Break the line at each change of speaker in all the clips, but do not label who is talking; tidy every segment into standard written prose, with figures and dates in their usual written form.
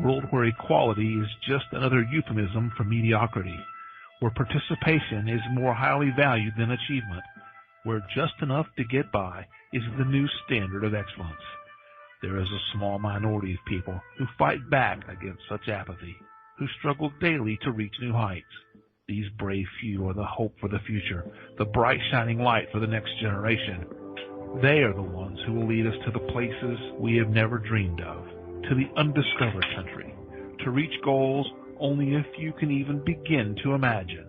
world where equality is just another euphemism for mediocrity, where participation is more highly valued than achievement, where just enough to get by is the new standard of excellence. There is a small minority of people who fight back against such apathy, who struggle daily to reach new heights. These brave few are the hope for the future, the bright shining light for the next generation. They are the ones who will lead us to the places we have never dreamed of, to the undiscovered country, to reach goals only a few can even begin to imagine.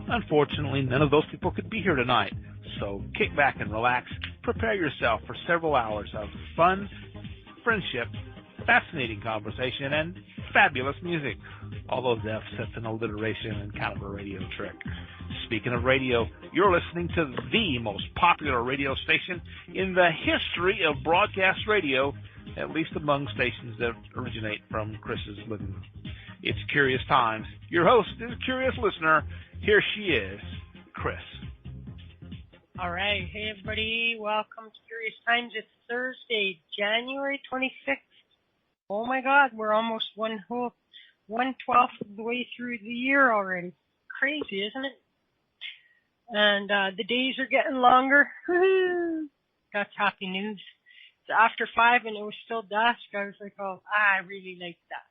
Unfortunately, none of those people could be here tonight, so kick back and relax, prepare yourself for several hours of fun, friendship, fascinating conversation, and fabulous music. All those F's, that's an alliteration and kind of a radio trick. Speaking of radio, you're listening to the most popular radio station in the history of broadcast radio, at least among stations that originate from Chris's living room. It's Curious Times. Your host is a curious listener. Here she is, Chris.
All right. Hey, everybody. Welcome to Curious Times. It's Thursday, January 26th. Oh, my God. We're almost 1/12 of the way through the year already. Crazy, isn't it? And the days are getting longer. That's happy news. It's after 5 and it was still dusk. I was like, oh, I really like that.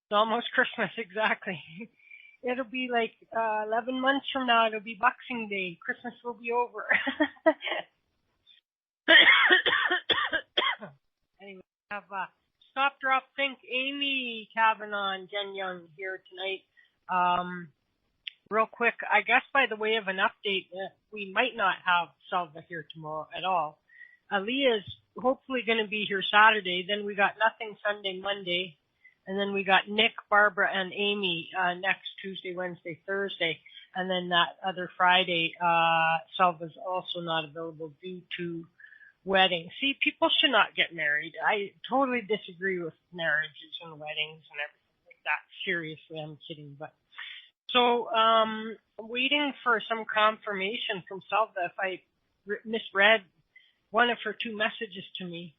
It's almost Christmas, exactly. It'll be like 11 months from now. It'll be Boxing Day. Christmas will be over. Anyway, I have Stop, Drop, Think, amy-cavanaugh-and-jen-young here tonight. Real quick, I guess by the way of an update, we might not have Selva here tomorrow at all. Leah's hopefully going to be here Saturday. Then we got nothing Sunday, Monday. And then we got Nick, Barbara, and Amy next Tuesday, Wednesday, Thursday. And then that other Friday, Selva's also not available due to wedding. See, people should not get married. I totally disagree with marriages and weddings and everything like that. Seriously, I'm kidding. But so, waiting for some confirmation from Selva if I misread one of her 2 messages to me.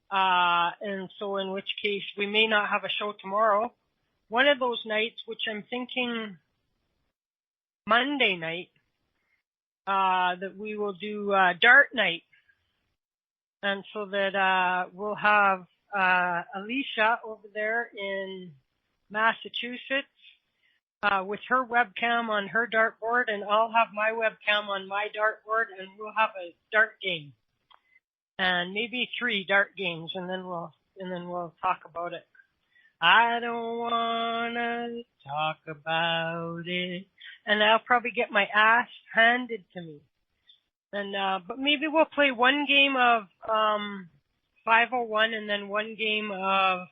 And so in which case we may not have a show tomorrow. One of those nights, which I'm thinking Monday night, that we will do dart night. And so that we'll have Alicia over there in Massachusetts with her webcam on her dartboard, and I'll have my webcam on my dartboard, and we'll have a dart game. And maybe 3 dart games, and then we'll talk about it. I don't wanna talk about it, and I'll probably get my ass handed to me. And but maybe we'll play one game of 501, and then one game of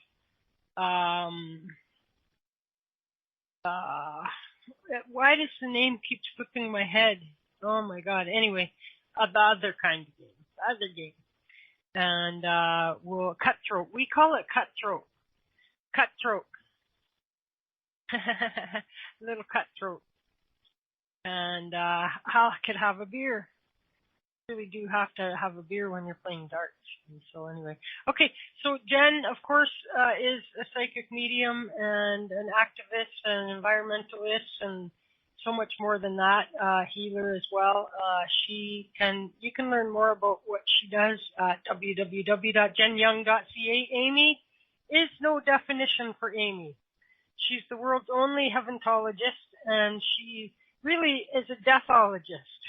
why does the name keep slipping my head? Oh my God! Anyway, the other kind of game, other game. And we'll cutthroat. We call it cutthroat. Cutthroat. Little cutthroat. And I could have a beer. You really do have to have a beer when you're playing darts. And so anyway. Okay, so Jen, of course, is a psychic medium and an activist and environmentalist and so much more than that, healer as well. You can learn more about what she does at www.jenyoung.ca. Amy is no definition for Amy. She's the world's only heaventologist, and she really is a deathologist.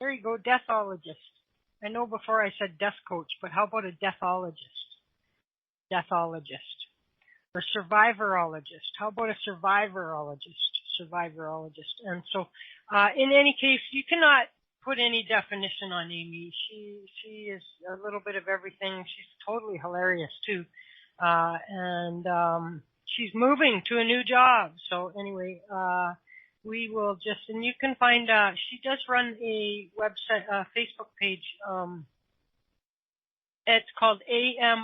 There you go, deathologist. I know before I said death coach, but how about a deathologist? Deathologist. Or survivorologist. How about a survivorologist? Survivorologist. And so, in any case, you cannot put any definition on Amy. She is a little bit of everything. She's totally hilarious too. And she's moving to a new job. So anyway, we will just, and you can find, she does run a website, Facebook page. It's called AMYR-MAID.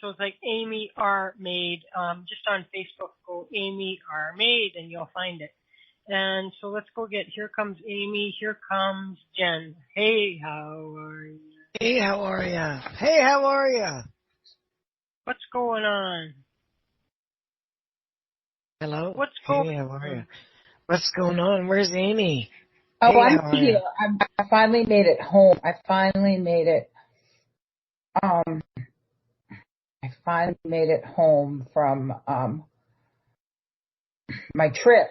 So it's like Amy R. Maid. Just on Facebook, go Amy R. Maid, and you'll find it. And so let's go get, here comes Amy, here comes Jen. Hey, how are you?
Hey, how are ya? Hey, how are ya?
What's going on?
Hello?
What's going
Hey, how are ya?
on?
What's going on? Where's Amy?
Oh,
Hey,
I'm
how are ya?
here. I finally made it home. Um, I finally made it home from my trip.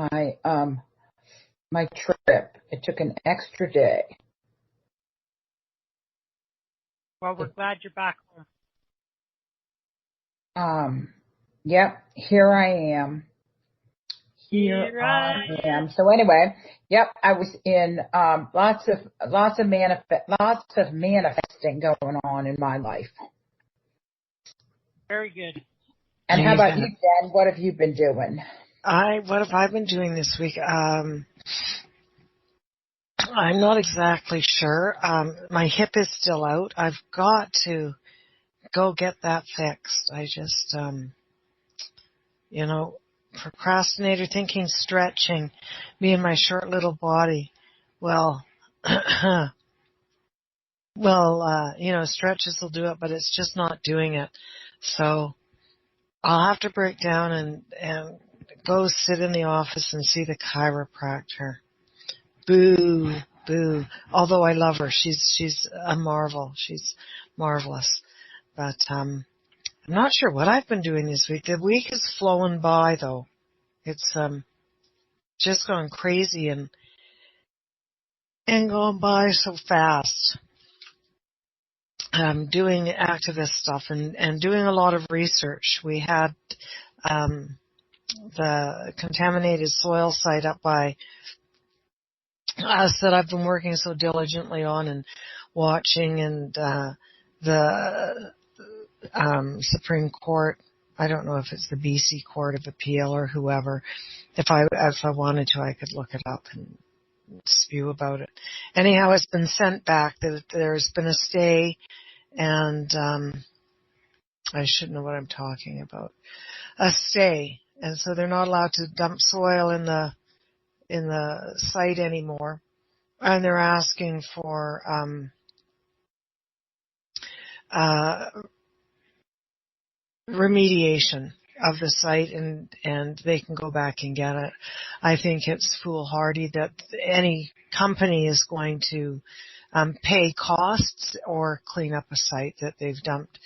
My trip. It took an extra day.
Well, we're glad you're back home.
Yep. Here I am.
Here I am.
So anyway, yep. I was in lots of manifesting going on in my life.
Very good.
And how about you, Jen? What have you been doing?
What have I been doing this week? I'm not exactly sure. My hip is still out. I've got to go get that fixed. I just, procrastinator thinking, stretching, me and my short little body. Well, stretches will do it, but it's just not doing it. So I'll have to break down and go sit in the office and see the chiropractor. Boo, boo. Although I love her. She's a marvel. She's marvelous. But I'm not sure what I've been doing this week. The week has flown by though. It's just gone crazy and gone by so fast. Doing activist stuff and doing a lot of research. We had the contaminated soil site up by us that I've been working so diligently on and watching, and the Supreme Court. I don't know if it's the BC Court of Appeal or whoever. If I wanted to, I could look it up and spew about it. Anyhow, it's been sent back. There's been a stay, and I should know what I'm talking about. A stay, and so they're not allowed to dump soil in the site anymore, and they're asking for remediation of the site, and they can go back and get it. I think it's foolhardy that any company is going to pay costs or clean up a site that they've dumped,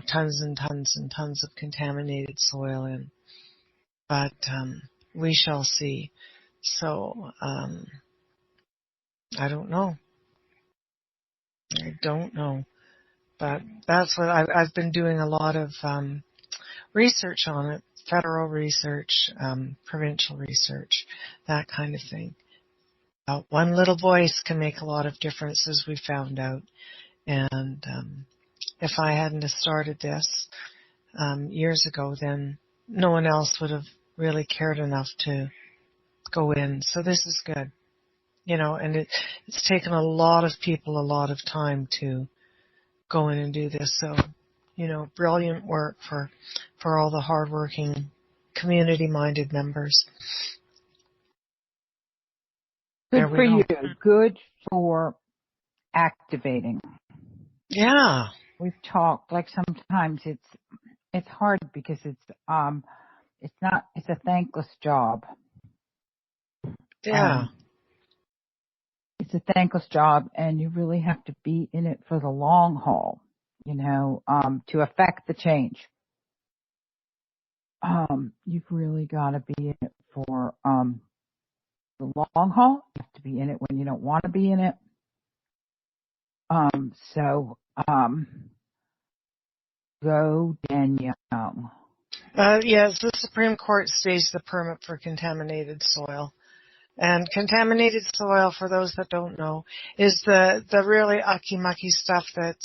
tons and tons and tons of contaminated soil in. But we shall see. So I don't know. But that's what I've been doing, a lot of research on it, federal research, provincial research, that kind of thing. One little voice can make a lot of difference, as we found out. And if I hadn't have started this years ago, then no one else would have really cared enough to go in. So this is good. And it's taken a lot of people a lot of time to go in and do this. So, brilliant work for all the hardworking, community-minded members.
Good for you. Good for activating.
Yeah.
We've talked, like sometimes it's hard because it's a thankless job.
Yeah.
It's a thankless job, and you really have to be in it for the long haul, to affect the change. You've really got to be in it for the long haul. You have to be in it when you don't want to be in it. Go Jen-young.
Yes, the Supreme Court stays the permit for contaminated soil. And contaminated soil, for those that don't know, is the really ucky-mucky stuff that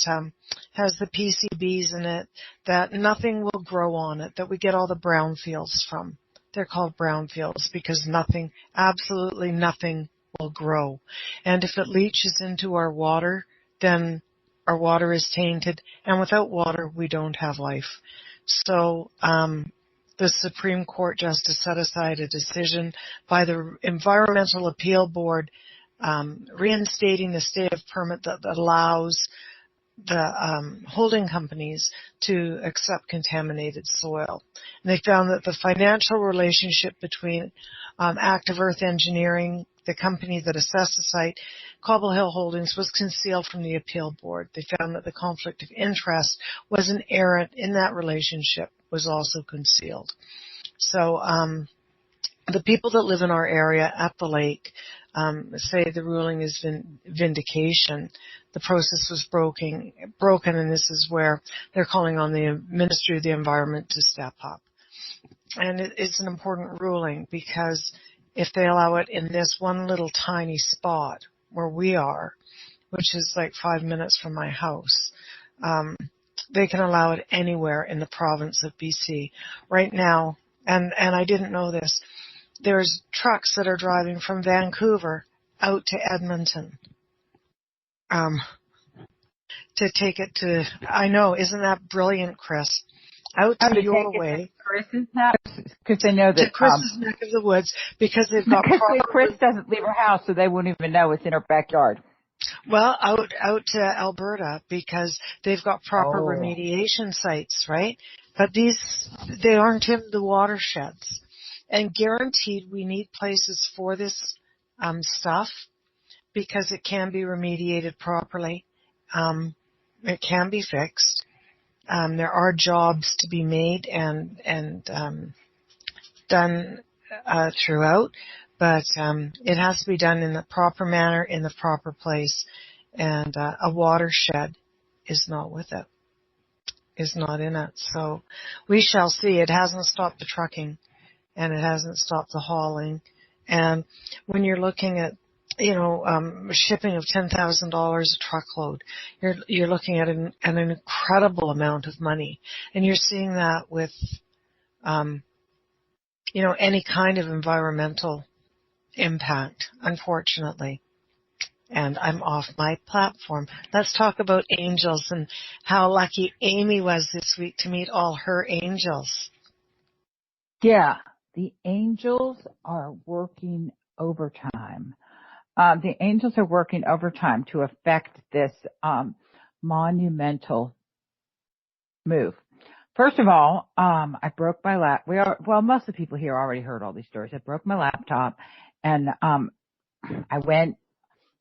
has the PCBs in it, that nothing will grow on it, that we get all the brownfields from. They're called brownfields because nothing, absolutely nothing, will grow. And if it leaches into our water, then our water is tainted, and without water, we don't have life. So, the Supreme Court justice set aside a decision by the Environmental Appeal Board reinstating the state of permit that allows the holding companies to accept contaminated soil. And they found that the financial relationship between Active Earth Engineering, the company that assessed the site, Cobble Hill Holdings, was concealed from the appeal board. They found that the conflict of interest was inherent in that relationship, was also concealed. So the people that live in our area at the lake say the ruling is vindication. The process was broken, and this is where they're calling on the Ministry of the Environment to step up. And it's an important ruling because if they allow it in this one little tiny spot where we are, which is like 5 minutes from my house, they can allow it anywhere in the province of BC. Right now, and I didn't know this, there's trucks that are driving from Vancouver out to Edmonton to take it to, I know, isn't that brilliant, Chris? Out to your way.
Chris's house, because they know that.
To Chris's neck of the woods, because they've got proper.
Chris doesn't leave her house, so they won't even know it's in her backyard.
Well, out to Alberta, because they've got proper remediation sites, right? But they aren't in the watersheds. And guaranteed we need places for this stuff because it can be remediated properly. It can be fixed. There are jobs to be made and done throughout, but it has to be done in the proper manner, in the proper place. And a watershed is not with it, is not in it. So we shall see. It hasn't stopped the trucking, and it hasn't stopped the hauling. And when you're looking at, shipping of $10,000 a truckload, you're looking at an incredible amount of money. And you're seeing that with, any kind of environmental impact, unfortunately. And I'm off my platform. Let's talk about angels and how lucky Amy was this week to meet all her angels.
Yeah. The angels are working overtime. The angels are working overtime to affect this monumental move. First of all, I broke my most of the people here already heard all these stories. I broke my laptop, and I went.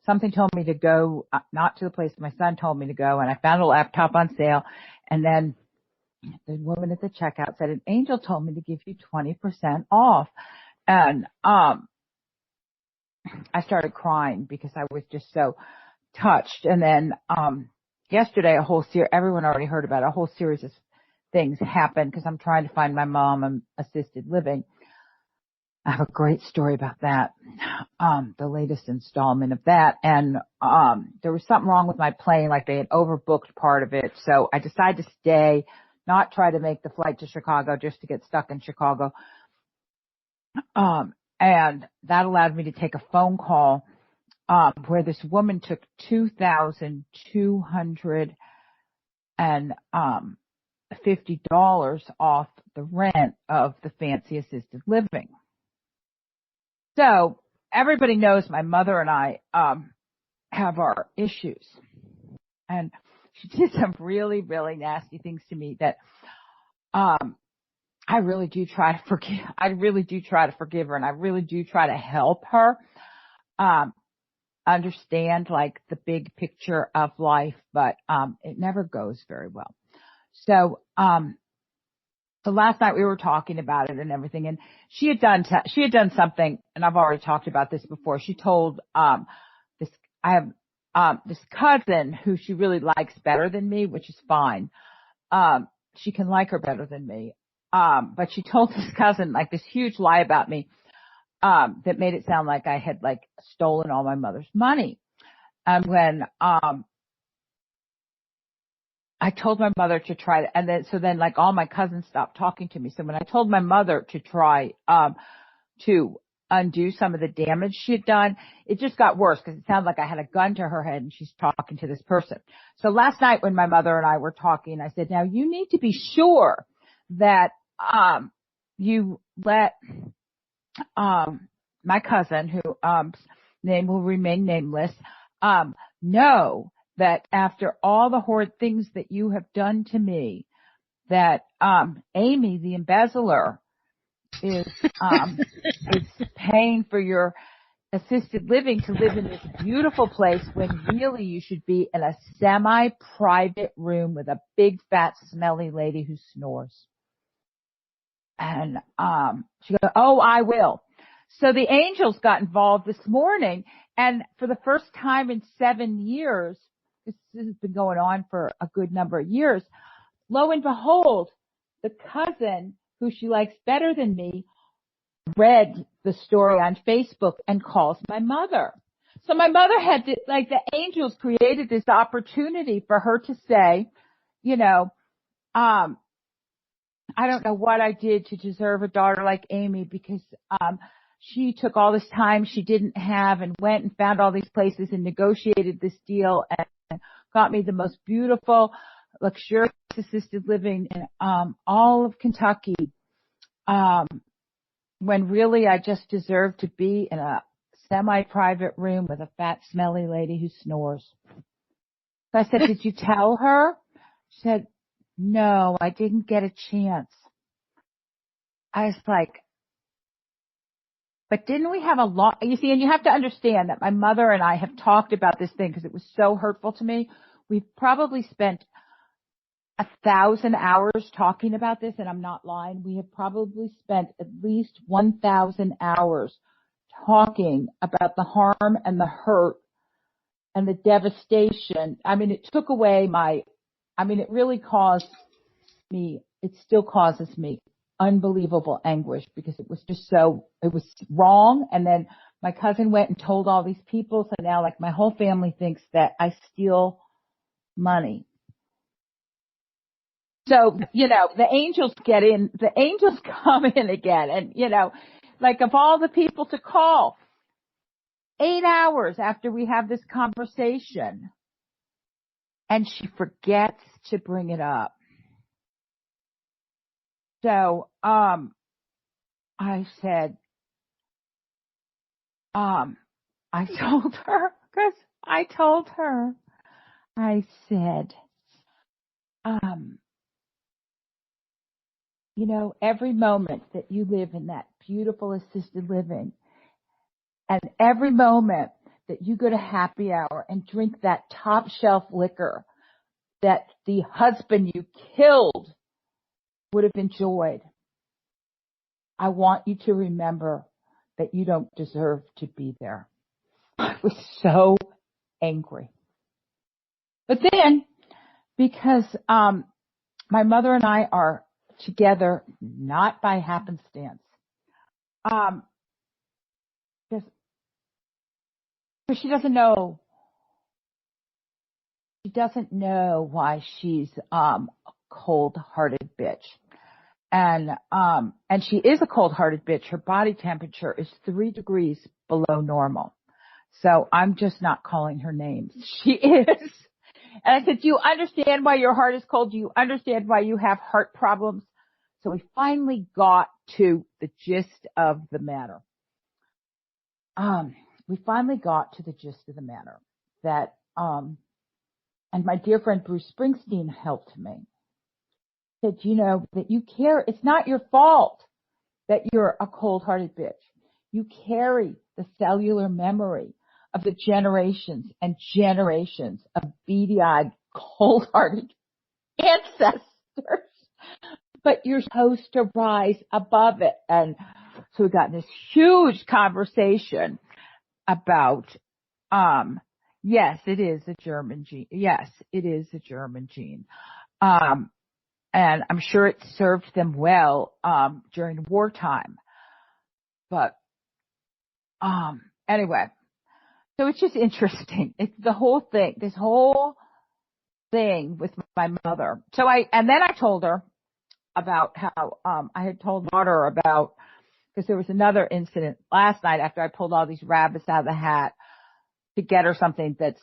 Something told me to go, not to the place my son told me to go, and I found a laptop on sale, and then the woman at the checkout said, an angel told me to give you 20% off. And I started crying because I was just so touched. And then yesterday, everyone already heard about it, a whole series of things happened because I'm trying to find my mom in assisted living. I have a great story about that, the latest installment of that. And there was something wrong with my plane, like they had overbooked part of it. So I decided to stay, not try to make the flight to Chicago just to get stuck in Chicago. And that allowed me to take a phone call where this woman took $2,250 off the rent of the fancy assisted living. So everybody knows my mother and I have our issues. And she did some really, really nasty things to me that I really do try to forgive. I really do try to forgive her, and I really do try to help her understand like the big picture of life, but it never goes very well. So last night we were talking about it and everything, and she had done something, and I've already talked about this before. She told this cousin who she really likes better than me, which is fine. She can like her better than me. But she told this cousin like this huge lie about me that made it sound like I had like stolen all my mother's money. And when I told my mother to try, and then like all my cousins stopped talking to me. So when I told my mother to try to undo some of the damage she had done, it just got worse because it sounded like I had a gun to her head and she's talking to this person. So last night when my mother and I were talking, I said, now you need to be sure that you let my cousin who name will remain nameless, know that after all the horrid things that you have done to me, that Amy, the embezzler, is paying for your assisted living to live in this beautiful place when really you should be in a semi-private room with a big, fat, smelly lady who snores. And she goes, oh, I will. So the angels got involved this morning, and for the first time in 7 years, this has been going on for a good number of years, lo and behold, the cousin who she likes better than me read the story on Facebook and calls my mother. So my mother had to, like, the angels created this opportunity for her to say, you know, I don't know what I did to deserve a daughter like Amy, because she took all this time she didn't have and went and found all these places and negotiated this deal and got me the most beautiful, luxurious assisted living in all of Kentucky, when really I just deserved to be in a semi-private room with a fat, smelly lady who snores. So I said, did you tell her? She said, no, I didn't get a chance. I was like, but didn't we have a lot? You see, and you have to understand that my mother and I have talked about this thing because it was so hurtful to me. We've probably spent 1,000 hours talking about this, and I'm not lying. We have probably spent at least 1,000 hours talking about the harm and the hurt and the devastation. I mean, it took away it really caused me, it still causes me unbelievable anguish because it was wrong. And then my cousin went and told all these people. So now, like, my whole family thinks that I steal money. So, the angels come in again. And, like, of all the people to call, 8 hours after we have this conversation, and she forgets to bring it up. So, I said, I told her, I said, every moment that you live in that beautiful assisted living, and every moment that you go to happy hour and drink that top shelf liquor that the husband you killed would have enjoyed, I want you to remember that you don't deserve to be there. I was so angry. But then, because my mother and I are together not by happenstance, because she doesn't know why she's a cold-hearted bitch. And she is a cold-hearted bitch. Her body temperature is 3 degrees below normal. So I'm just not calling her names. She is. And I said, do you understand why your heart is cold? Do you understand why you have heart problems? So we finally got to the gist of the matter. That, and my dear friend Bruce Springsteen helped me. Said, that you care. It's not your fault that you're a cold-hearted bitch. You carry the cellular memory of the generations and generations of beady-eyed, cold-hearted ancestors. But you're supposed to rise above it. And so we got in this huge conversation about, yes, it is a German gene. Yes, it is a German gene. And I'm sure it served them well, during wartime. But, anyway, so it's just interesting. It's this whole thing with my mother. And then I told her about how, I had told my daughter about, because there was another incident last night after I pulled all these rabbits out of the hat to get her something that's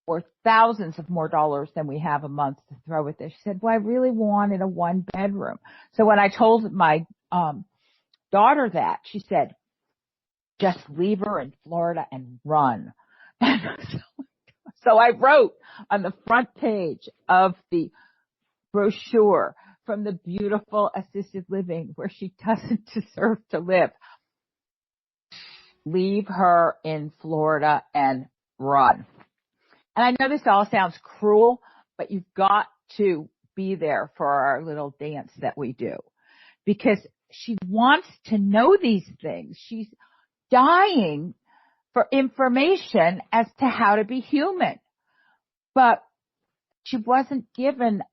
worth thousands of more dollars than we have a month to throw with this. She said, well, I really wanted a 1-bedroom. So when I told my daughter that, she said, just leave her in Florida and run. So I wrote on the front page of the brochure from the beautiful assisted living where she doesn't deserve to live, leave her in Florida and run. And I know this all sounds cruel, but you've got to be there for our little dance that we do, because she wants to know these things. She's dying for information as to how to be human, but she wasn't given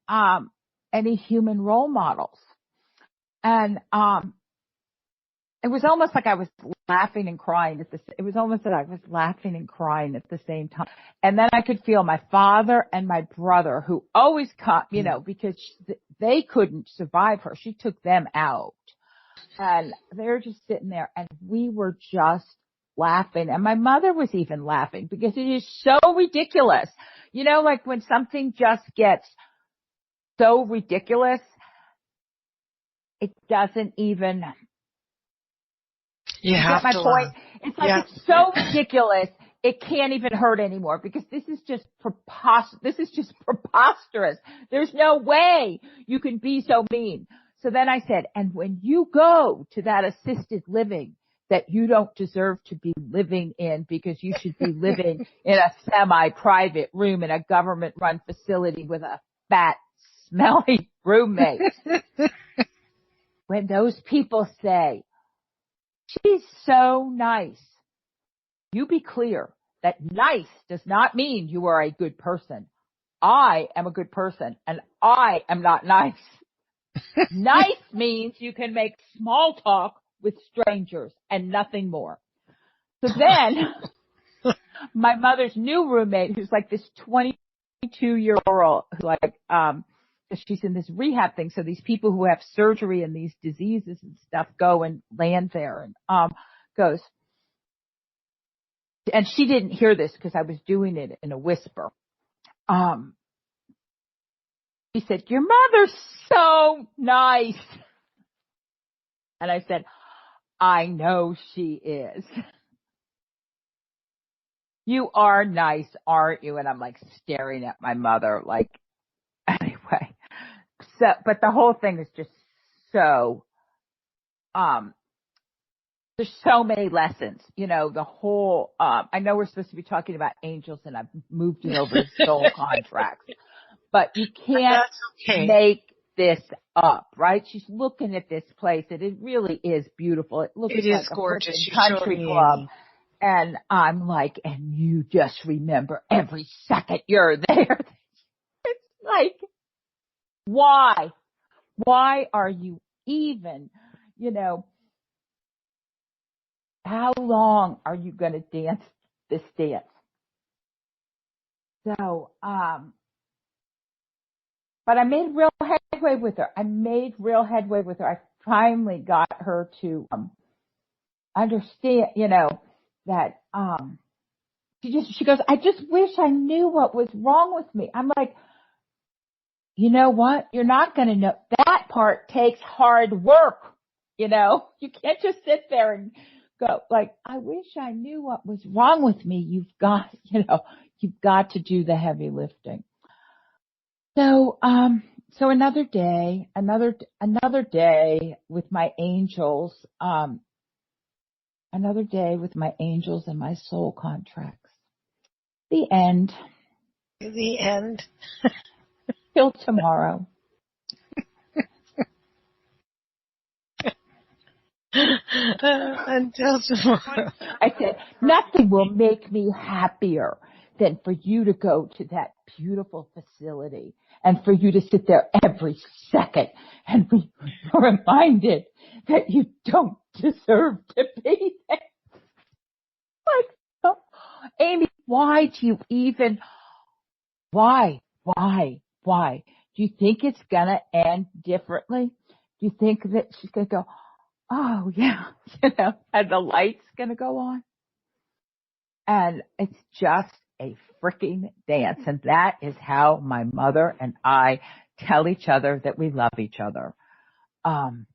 any human role models. And it was almost like I was laughing and crying at the same time. And then I could feel my father and my brother, who always come, because they couldn't survive her. She took them out. And they were just sitting there, and we were just laughing. And my mother was even laughing because it is so ridiculous. Like when something just gets so ridiculous, it doesn't even...
You have
get my
to
point?
laugh.
It's like It's so ridiculous, it can't even hurt anymore because this is just preposterous. There's no way you can be so mean. So then I said, and when you go to that assisted living that you don't deserve to be living in because you should be living in a semi-private room in a government-run facility with a fat, smelly roommate. When those people say, she's so nice, you be clear that nice does not mean you are a good person. I am a good person, and I am not nice. Nice means you can make small talk with strangers and nothing more. So then, my mother's new roommate, who's like this 22-year-old, who she's in this rehab thing. So these people who have surgery and these diseases and stuff go and land there, and goes. And she didn't hear this because I was doing it in a whisper. She said, "Your mother's so nice." And I said, "I know she is." "You are nice, aren't you?" And I'm like staring at my mother like, anyway. So, but the whole thing is just so, there's so many lessons, the whole, I know we're supposed to be talking about angels and I've moved it over to soul contracts, but you can't make this up, right? She's looking at this place and it really is beautiful. It looks like a gorgeous country club. And I'm like, and you just remember every second you're there. It's like, why? Why are you even, how long are you going to dance this dance? So, but I made real headway with her. I finally got her to understand, that she goes, "I just wish I knew what was wrong with me." I'm like, you know what? You're not going to know. That part takes hard work. You can't just sit there and go like, "I wish I knew what was wrong with me." You've got to do the heavy lifting. So, so another day with my angels, and my soul contracts. The end.
The end.
Till tomorrow.
Until tomorrow.
I said, nothing will make me happier than for you to go to that beautiful facility and for you to sit there every second and be reminded that you don't deserve to be there. Like, oh, Amy, why do you even, why? Do you think it's going to end differently? Do you think that she's going to go, "Oh yeah," and the light's going to go on? And it's just a freaking dance. And that is how my mother and I tell each other that we love each other.
Hang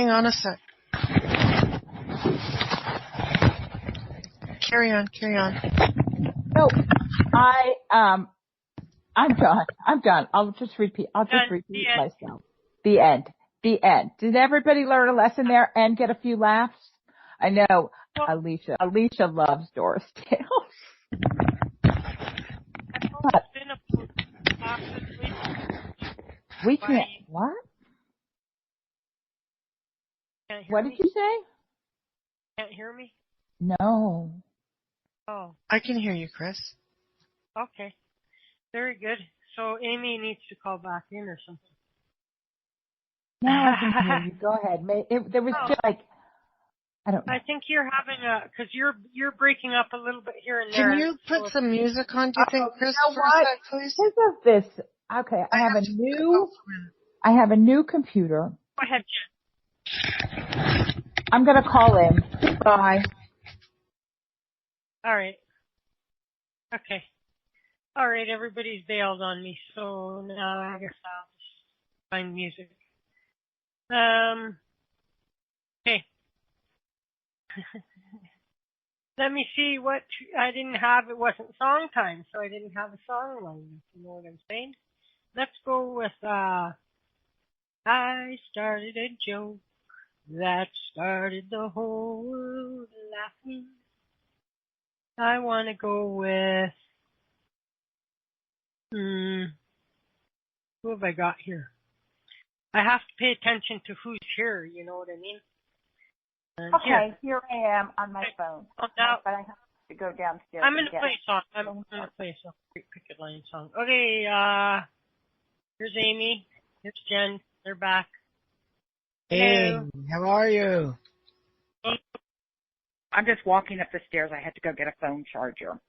on a sec. Carry on.
So I'm done. I'll just repeat myself. The end. Did everybody learn a lesson there and get a few laughs? I know Alicia loves Doris Tales. We can't. What? What did you say?
Can't hear me?
No.
Oh.
I can hear you, Chris.
Okay. Very good. So Amy needs to call back in or something.
Now I can hear you. Go ahead. There was just like, I don't know.
I think you're having because you're breaking up a little bit here and there.
Can you put some music on, do you think, Chris, for a sec, please?
Think of this. Okay, I have a new computer.
Go ahead, Jen.
I'm going to call in. Bye.
All right. Okay. All right, everybody's bailed on me, so now I guess I'll just find music. Okay. Let me see what I didn't have. It wasn't song time, so I didn't have a song line, if you know what I'm saying. Let's go with, I started a joke that started the whole world laughing. I want to go with, who have I got here? I have to pay attention to who's here, you know what I mean?
Okay, here I am on my phone.
Now,
but I have to go downstairs.
I'm going to play a song. I'm going to play a great picket line song. Okay, here's Amy. Here's Jen. They're back.
Hey, how are you?
I'm just walking up the stairs. I had to go get a phone charger.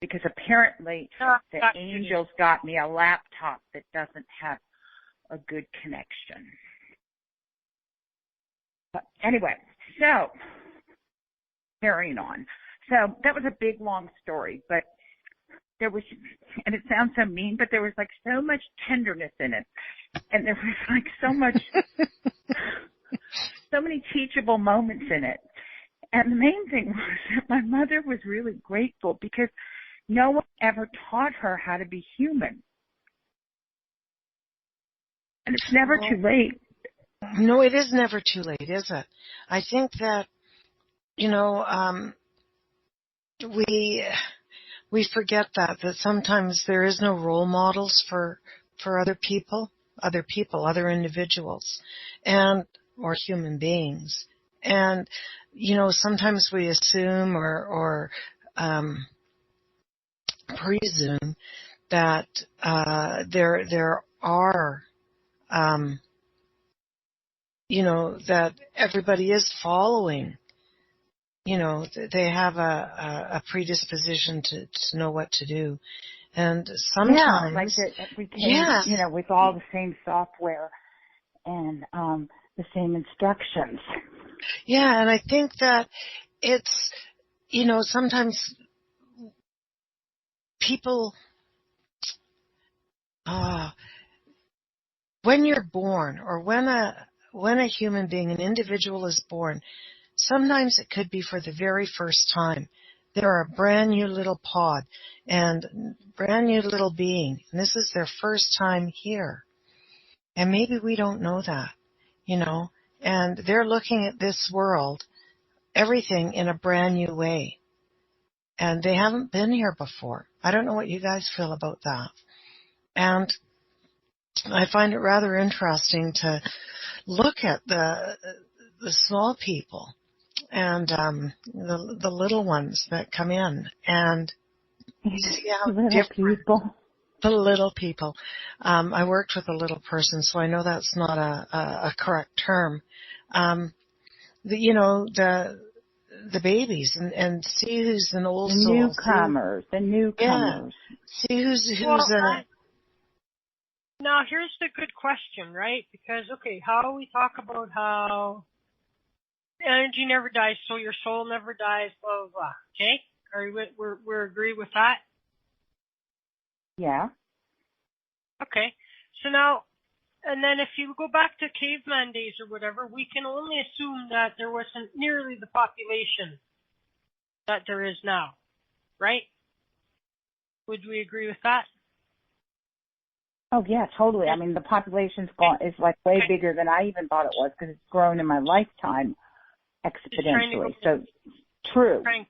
Because apparently the angels got me a laptop that doesn't have a good connection. But anyway, so carrying on. So that was a big, long story, but there was, and it sounds so mean, but there was like so much tenderness in it. And there was like so much, so many teachable moments in it. And the main thing was that my mother was really grateful because no one ever taught her how to be human. And it's never too late.
No, it is never too late, is it? I think that, we forget that sometimes there is no role models for other people, other individuals, or human beings. And, sometimes we assume or presume that there are that everybody is following. They have a predisposition to know what to do. And sometimes...
Yeah, like we came, with all the same software and the same instructions.
Yeah, and I think that it's, sometimes people... when you're born, or when a human being, an individual is born, sometimes it could be for the very first time. They're a brand new little pod and brand new little being, and this is their first time here. And maybe we don't know that, and they're looking at this world, everything in a brand new way. And they haven't been here before. I don't know what you guys feel about that. And I find it rather interesting to look at the small people and the little ones that come in and see how different the little people. I worked with a little person, so I know that's not a correct term. The babies and see who's an old soul.
The newcomers.
Yeah. See who's
Now, here's the good question, right? Because, how we talk about how energy never dies, so your soul never dies, blah, blah, blah. Okay? We agree with that?
Yeah.
Okay. So now, And then if you go back to caveman days or whatever, we can only assume that there wasn't nearly the population that there is now, right? Would we agree with that?
Oh yeah, totally. I mean, the population's is like way bigger than I even thought it was because it's grown in my lifetime exponentially. So true.
Trying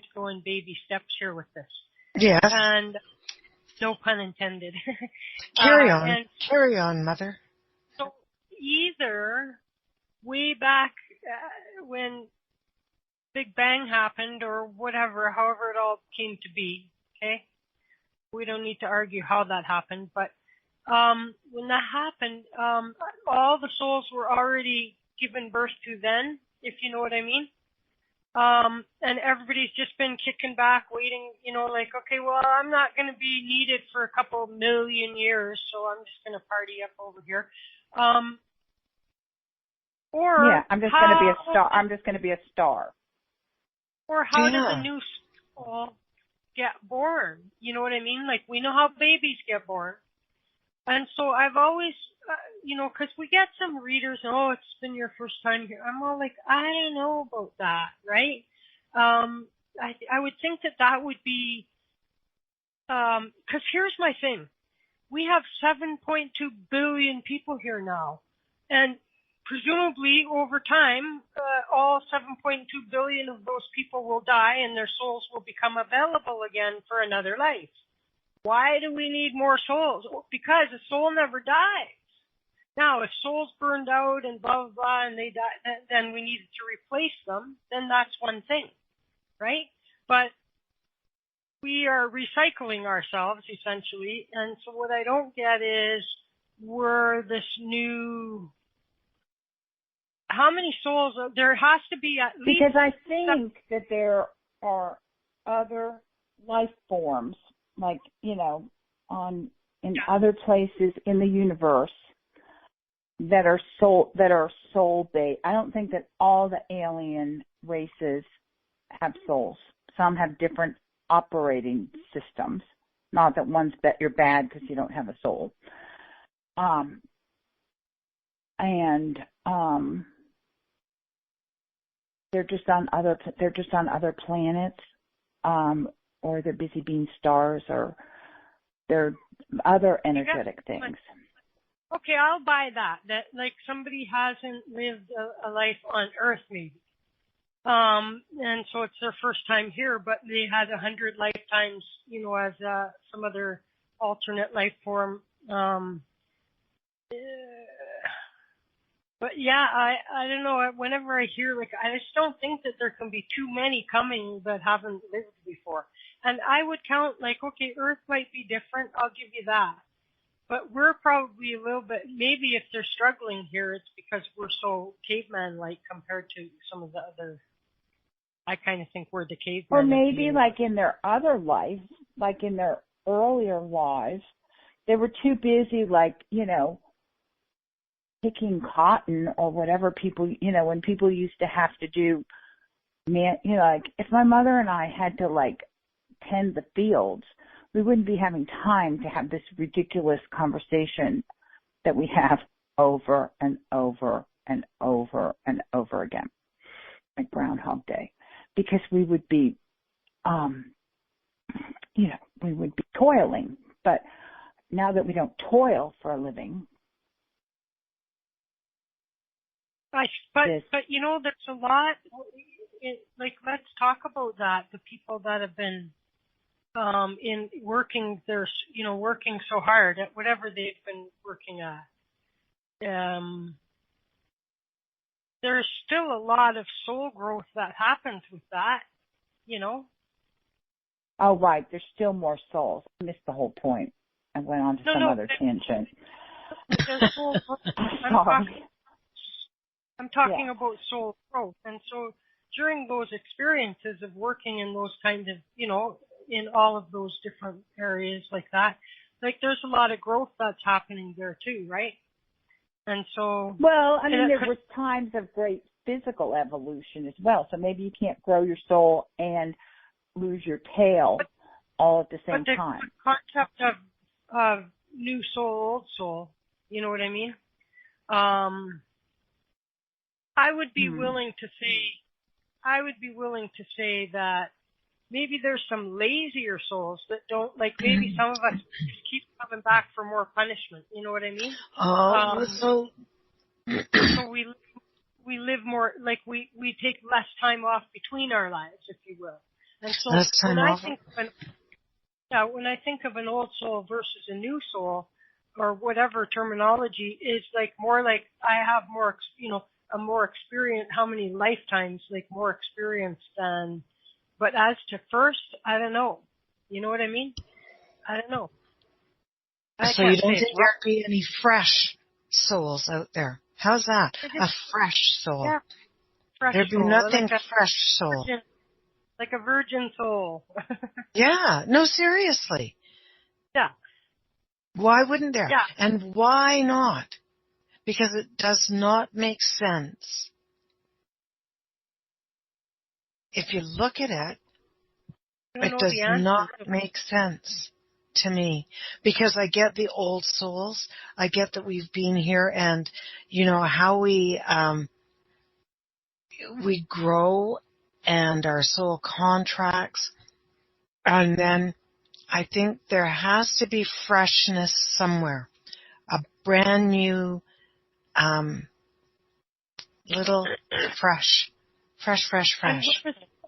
to go in baby steps here with this.
Yeah.
And no pun intended.
Carry on, Mother.
So either way back when Big Bang happened or whatever, however it all came to be, okay? We don't need to argue how that happened, but when that happened, all the souls were already given birth to then, if you know what I mean. And everybody's just been kicking back, waiting, like, okay, well, I'm not going to be needed for a couple million years, so I'm just going to party up over here.
I'm just going to be a star. I'm just going to be a star.
Or how does a new soul get born? You know what I mean? Like, we know how babies get born. And so I've always, because we get some readers, it's been your first time here. I'm all like, I don't know about that, right? I would think that would be, because here's my thing. We have 7.2 billion people here now. And presumably over time, all 7.2 billion of those people will die and their souls will become available again for another life. Why do we need more souls? Because a soul never dies. Now, if souls burned out and blah, blah, blah, and they die, then we needed to replace them, then that's one thing, right? But we are recycling ourselves, essentially, and so what I don't get is we're this new... How many souls? There has to be at least...
Because I think that there are other life forms, like, in other places in the universe that are soul based. I don't think that all the alien races have souls. Some have different operating systems. Not that one's you're bad because you don't have a soul. They're just on other planets, or they're busy being stars, or they're other energetic things.
Okay, I'll buy that. That like somebody hasn't lived a life on Earth, maybe, and so it's their first time here, but they had 100 lifetimes, as some other alternate life form. But yeah, I don't know. Whenever I hear, I just don't think that there can be too many coming that haven't lived before. And I would count, okay, Earth might be different. I'll give you that. But we're probably a little bit, maybe if they're struggling here, it's because we're so caveman-like compared to some of the other, I kind of think we're the cavemen.
Or maybe in their other lives, like in their earlier lives, they were too busy, picking cotton or whatever people, when people used to have to do, if my mother and I had to tend the fields, we wouldn't be having time to have this ridiculous conversation that we have over and over and over and over again, like Groundhog Day, because we would be, we would be toiling. But now that we don't toil for a living,
but there's a lot. Let's talk about that. The people that have been in working, working so hard at whatever they've been working at. There's still a lot of soul growth that happens with that.
Oh, right. There's still more souls. I missed the whole point. I went on to some other tangent.
There's soul growth. I'm talking about soul growth. And so during those experiences of working in those kinds of, in all of those different areas like that, there's a lot of growth that's happening there too, right? And so...
Well, there was times of great physical evolution as well. So maybe you can't grow your soul and lose your tail all at the same time.
The concept of new soul, old soul. You know what I mean? I would be willing to say that maybe there's some lazier souls that don't, like maybe some of us just keep coming back for more punishment. You know what I mean?
So
we live more, like we take less time off between our lives, if you will. And so when I think of an old soul versus a new soul, or whatever terminology, is like more like I have more, a more experience, how many lifetimes, like more experience than, but as to first, I don't know. You know what I mean? I don't know.
So you don't think there'd be any fresh souls out there? How's that? A fresh soul.
Yeah. Fresh
There'd be
soul.
nothing
Like
fresh soul.
Like a virgin soul.
Yeah. No, seriously.
Yeah.
Why wouldn't there?
Yeah.
And why not? Because it does not make sense. If you look at it, it does not make sense to me. Because I get the old souls. I get that we've been here and, how we grow and our soul contracts. And then I think there has to be freshness somewhere. A brand new, little fresh.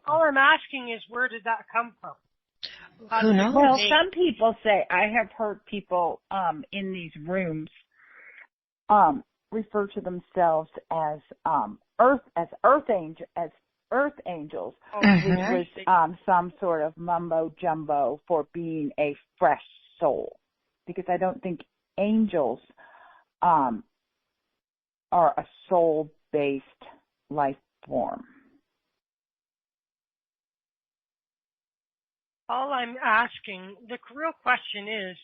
All I'm asking is, where did that come from?
Who knows?
Well, some people say, I have heard people in these rooms refer to themselves as earth angels, which was some sort of mumbo jumbo for being a fresh soul, because I don't think angels are a soul-based life form.
All I'm asking, the real question is,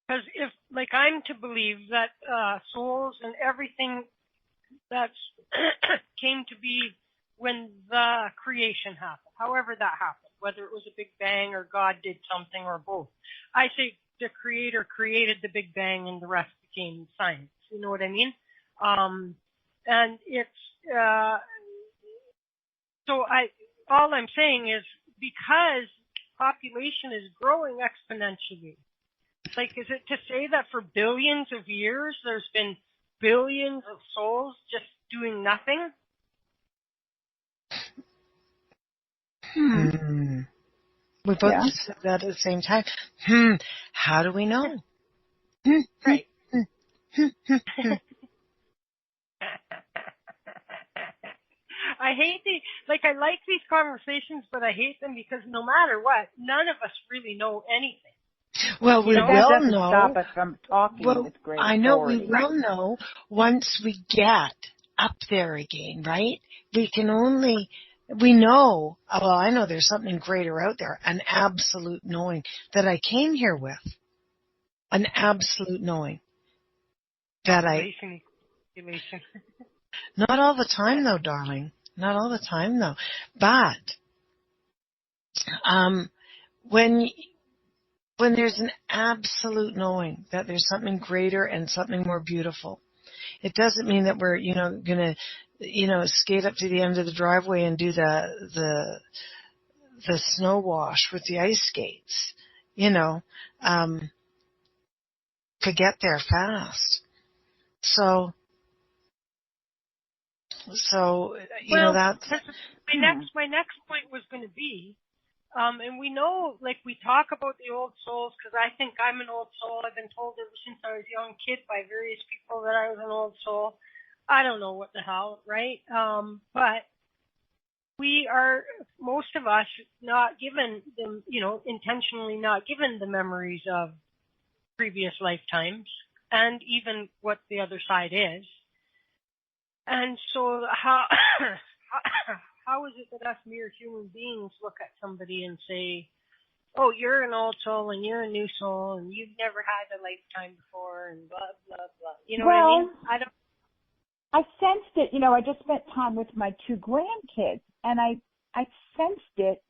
because if, like, I'm to believe that souls and everything that's came to be when the creation happened, however that happened, whether it was a Big Bang or God did something or both. I say the Creator created the Big Bang and the rest became science. You know what I mean? And it's all I'm saying is, because population is growing exponentially, like, is it to say that for billions of years there's been billions of souls just doing nothing?
We both said that at the same time. How do we know?
Right. I like these conversations, but I hate them because no matter what, none of us really know anything.
Well, we will know.
Stop us from talking with great
I know
authority.
we will know once we get up there again, right? We know, I know there's something greater out there, an absolute knowing that I came here with. An absolute knowing that not all the time though, darling. Not all the time though. But, when there's an absolute knowing that there's something greater and something more beautiful, it doesn't mean that we're, gonna, skate up to the end of the driveway and do the snow wash with the ice skates, to get there fast. So that's
my next point was going to be, and we know, like, we talk about the old souls, because I think I'm an old soul. I've been told ever since I was a young kid by various people that I was an old soul. I don't know what the hell, right? But we are, most of us, not given them, intentionally not given the memories of previous lifetimes and even what the other side is. And so how is it that us mere human beings look at somebody and say, oh, you're an old soul and you're a new soul and you've never had a lifetime before and blah, blah, blah. You know what I mean?
I sensed it. I just spent time with my two grandkids, and I sensed it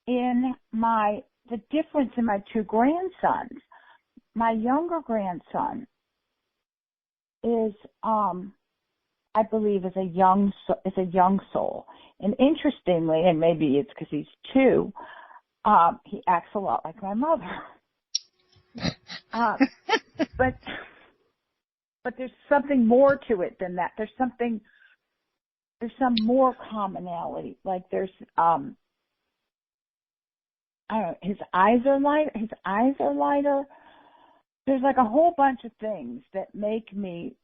in the difference in my two grandsons. my younger grandson is, I believe, is a young soul. And interestingly, and maybe it's because he's 2, he acts a lot like my mother. But there's something more to it than that. There's some more commonality. Like there's, I don't know, his eyes are lighter. There's like a whole bunch of things that make me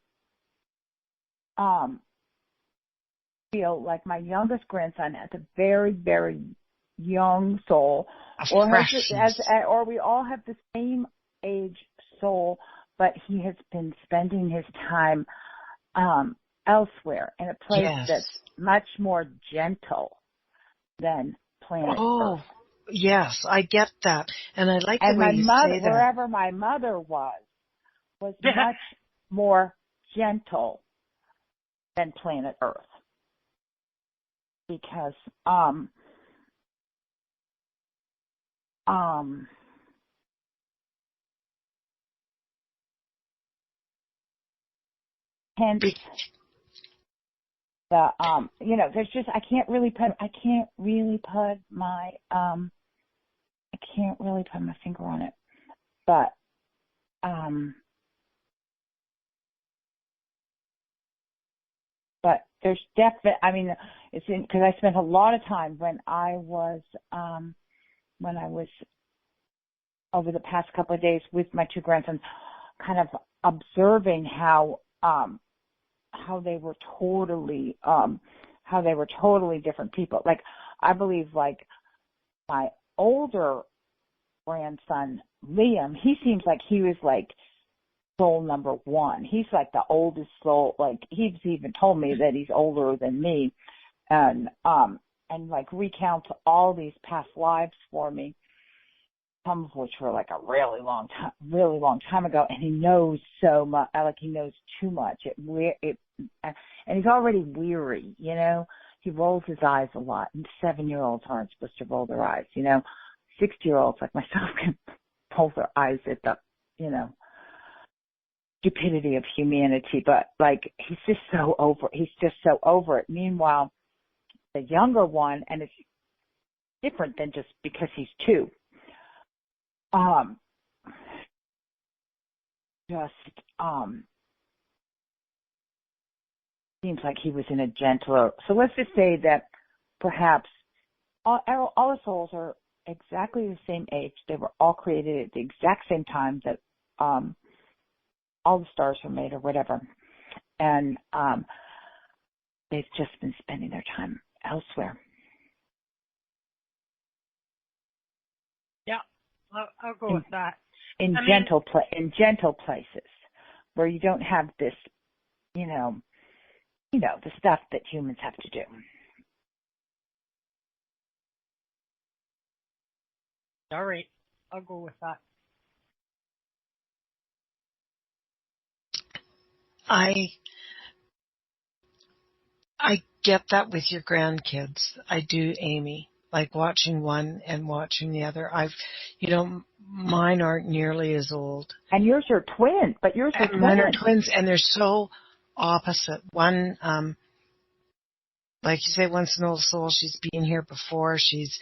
feel like my youngest grandson has a very, very young soul, or we all have the same age soul, but he has been spending his time elsewhere in a place that's much more gentle than planet Earth.
Yes, I get that, and I like the way you say that.
Wherever my mother was much more gentle than planet Earth, because hence the there's just I can't really put my finger on it, but there's definitely, it's because I spent a lot of time when I was over the past couple of days with my 2 grandsons, kind of observing how they were totally different people. Like, I believe, like, my older grandson, Liam, he seems like he was like soul number 1. He's like the oldest soul. Like, he's even told me that he's older than me, and like recounts all these past lives for me, some of which were like a really long time ago. And he knows so much, like he knows too much. And he's already weary, He rolls his eyes a lot, and 7-year-olds aren't supposed to roll their eyes, 60-year-olds like myself can roll their eyes at the, stupidity of humanity. But like, he's just so over it. Meanwhile, the younger one, and it's different than just because he's 2, seems like he was in a gentler. So let's just say that perhaps all the souls are exactly the same age. They were all created at the exact same time that all the stars were made, or whatever, and they've just been spending their time elsewhere.
Yeah, I'll go with that.
In gentle places where you don't have this, the stuff that humans have to do.
All right, I'll go with that.
I get that with your grandkids. I do, Amy. Like watching one and watching the other. Mine aren't nearly as old.
And yours are twins, but yours are twins.
Mine are twins, and they're so opposite. One, like you say, one's an old soul. She's been here before. She's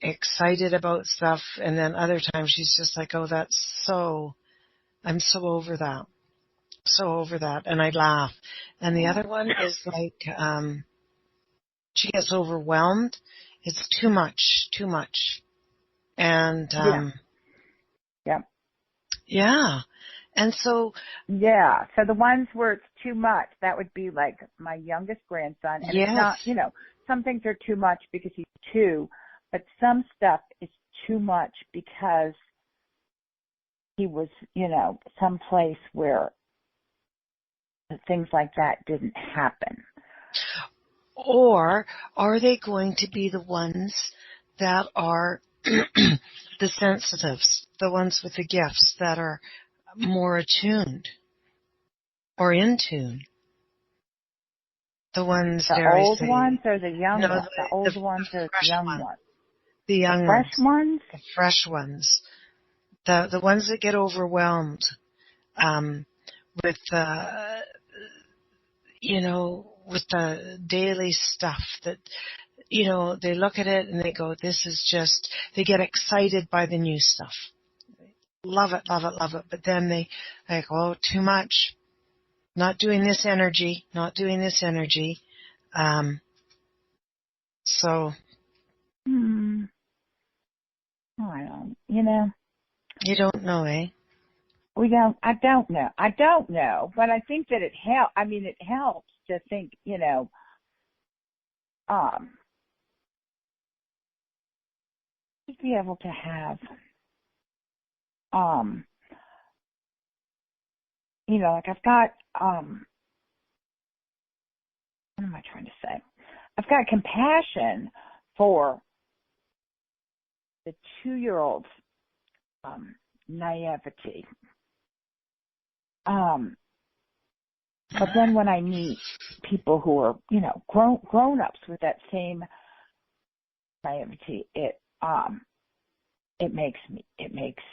excited about stuff, and then other times she's just like, oh, I'm so over that. And I laugh. And the other one is like, she gets overwhelmed. It's too much. And, yeah. And so.
Yeah. So the ones where it's too much, that would be like my youngest grandson. And it's not, some things are too much because he's 2, but some stuff is too much because he was, someplace where things like that didn't happen.
Or are they going to be the ones that are the sensitives, the ones with the gifts that are more attuned or in tune? The ones,
the old ones or the young ones? The old ones or the young ones?
The young
fresh ones?
The fresh ones. The ones that get overwhelmed with with the daily stuff that, they look at it and they go, this is just, they get excited by the new stuff. Love it, love it, love it. But then they go, oh, too much. Not doing this energy, not doing this energy. So.
Oh, I don't,
You don't know, eh?
I don't know, but I think that it helps to think, to be able to have, like I've got, what am I trying to say? I've got compassion for the 2-year-old's naivety. But then when I meet people who are, grown-ups with that same naivety, it makes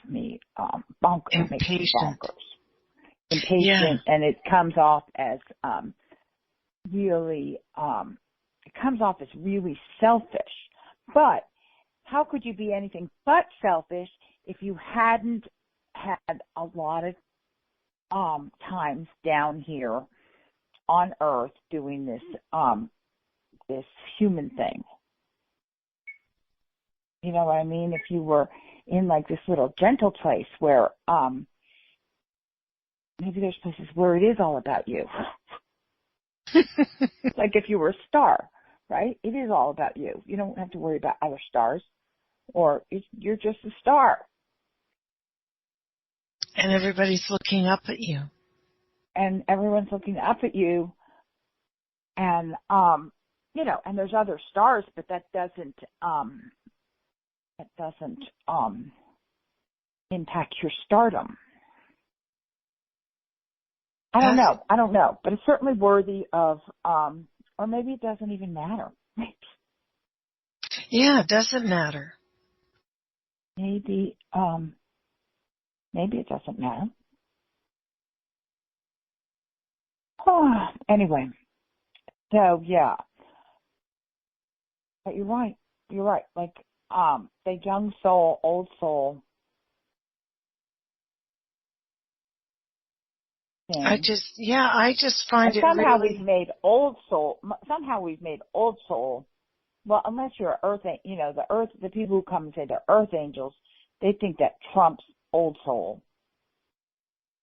me bonkers. Impatient,
yeah.
And it comes off as really selfish. But how could you be anything but selfish if you hadn't had a lot of times down here on Earth doing this this human thing? You know what I mean? If you were in like this little gentle place where maybe there's places where it is all about you. Like if you were a star, right? It is all about you. You don't have to worry about other stars, or you're just a star.
And everybody's looking up at you.
And everyone's looking up at you. And, and there's other stars, but that doesn't impact your stardom. I don't know, but it's certainly worthy of, or maybe it doesn't even matter.
Yeah, it doesn't matter.
Maybe it doesn't matter. Anyway, so yeah, but you're right. Like, the young soul, old soul. Thing.
I just find
and somehow
really...
we've made old soul. Well, unless you're earth, the people who come and say they're earth angels, they think that trumps old soul.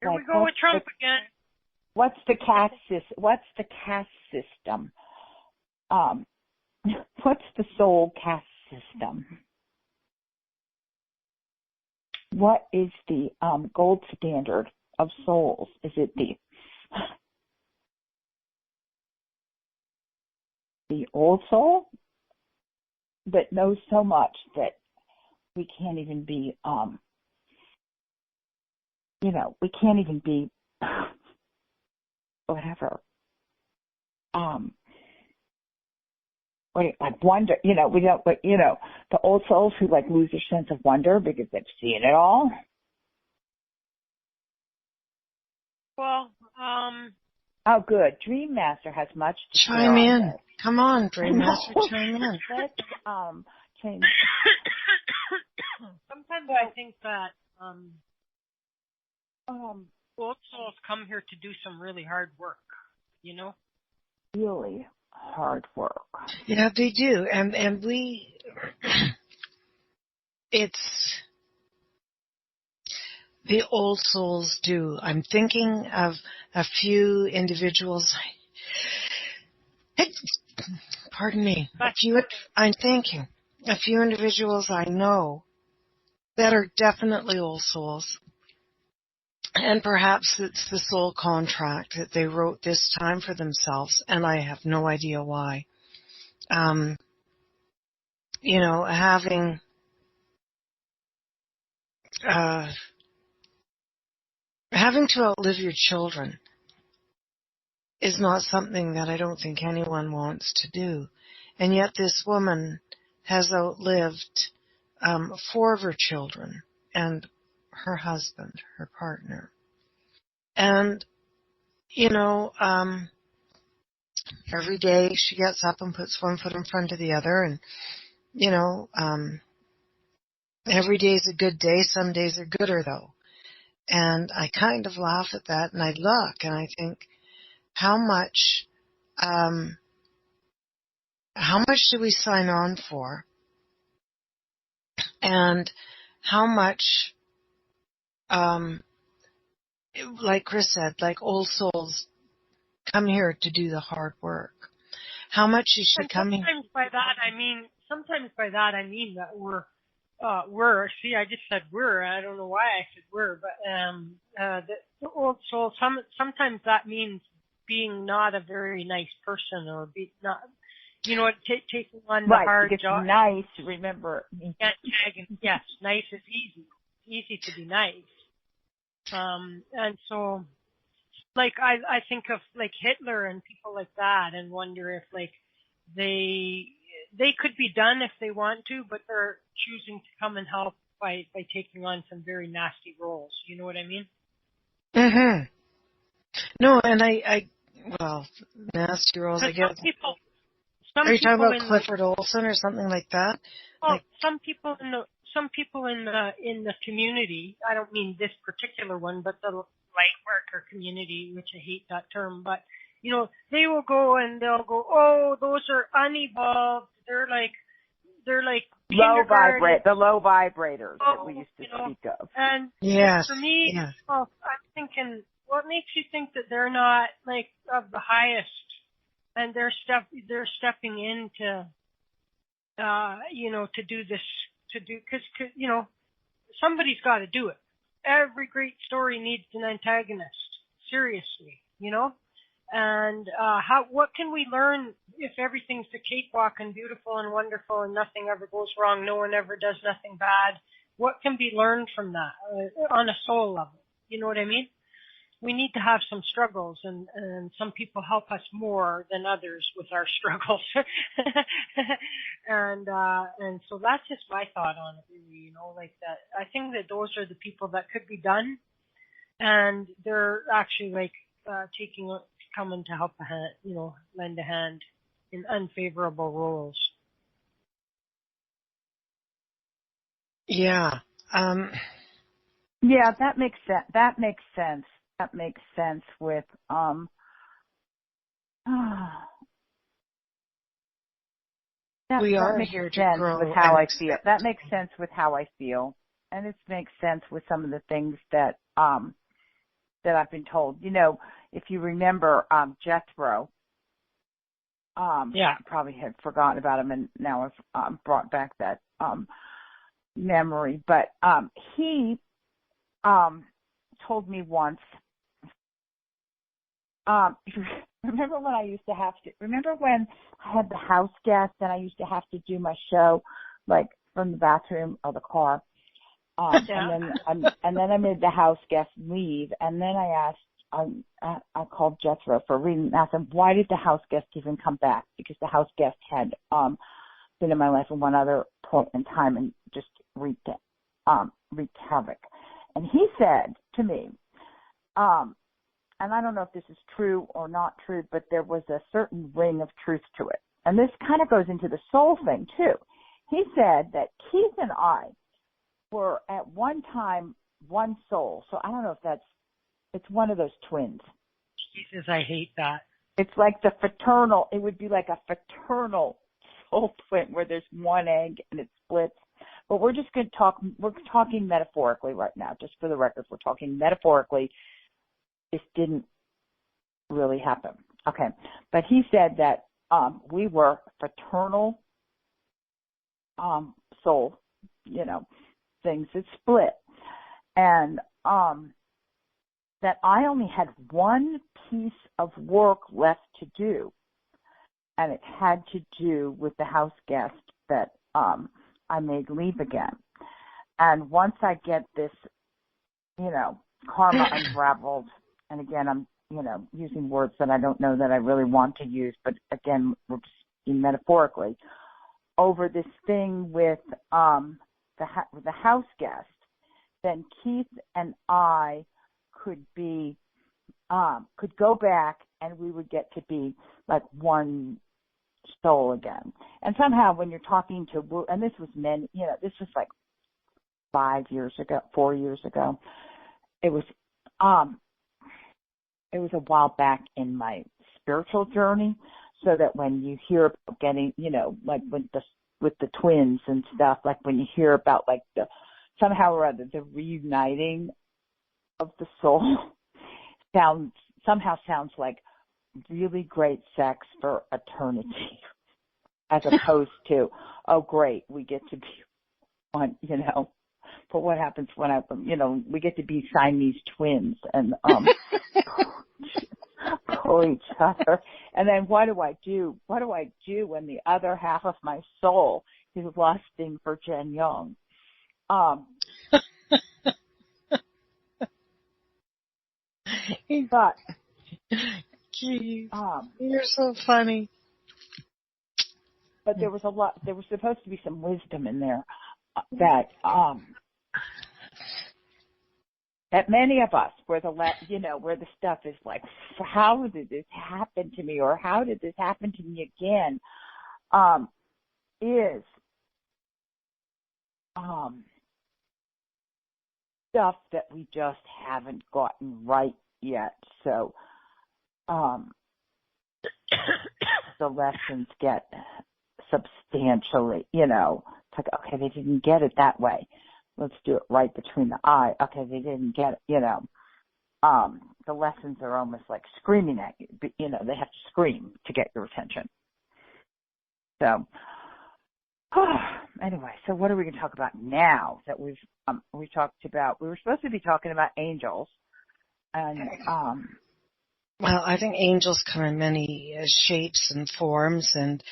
Here we go with Trump again.
What's the caste system? What's the soul caste system? What is the gold standard of souls? Is it the old soul that knows so much that we can't even be, we can't even be, whatever, like wonder, we don't, but, the old souls who like lose their sense of wonder because they've seen it all.
Well,
oh, good. Dream Master has much to
chime in. Come on, Dream Master, chime in.
Let's change.
Sometimes I think that old souls come here to do some really hard work,
Really hard work.
Yeah, they do. And we, it's, the old souls do. I'm thinking of a few individuals, pardon me, I'm thinking a few individuals I know that are definitely old souls. And perhaps it's the soul contract that they wrote this time for themselves, and I have no idea why. Having to outlive your children is not something that I don't think anyone wants to do. And yet this woman has outlived 4 of her children, and her husband, her partner. And, every day she gets up and puts one foot in front of the other, and, every day is a good day. Some days are gooder, though. And I kind of laugh at that, and I look, and I think, how much do we sign on for? And how much, like Chris said, like old souls come here to do the hard work. How much you should come here.
Sometimes by that I mean that we're, see, I just said we're, I don't know why I said we're, but, the old soul, sometimes that means being not a very nice person, or be not, taking on the hard job.
Nice, remember.
Yes, nice is easy. It's easy to be nice. And so, like, I think of, like, Hitler and people like that, and wonder if, like, they could be done if they want to, but they're choosing to come and help by taking on some very nasty roles. You know what I mean?
Mm-hmm. No, and well, nasty roles, I guess. Are you talking about Clifford Olson or something like that?
Well, some people in the community, I don't mean this particular one, but the light worker community, which I hate that term, but, they will go and they'll go, oh, those are unevolved. They're like
low vibrators that we used to speak of.
And
yes,
for me,
yes.
I'm thinking, what makes you think that they're not, like, of the highest, and they're stepping in to do this, because somebody's got to do it. Every great story needs an antagonist. Seriously, And what can we learn if everything's a cakewalk and beautiful and wonderful and nothing ever goes wrong, no one ever does nothing bad? What can be learned from that on a soul level? You know what I mean? We need to have some struggles, and some people help us more than others with our struggles. and so that's just my thought on it, really, like that. I think that those are the people that could be done, and they're actually, like, coming to help a hand, lend a hand in unfavorable roles.
Yeah.
Yeah, that makes sense. That makes sense with
we are here to grow
with how I feel. That makes sense with how I feel, and it makes sense with some of the things that I've been told. If you remember Jethro,
yeah,
you probably had forgotten about him, and now I've brought back that memory. But he told me once. Remember when I used to have to? Remember when I had the house guest and I used to have to do my show, like, from the bathroom or the car,
yeah.
and then I made the house guest leave, and then I asked, I called Jethro for a reading and asked him, why did the house guest even come back? Because the house guest had been in my life at one other point in time and just wreaked havoc. And he said to me, and I don't know if this is true or not true, but there was a certain ring of truth to it. And this kind of goes into the soul thing, too. He said that Keith and I were at one time one soul. So I don't know if it's one of those twins.
Jesus, I hate that.
It's like it would be like a fraternal soul twin where there's one egg and it splits. But we're talking metaphorically right now, just for the record. We're talking metaphorically. This didn't really happen. Okay. But he said that we were fraternal soul, things that split. And that I only had one piece of work left to do, and it had to do with the house guest that I made leave again. And once I get this, karma unraveled, and again, I'm, using words that I don't know that I really want to use, but again, we're just speaking metaphorically, over this thing with the house guest, then Keith and I could go back and we would get to be like one soul again. And somehow when you're talking to, and this was this was like 4 years ago. It was a while back in my spiritual journey, so that when you hear about getting, like with the twins and stuff, like when you hear about like somehow or other the reuniting of the soul sounds like really great sex for eternity, as opposed to, oh great, we get to be one, But what happens when we get to be Siamese twins and pull each other? And then what do I do? What do I do when the other half of my soul is lusting for Jen-young? But
Keith, you're so funny.
But there was supposed to be some wisdom in there that many of us, where the stuff is like, how did this happen to me, or how did this happen to me again, is stuff that we just haven't gotten right yet. So the lessons get substantially, it's like, okay, they didn't get it that way. Let's do it right between the eye. Okay, they didn't get it, the lessons are almost like screaming at you. They have to scream to get your attention. So, anyway, so what are we going to talk about now that we talked about? We were supposed to be talking about angels, and
well, I think angels come in many shapes and forms, and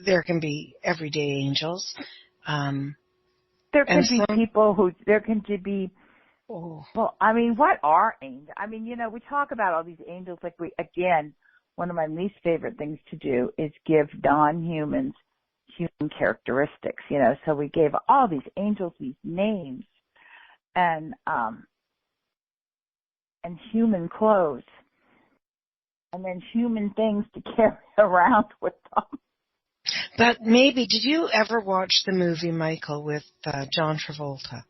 there can be everyday angels.
There can be people there can be. Oh. Well, I mean, what are angels? I mean, we talk about all these angels like one of my least favorite things to do is give non-humans human characteristics, so we gave all these angels these names and human clothes and then human things to carry around with them.
But maybe, did you ever watch the movie Michael with John Travolta?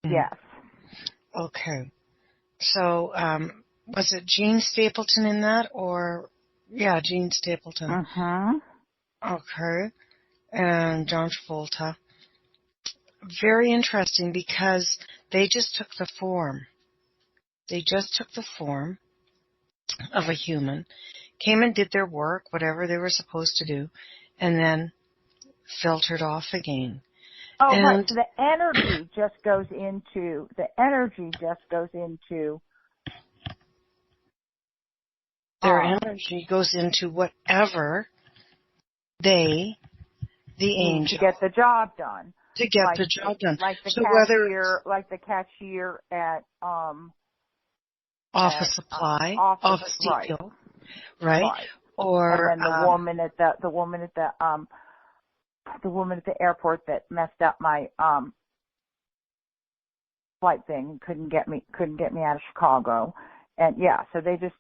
Yes.
Okay. So, was it Gene Stapleton in that, or Gene Stapleton?
Uh-huh.
Okay. And John Travolta. Very interesting, because they just took the form. They just took the form of a human, came and did their work, whatever they were supposed to do, and then filtered off again.
Oh, right. So the energy just goes into
their energy goes into whatever the angel,
to get the job done.
To get the job done.
Like the cashier at
Office Supply, Office Depot, right? Or
and then the woman at the airport that messed up my flight thing and couldn't get me out of Chicago. And so they just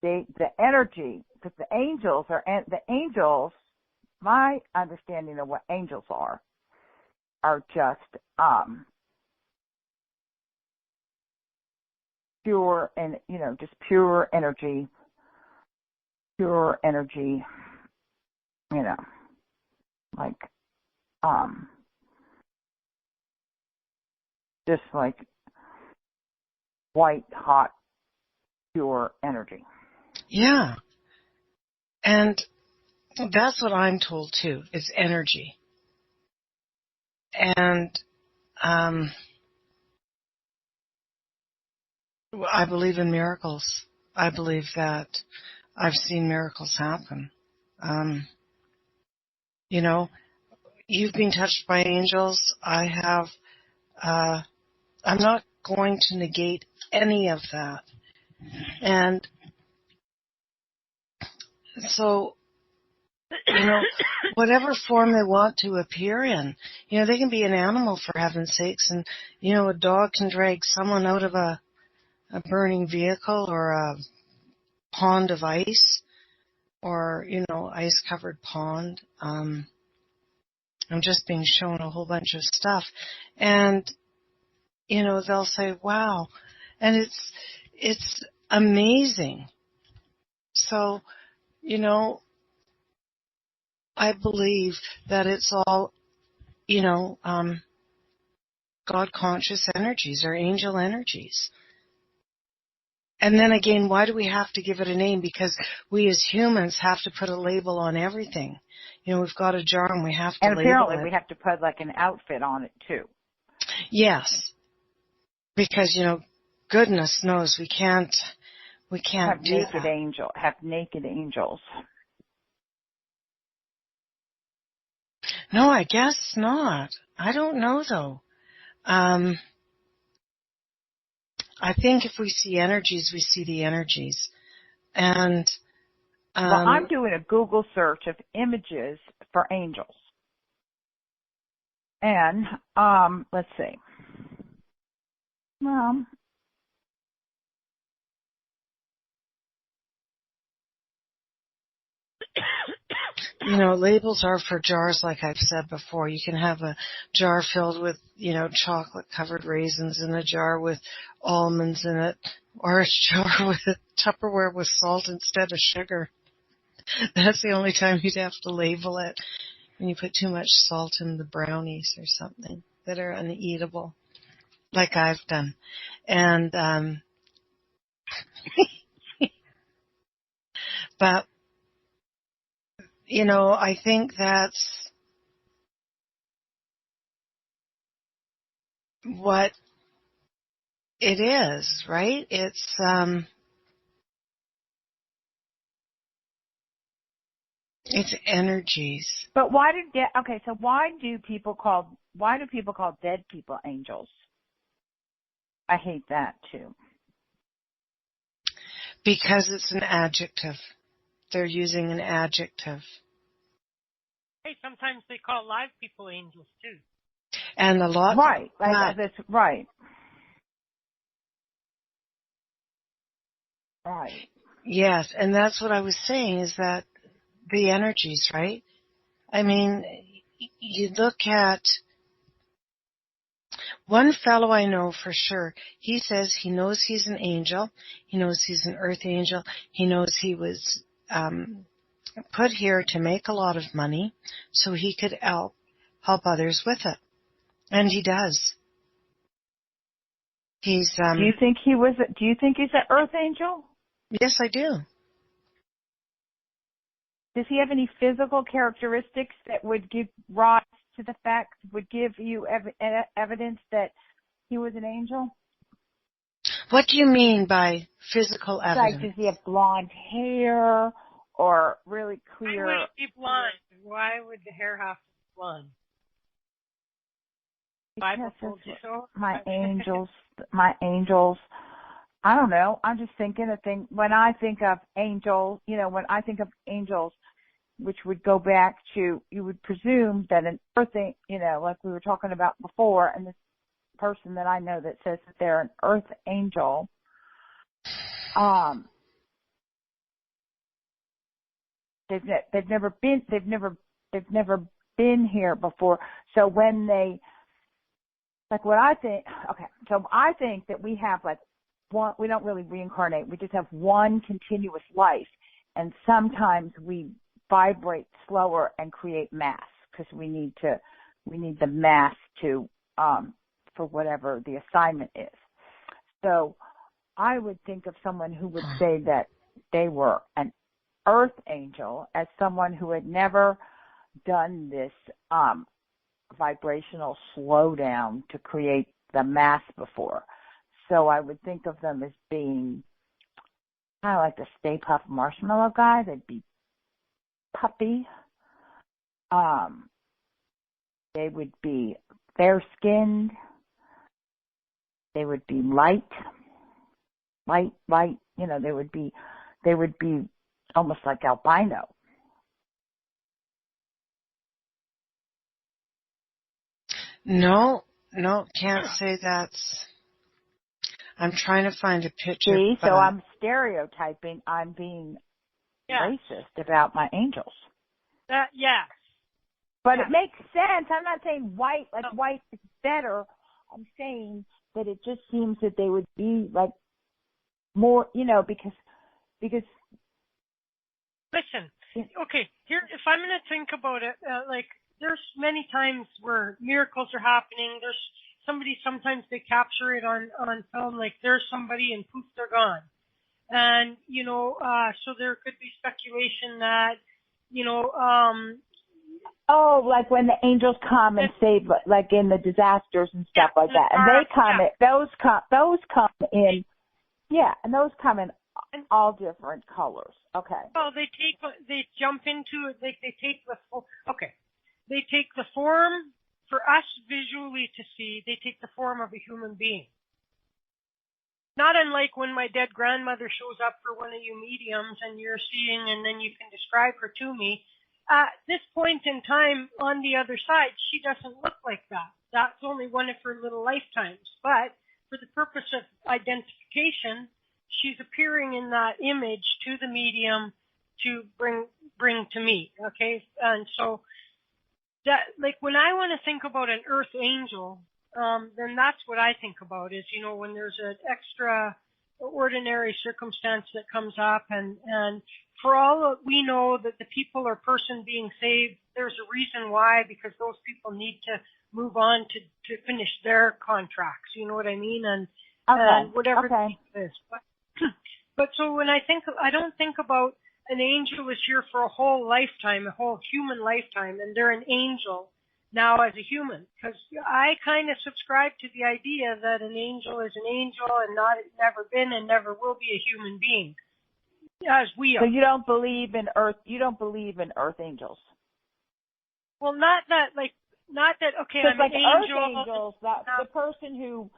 the energy, because the angels, my understanding of what angels are just pure and just pure energy, like just like white hot pure energy.
Yeah. And that's what I'm told too. It's energy. And I believe in miracles. I believe that I've seen miracles happen. You've been touched by angels. I have. I'm not going to negate any of that. And so whatever form they want to appear in. They can be an animal, for heaven's sakes, and, a dog can drag someone out of a burning vehicle or a pond of ice or, ice-covered pond. I'm just being shown a whole bunch of stuff. And, they'll say, wow. And it's amazing. So, I believe that it's all, God conscious energies or angel energies. And then again, why do we have to give it a name? Because we as humans have to put a label on everything. We've got a jar and we have to label it.
And apparently we have to put like an outfit on it too.
Yes. Because, goodness knows we can't
have
do
naked
that.
Have naked angels.
No, I guess not. I don't know though. I think if we see energies, we see the energies. And
well, I'm doing a Google search of images for angels. And let's see. Well,
labels are for jars, like I've said before. You can have a jar filled with, chocolate-covered raisins and a jar with almonds in it, or a jar with Tupperware with salt instead of sugar. That's the only time you'd have to label it, when you put too much salt in the brownies or something that are uneatable, like I've done. And, but, I think that's what it is, right? It's energies.
but why do people call dead people angels? I hate that too.
Because it's an adjective. They're using an adjective.
Hey, sometimes they call live people angels too.
And a lot.
Right. That's right. Right.
Yes, and that's what I was saying, is that the energies, right? I mean, you look at one fellow I know for sure. He says he knows he's an angel. He knows he's an earth angel. He knows he was put here to make a lot of money so he could help others with it. And he does. He's
Do you think he's an earth angel?
Yes, I do.
Does he have any physical characteristics that would give rise to the fact, would give you evidence that he was an angel?
What do you mean by physical evidence?
Like, does he have blonde hair or really clear?
Why would it be blonde? Why would the hair have to be blonde? Bible told you so?
My angels. I don't know. I'm just thinking when I think of angels, which would go back to, you would presume that an earth, like we were talking about before, and this person that I know that says that they're an earth angel, they've never been here before. So when they, like what I think, okay, so I think that we have like one, we don't really reincarnate. We just have one continuous life. And sometimes we vibrate slower and create mass because we need the mass to, for whatever the assignment is. So I would think of someone who would say that they were an earth angel as someone who had never done this, vibrational slowdown to create the mass before. So I would think of them as being kind of like the Stay Puft Marshmallow guy. They'd be puppy. They would be fair-skinned. They would be light. They would be almost like albino.
No, can't say that's. I'm trying to find a picture.
See, so I'm stereotyping. I'm being racist about my angels.
Yes.
But it makes sense. I'm not saying white, like white is better. I'm saying that it just seems that they would be like more, because.
Listen, okay, here, if I'm going to think about it, there's many times where miracles are happening. There's somebody, sometimes they capture it on film, like there's somebody and poof, they're gone. And, so there could be speculation that,
like when the angels come and save, like in the disasters and stuff like that. And they come, those come in, and those come in all different colors. Okay.
Well, they jump into it, they take they take the form, for us visually to see, they take the form of a human being. Not unlike when my dead grandmother shows up for one of you mediums and you're seeing and then you can describe her to me. At this point in time, on the other side, she doesn't look like that. That's only one of her little lifetimes. But for the purpose of identification, she's appearing in that image to the medium to bring to me. Okay? And so that, like, when I want to think about an earth angel, then that's what I think about is, when there's an extraordinary circumstance that comes up and for all that we know that the people or person being saved, there's a reason why, because those people need to move on to finish their contracts. You know what I mean? And whatever it is. But so when I don't think about an angel is here for a whole lifetime, a whole human lifetime, and they're an angel now as a human, because I kind of subscribe to the idea that an angel is an angel and never been and never will be a human being, as we are.
So you don't believe in earth angels?
Well, not that, okay, I'm
like
an angel.
Earth angels, the person who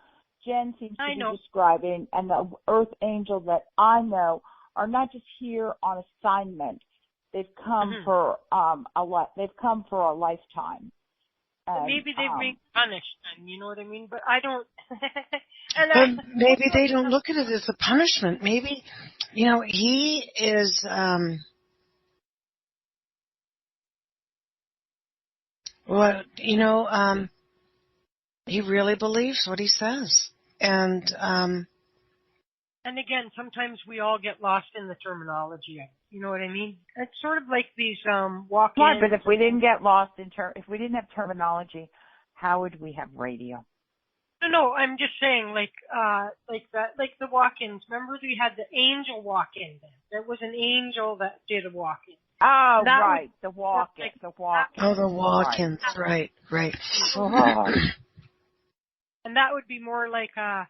Jen seems to be describing, and the earth angel that I know are not just here on assignment. They've come for they've come for a lifetime. And,
maybe they've been punished, then, you know what I mean? But I don't.
Maybe they don't look at it as a punishment. Maybe, he is. He really believes what he says, and
again, sometimes we all get lost in the terminology. You know what I mean? It's sort of like these walk-ins.
Right, but if we didn't get lost if we didn't have terminology, how would we have radio?
No, I'm just saying, like the walk-ins. Remember, we had the angel walk-in. There was an angel that did a walk-in.
Oh, right, the walk-in.
Oh, the walk-ins, right.
And that would be more like a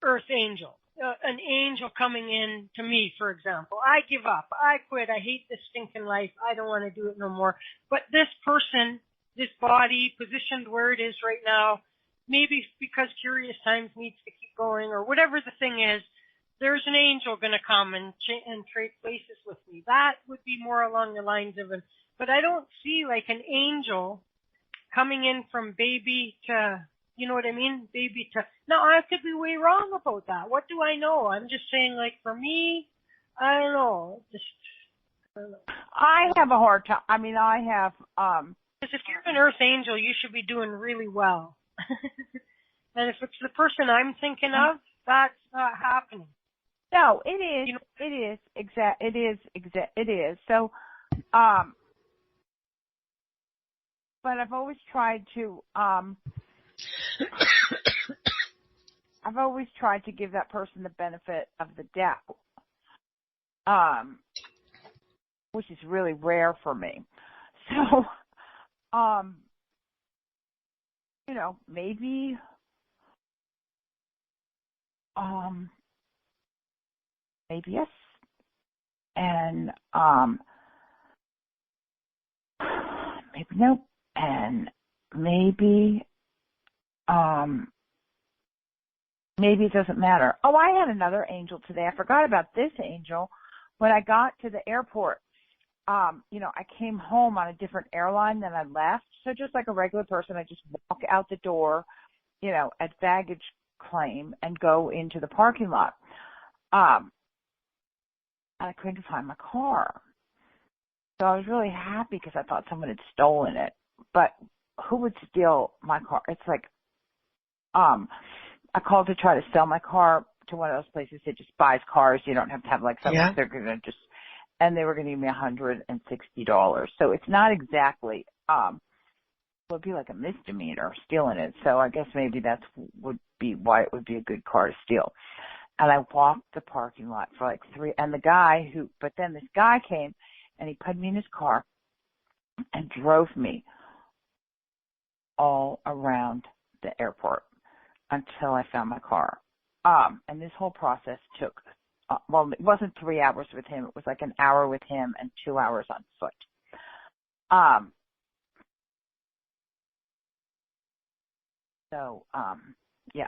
earth angel. An angel coming in to me, for example. I give up. I quit. I hate this stinking life. I don't want to do it no more. But this person, this body, positioned where it is right now, maybe because Curious Times needs to keep going or whatever the thing is, there's an angel going to come and trade places with me. That would be more along the lines of it. But I don't see like an angel coming in from baby to, you know what I mean? Baby to, now I could be way wrong about that. What do I know? I'm just saying, like, for me, I don't know.
I have a hard time. I mean,
because if you're an earth angel, you should be doing really well. And if it's the person I'm thinking of, that's not happening.
No, it is. It is. So, but I've always tried to, give that person the benefit of the doubt, which is really rare for me. So, maybe, maybe yes, and maybe no, and maybe maybe it doesn't matter. Oh, I had another angel today. I forgot about this angel. When I got to the airport, I came home on a different airline than I left,
So just like a regular person, I just walk out the door, at baggage claim and go into the parking lot. And I couldn't find my car. So I was really happy because I thought someone had stolen it. But who would steal my car? It's like, I called to try to sell my car to one of those places that just buys cars. You don't have to have like something.
Yeah.
They're going to and they were going to give me $160. So it's not exactly, it would be like a misdemeanor stealing it. So I guess maybe would be why it would be a good car to steal. And I walked the parking lot for like 3, and but then this guy came and he put me in his car and drove me all around the airport until I found my car. And this whole process took, it wasn't 3 hours with him. It was like an hour with him and 2 hours on foot. Yeah,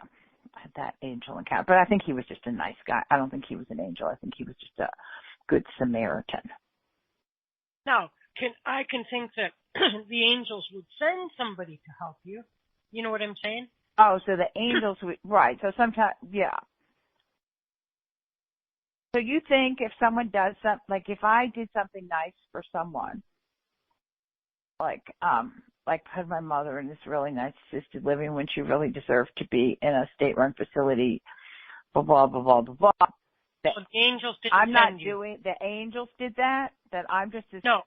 I had that angel encounter. But I think he was just a nice guy. I don't think he was an angel. I think he was just a good Samaritan.
Now, I can think that the angels would send somebody to help you. You know what I'm saying?
Oh, so the angels would, right. So sometimes, yeah. So you think if someone does something, like if I did something nice for someone, like put my mother in this really nice assisted living when she really deserved to be in a state-run facility, blah, blah, blah, blah, blah, blah.
The angels didn't
I'm not
send you.
doing, the angels did that? That I'm just
No.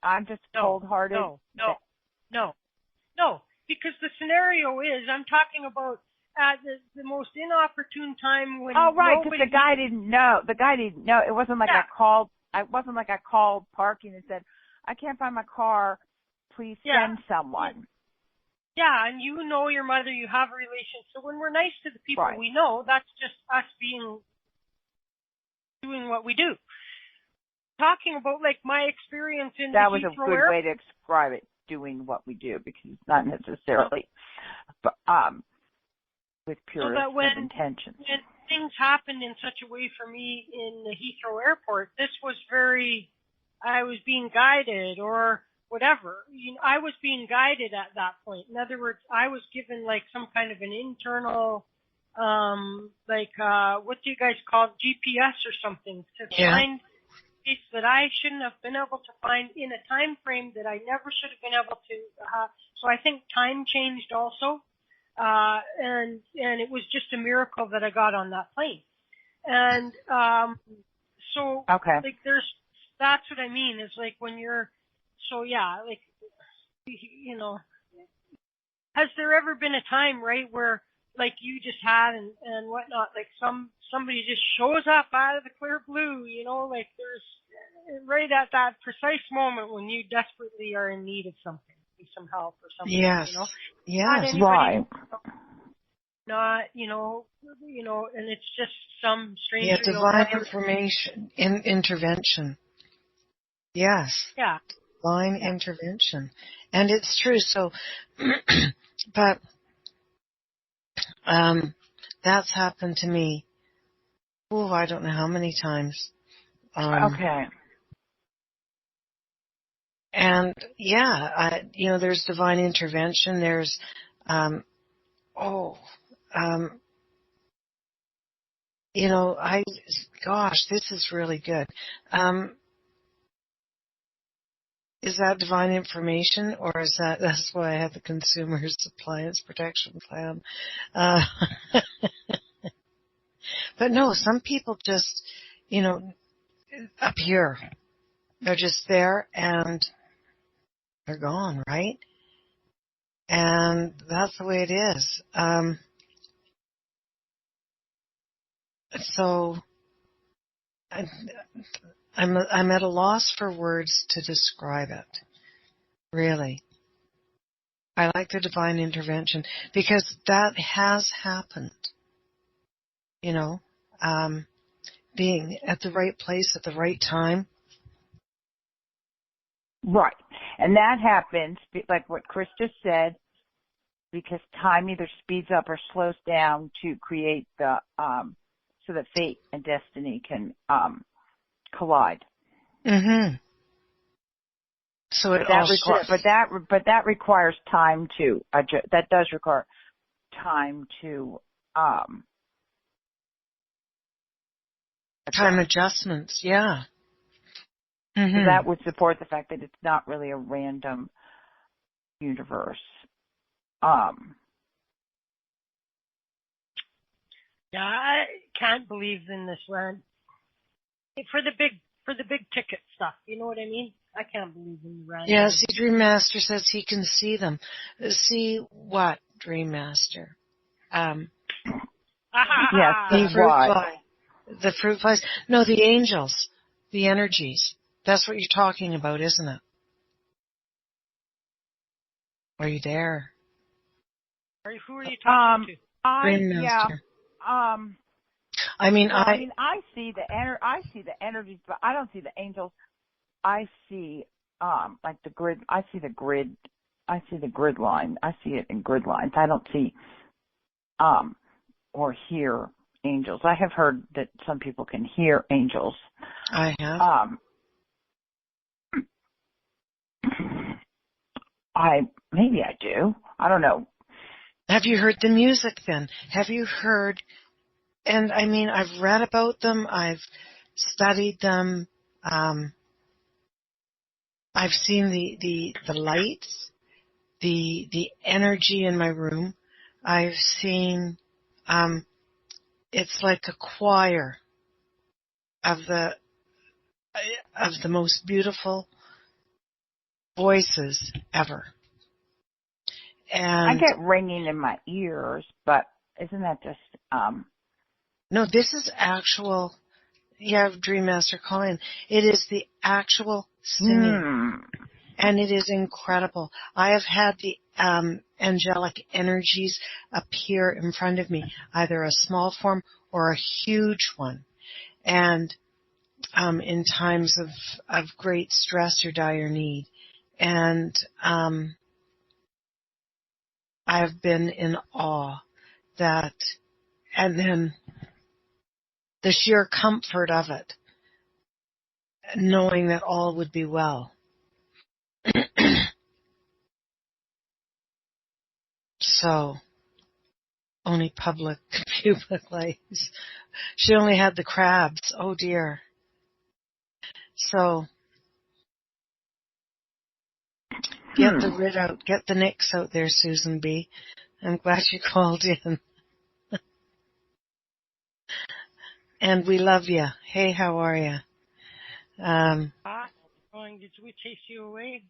cold-hearted?
No. Because the scenario is, I'm talking about at the most inopportune time when
oh, right, because the guy didn't know. It wasn't like I called parking and said, I can't find my car. Please send someone.
Yeah, and you know your mother, you have a relationship. So when we're nice to the people we know, that's just us doing what we do. Talking about like my experience in
that
the
was
Heathrow
a good
Airport.
way to describe it, doing what we do, because it's not necessarily with purest of intentions.
When things happened in such a way for me in the Heathrow Airport, this was I was being guided or whatever. I was being guided at that point. In other words, I was given like some kind of an internal, what do you guys call it? GPS or something to find space that I shouldn't have been able to find in a time frame that I never should have been able to. So I think time changed also. And it was just a miracle that I got on that plane. And, like that's what I mean is like when you're, has there ever been a time, right, where like you just had and whatnot, like somebody just shows up out of the clear blue, like there's right at that precise moment when you desperately are in need of something, some help or something,
Yes. Yes.
Right.
Not, and it's just some stranger.
Yeah, divine information, intervention. Yes.
Yeah.
Divine intervention. And it's true. So, but, that's happened to me. Oh, I don't know how many times.
Okay.
And there's divine intervention. There's, this is really good. Is that divine information, or is that's why I have the Consumer's Appliance Protection Plan? But no, some people just, appear. They're just there and they're gone, right? And that's the way it is. So I'm at a loss for words to describe it. Really. I like the divine intervention because that has happened. Being at the right place at the right time.
Right. And that happens, like what Chris just said, because time either speeds up or slows down to create the, so that fate and destiny can, collide.
Mm-hmm. So it all shifts.
But that requires time to adjust. That does require time to
time adjustments. Yeah. Mm-hmm.
So that would support the fact that it's not really a random universe.
Yeah, I can't believe in this land for the big ticket stuff. You know what I mean? I can't believe in the random.
Yeah, see, Dream Master says he can see them. See what, Dream Master?
Yes,
the fruit fly. The fruit flies. No, the angels. The energies. That's what you're talking about, isn't it? Are you there?
Who are you talking to?
Dream Master.
Yeah.
I mean,
I see the energies, but I don't see the angels. I see like the grid. I see the grid. I see the grid line. I see it in grid lines. I don't see or hear angels. I have heard that some people can hear angels.
I have.
Maybe I do. I don't know.
Have you heard the music then? Have you heard? And I mean, I've read about them. I've studied them. I've seen the lights, the energy in my room. I've seen, it's like a choir of the most beautiful voices ever. And
I get ringing in my ears, but isn't that just
no, this is actual. Yeah, Dream Master Colin. It is the actual singing, and it is incredible. I have had the angelic energies appear in front of me, either a small form or a huge one, and in times of great stress or dire need, and I've been in awe that, and then the sheer comfort of it, knowing that all would be well. So, only public lights. She only had the crabs. Oh dear. So, get the rid out, get the nicks out there, Susan B. I'm glad you called in. And we love you. Hey, how are you?
Did we chase you away?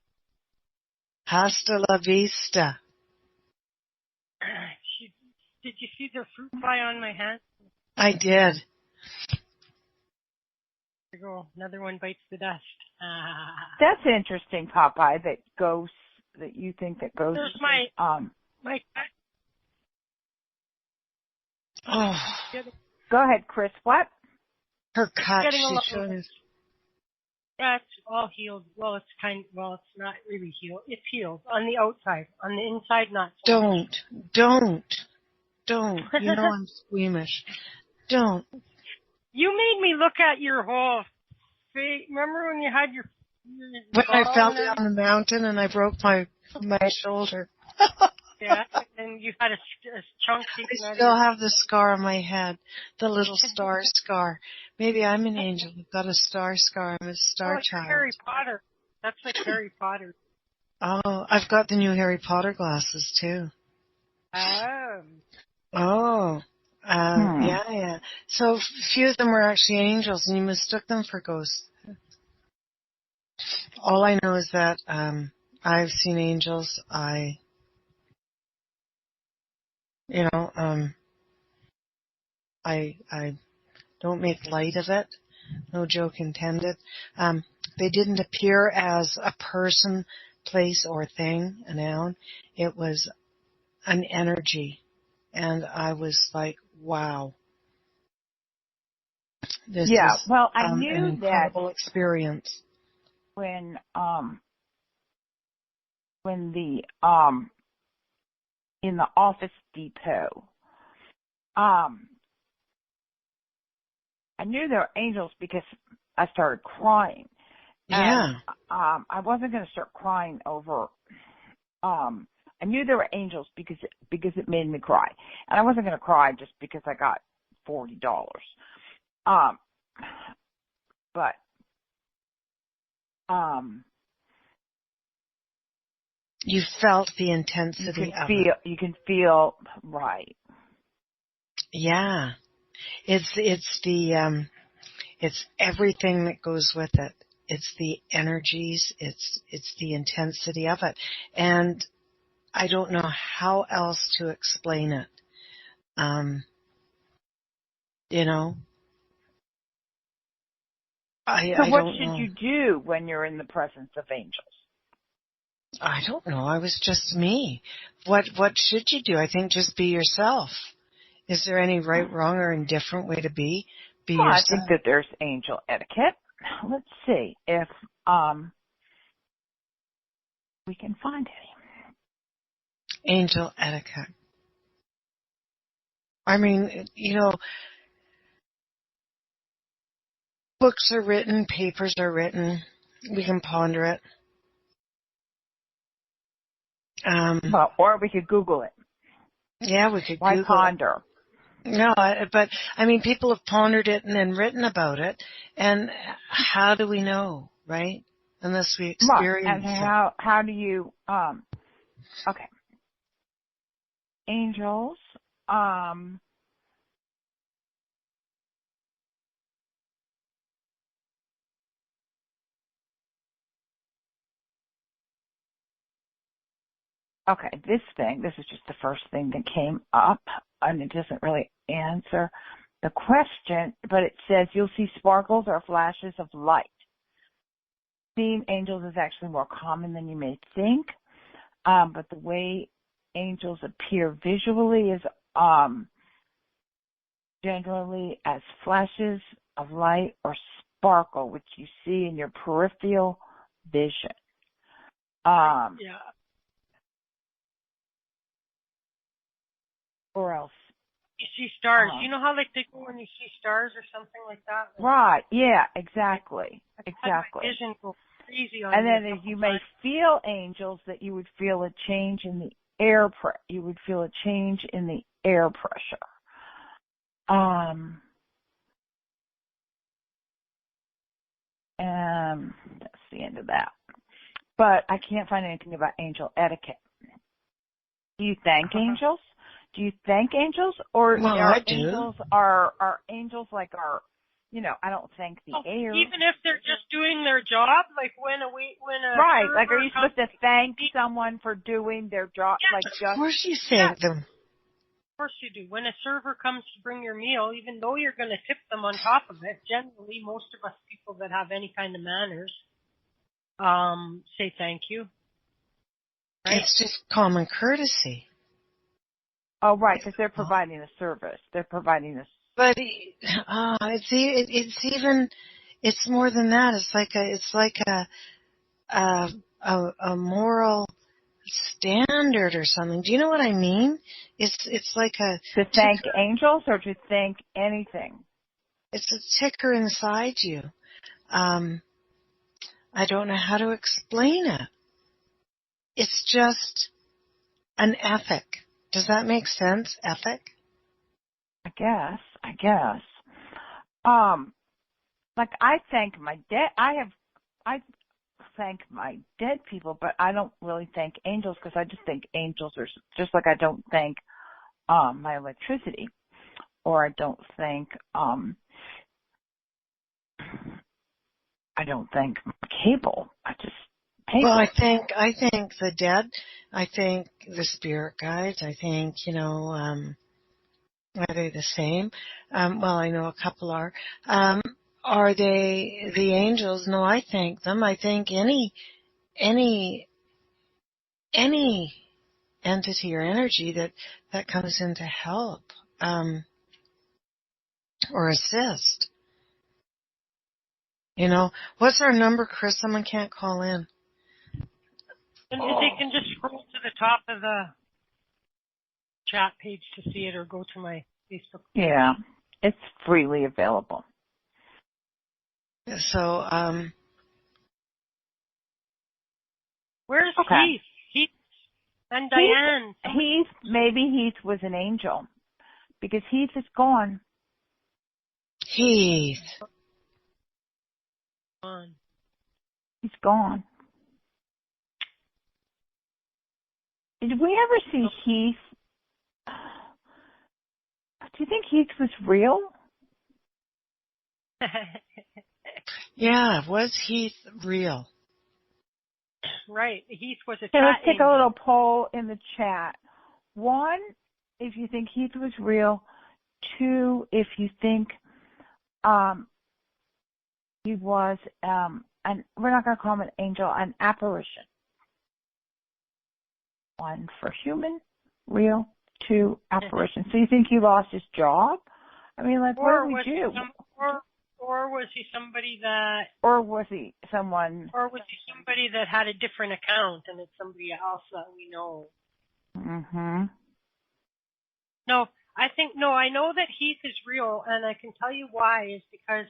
Hasta la vista.
Did you see the fruit fly on my hand?
I did.
There you go. Another one bites the dust.
That's interesting, Popeye. That you think that ghosts.
There's my cat.
Oh.
Go ahead, Chris. What?
Her cut.
She shows. That's all healed. Well, it's not really healed. It's healed on the outside. On the inside, not so much. Don't. You know I'm squeamish. Don't. You made me look at your whole face. Remember when you had your
when I fell down the mountain and I broke my shoulder.
Yeah, and you had a chunk.
I still have the scar on my head, the little star scar. Maybe I'm an angel. I've got a star scar. I'm a star child.
Harry Potter. That's like Harry Potter.
Oh, I've got the new Harry Potter glasses too. Oh. Yeah. So few of them were actually angels, and you mistook them for ghosts. All I know is that I've seen angels. I don't make light of it. No joke intended. They didn't appear as a person, place, or thing, a noun. It was an energy. And I was like, wow. This is
I knew
an incredible experience.
When the in the office depot, I knew there were angels because I started crying,
Yeah.
And I wasn't going to start crying over. I knew there were angels because it made me cry, and I wasn't going to cry just because I got $40. But
you felt the intensity of it.
You can feel right.
Yeah. It's everything that goes with it. It's the energies, it's the intensity of it. And I don't know how else to explain it. You know,
So what should you do when you're in the presence of angels?
I don't know. I was just me. What should you do? I think just be yourself. Is there any right, wrong, or indifferent way to be? Be yourself.
I think that there's angel etiquette. Let's see if we can find any.
Angel etiquette. I mean, you know, books are written, papers are written. We can ponder it.
Well, or we could Google it.
Yeah, we could
Why
Google
ponder?
it. No, but I mean, people have pondered it and then written about it. And how do we know, right? Unless we experience
it. And how do you, okay. Angels, okay, this is just the first thing that came up, and it doesn't really answer the question, but it says you'll see sparkles or flashes of light. Seeing angels is actually more common than you may think, but the way angels appear visually is generally as flashes of light or sparkle, which you see in your peripheral vision.
Yeah.
Or else.
You see stars. You know how like they go when you see stars or something like that?
Right. Yeah, exactly. Exactly.
My vision goes crazy on
and then you may feel angels that you would feel a change in the air you would feel a change in the air pressure. And that's the end of that. But I can't find anything about angel etiquette. Do you thank angels? Do you thank angels, or
I do.
angels are angels like our, you know? I don't thank the air.
Even if they're just doing their job, like when a
right, like are you supposed to thank someone for doing their job?
Yes.
Like just
of course you thank them.
Of course you do. When a server comes to bring your meal, even though you're going to tip them on top of it, generally most of us people that have any kind of manners say thank you. Right?
It's just common courtesy.
Oh, right, because they're providing a service. They're providing a.
But it's more than that. It's like a moral standard or something. Do you know what I mean? It's like a
to thank angels or to thank anything.
It's a ticker inside you. I don't know how to explain it. It's just an ethic. Does that make sense? Ethic?
I guess. Like I thank my dead. I thank my dead people, but I don't really thank angels because I just think angels are just like I don't thank my electricity, or I don't thank my cable. I just pay.
Well, I think the dead. I think the spirit guides. I think are they the same? Well, I know a couple are. Are they the angels? No, I thank them. I thank any entity or energy that comes in to help or assist. You know, what's our number, Chris? Someone can't call in.
And they can just scroll to the top of the chat page to see it, or go to my Facebook page.
Yeah, it's freely available.
So,
Where's
Okay.
Heath? Heath and Diane.
Maybe Heath was an angel because Heath is gone.
Heath.
He's gone. Did we ever see Heath? Do you think Heath was real?
Yeah, was Heath real?
Right. Heath was a
Okay,
chat
let's take
angel.
a little poll in the chat. 1, if you think Heath was real. 2, if you think he was we're not going to call him an angel, an apparition. 1 for human, real. 2, apparition. So you think he lost his job? I mean, like, what do we do?
Or was he somebody that...
Or was he someone...
Or was he somebody that had a different account and it's somebody else that we know?
Mm-hmm.
No, I know that Heath is real, and I can tell you why, is because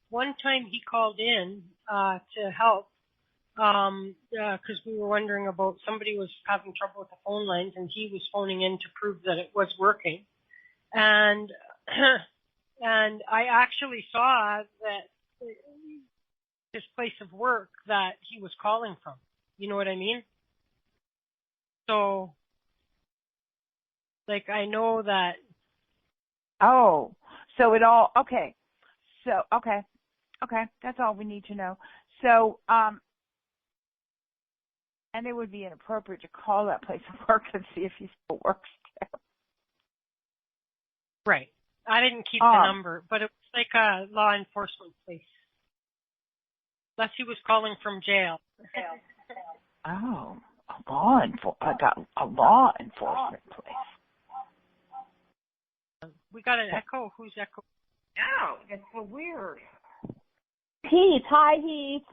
one time he called in to help because we were wondering about somebody was having trouble with the phone lines, and he was phoning in to prove that it was working. And and I actually saw that his place of work that he was calling from. You know what I mean? So, like, I know that.
Oh, so it all, okay. So, okay, that's all we need to know. So, and it would be inappropriate to call that place of work and see if he still works there.
Right. I didn't keep the number, but it was like a law enforcement place. Unless he was calling from jail.
Oh, I got a law enforcement place.
We got an echo. Who's echo?
Oh, that's so weird. Heath. Hi, Heath.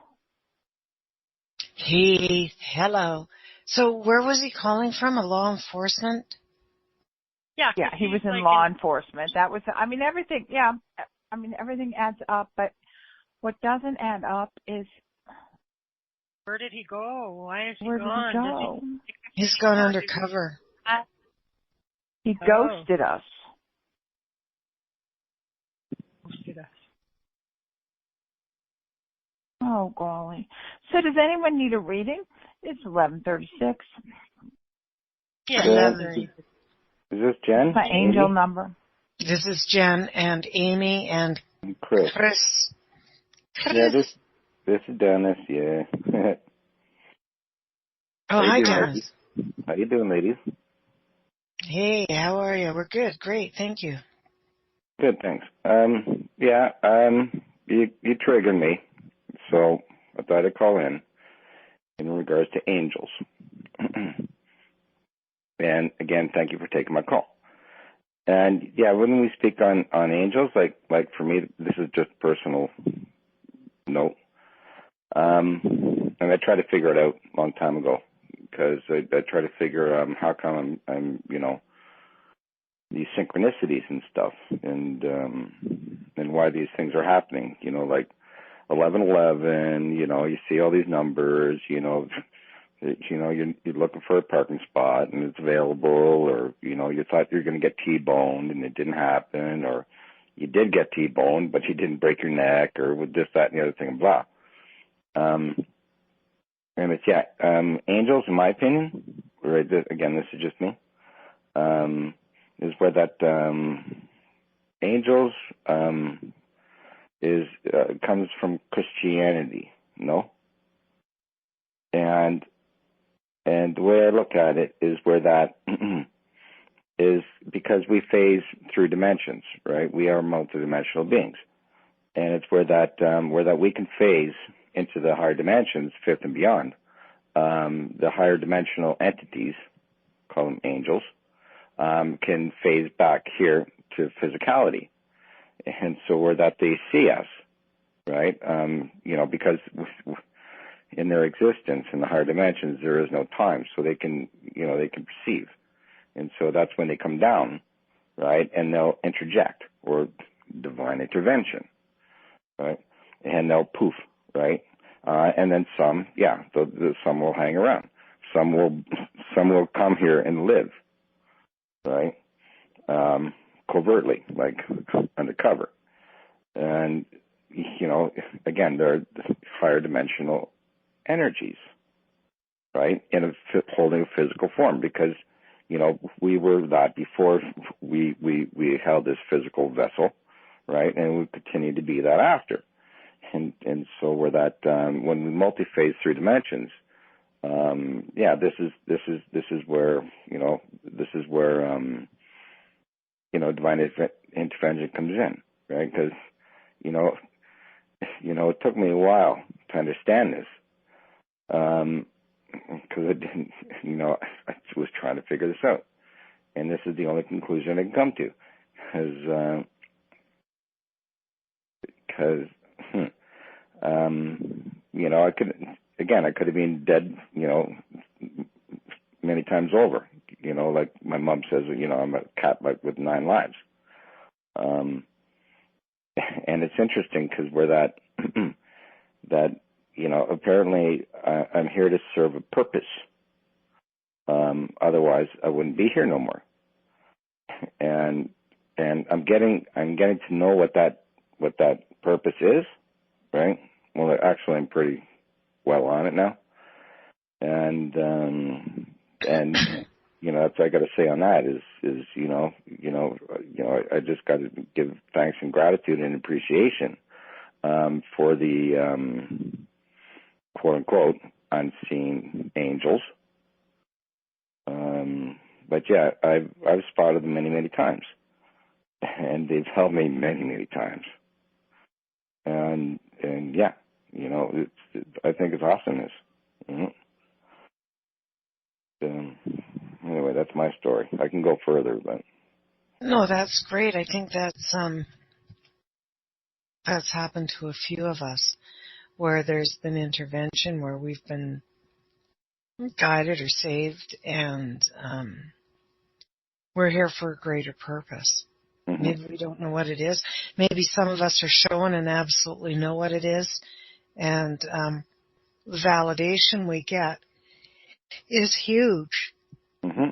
Heath, hello. So where was he calling from? A law enforcement?
Yeah,
he was in law enforcement. That was, everything, everything adds up, but what doesn't add up is...
Where did he go? Why is he
gone?
Where did he go?
He's gone undercover.
He ghosted us. Oh, golly. So does anyone need a reading? It's 11:36.
Yeah,
11:36. Is this Jen?
My angel number.
This is Jen and Amy and
Chris. Yeah, this is Dennis, yeah.
Oh, hi, Dennis.
How you doing, ladies?
Hey, how are you? We're good. Great. Thank you.
Good, thanks. You triggered me, so I thought I'd call in regards to angels. And again, thank you for taking my call. And yeah, when we speak on angels, like for me, this is just personal note. And I tried to figure it out a long time ago because I tried to figure how come I'm these synchronicities and stuff, and why these things are happening. Like 11:11. You see all these numbers. You're looking for a parking spot and it's available, or you thought you were going to get T-boned and it didn't happen, or you did get T-boned but you didn't break your neck, or with this, that, and the other thing, and blah. And it's angels, in my opinion, right? Again, this is just me. Is where that angels comes from Christianity, no? And the way I look at it is where that is because we phase through dimensions, right? We are multidimensional beings, and it's where that we can phase into the higher dimensions, fifth and beyond. The higher dimensional entities, call them angels, can phase back here to physicality, and so where that they see us, right? Because in their existence in the higher dimensions, there is no time, so they can perceive. And so that's when they come down, right? And they'll interject, or divine intervention, right? And they'll poof, right? And then some, some will hang around. some will come here and live, right? Covertly, like undercover. And, again, they're higher dimensional energies, right? Holding a physical form, because, we were that before we held this physical vessel, right? And we continue to be that after. And so we're that, when we multi-phase through dimensions, this is where divine intervention comes in, right? Because, it took me a while to understand this, because I didn't, I was trying to figure this out, and this is the only conclusion I can come to, because I could have been dead, many times over, like my mom says, I'm a cat with 9 lives. And it's interesting because we're that, apparently I'm here to serve a purpose. Otherwise I wouldn't be here no more. And I'm getting to know what that purpose is, right? Well, actually I'm pretty well on it now. And that's what I got to say on that is I just got to give thanks and gratitude and appreciation for the quote unquote unseen angels. But yeah, I've spotted them many, many times, and they've helped me many, many times. And yeah, I think it's awesomeness. Anyway, that's my story. I can go further, but
no, that's great. I think that's happened to a few of us, where there's been intervention, where we've been guided or saved, and we're here for a greater purpose. Mm-hmm. Maybe we don't know what it is. Maybe some of us are shown and absolutely know what it is, and the validation we get is huge.
Mm-hmm.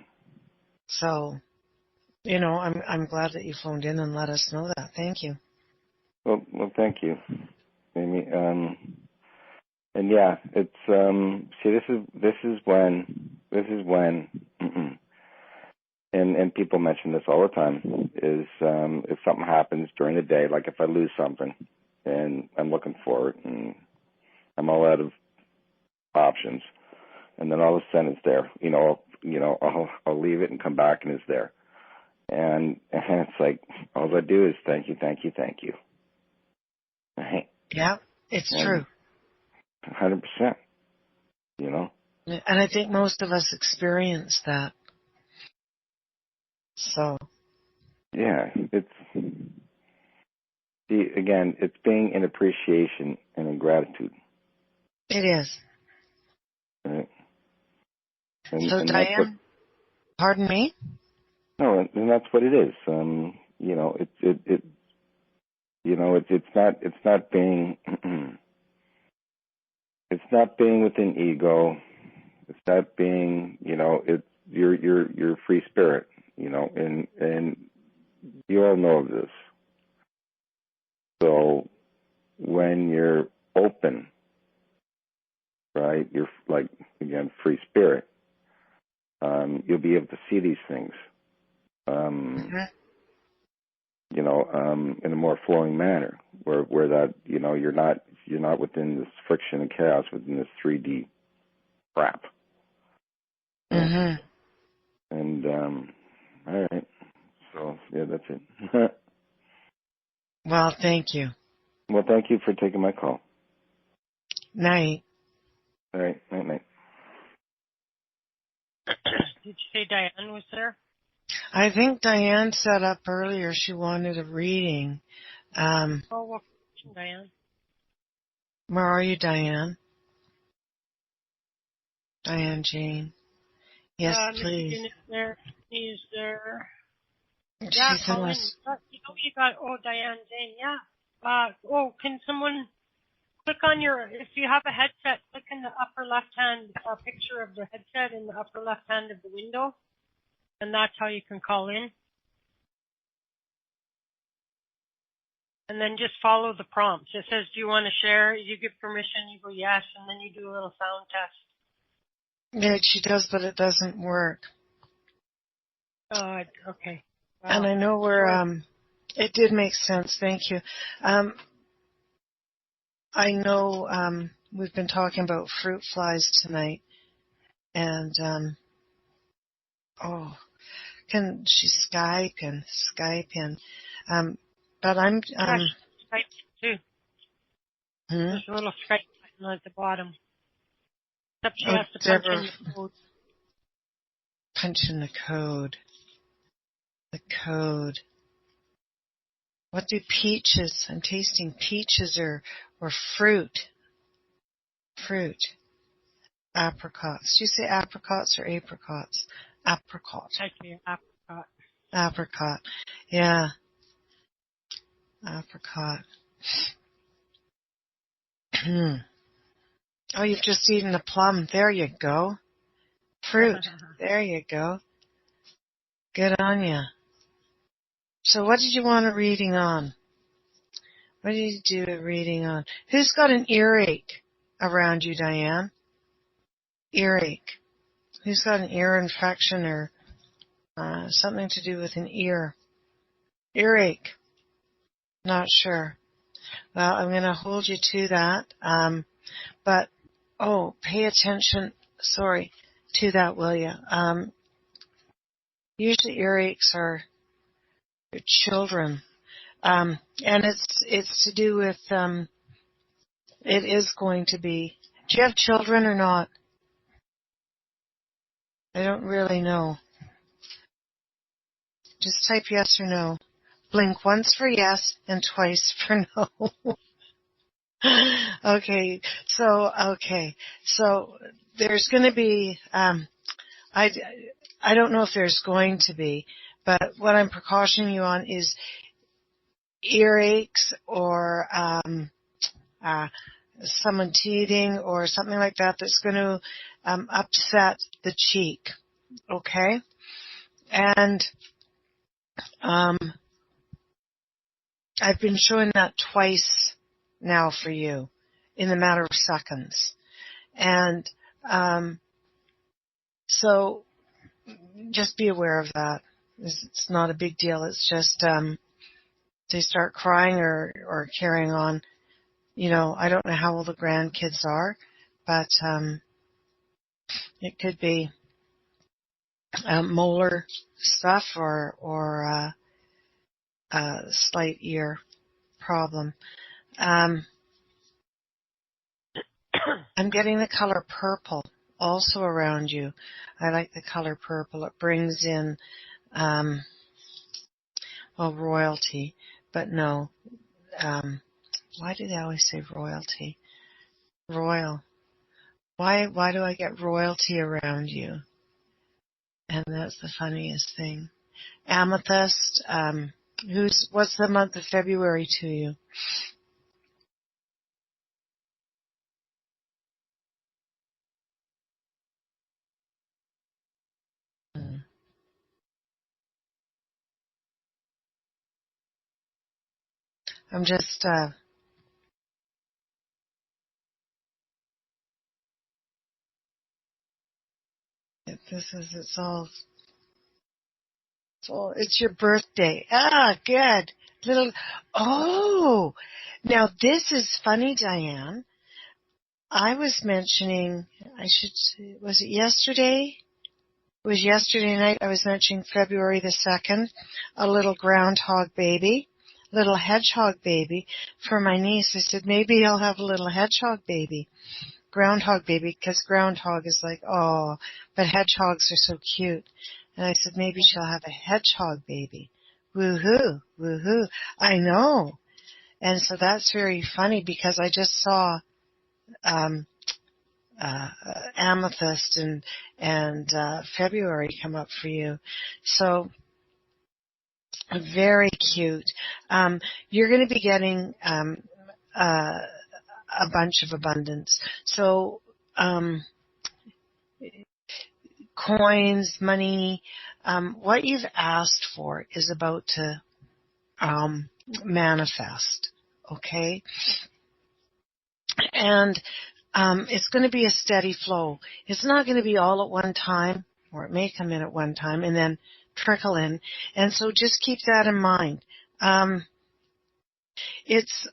So, I'm glad that you phoned in and let us know that. Thank you.
Well, thank you, Amy. And yeah, it's this is when, and people mention this all the time, is if something happens during the day, like if I lose something and I'm looking for it and I'm all out of options, and then all of a sudden it's there, I'll leave it and come back and it's there, and it's like all I do is thank you, thank you, thank you. Right?
Yeah, it's true.
100%.
And I think most of us experience that. So.
Yeah, it's being in appreciation and in gratitude.
It is.
Right.
So Diane, pardon me?
No, and that's what it is. It's not being it's not being within ego. It's not being, it's you're free spirit, and you all know of this. So when you're open, right, you're like, again, free spirit, you'll be able to see these things, in a more flowing manner, where that, you're not within this friction and chaos within this 3D crap.
Mm-hmm.
And, all right. So, yeah, that's it.
Well, thank you.
Well, thank you for taking my call.
Night.
All right. Night.
Did you say Diane was there?
I think Diane set up earlier. She wanted a reading.
Well, Diane.
Where are you, Diane? Diane Jane. Yes, please.
Is there. He's there.
Yeah,
call in. You got, Diane Jane, yeah. Can someone Click on if you have a headset, click in the upper left hand, a picture of the headset in the upper left hand of the window, and that's how you can call in. And then just follow the prompts. It says, do you want to share? You give permission, you go yes, and then you do a little sound test.
Yeah, she does, but it doesn't work.
Oh, okay. Wow.
And I know it did make sense. Thank you. I know we've been talking about fruit flies tonight, and can she Skype in? But I'm
Skype too. There's a little Skype button at the bottom. Except she has to punch in the code.
Punch in the code. The code. What do peaches? I'm tasting peaches or fruit. Fruit. Apricots. Do you say apricots or apricots? Apricot.
Actually, apricot.
Apricot. Yeah. Apricot. Oh, you've just eaten a plum. There you go. Fruit. There you go. Good on you. So what did you want a reading on? What did you do a reading on? Who's got an earache around you, Diane? Earache. Who's got an ear infection or something to do with an ear? Earache. Not sure. Well, I'm going to hold you to that. But pay attention, to that, will you? Usually earaches are children. And it's to do with, it is going to be, do you have children or not? I don't really know. Just type yes or no. Blink once for yes and twice for no. Okay, so there's going to be, I don't know if there's going to be, but what I'm precautioning you on is earaches or someone teething or something like that that's going to upset the cheek, okay? And I've been showing that twice now for you in a matter of seconds. And so just be aware of that. It's not a big deal. It's just they start crying or carrying on. You know, I don't know how old the grandkids are, but it could be molar stuff or slight ear problem. I'm getting the color purple also around you. I like the color purple. It brings in, royalty, but no. Why do they always say royalty? Royal. Why do I get royalty around you? And that's the funniest thing. Amethyst. What's the month of February to you? I'm just, it's your birthday. Ah, good. Now this is funny, Diane. I was mentioning, was it yesterday? It was yesterday night. I was mentioning February the 2nd, a little groundhog baby, little hedgehog baby for my niece. I said, maybe I'll have a little hedgehog baby, groundhog baby, because groundhog is like, but hedgehogs are so cute. And I said, maybe she'll have a hedgehog baby. Woohoo, woohoo. I know. And so that's very funny because I just saw, amethyst and February come up for you. So very cute. You're going to be getting a a bunch of abundance. So, coins, money, what you've asked for is about to manifest, okay? And it's going to be a steady flow. It's not going to be all at one time, or it may come in at one time and then trickle in. And so just keep that in mind. It's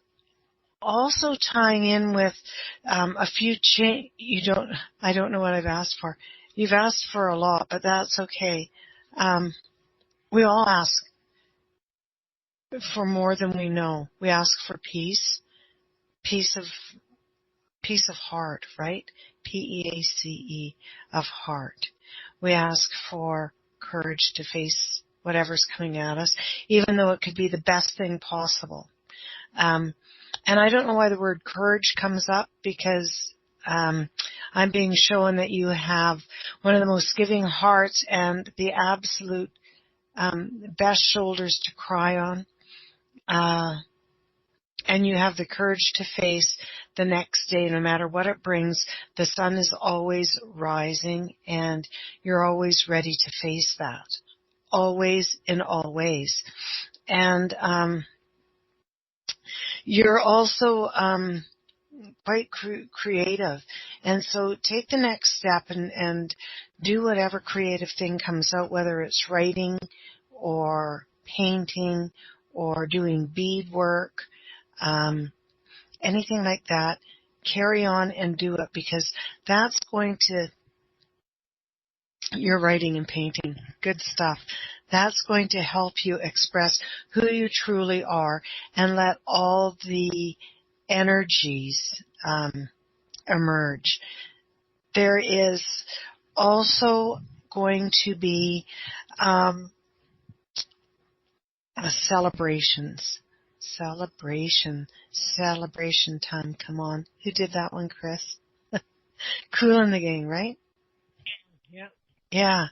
also tying in with a few I don't know what I've asked for. You've asked for a lot, but that's okay. We all ask for more than we know. We ask for peace of heart, right? Peace of heart. We ask for courage to face whatever's coming at us, even though it could be the best thing possible. And I don't know why the word courage comes up, because I'm being shown that you have one of the most giving hearts and the absolute best shoulders to cry on. And you have the courage to face the next day, no matter what it brings. The sun is always rising, and you're always ready to face that. Always, in all ways. And you're also quite creative. And so take the next step and do whatever creative thing comes out, whether it's writing or painting or doing beadwork. Anything like that, carry on and do it, because that's going to, you're writing and painting, good stuff. That's going to help you express who you truly are and let all the energies emerge. There is also going to be celebrations. Celebration time. Come on. Who did that one, Chris? Cool in the Gang, right?
Yeah.
Yeah.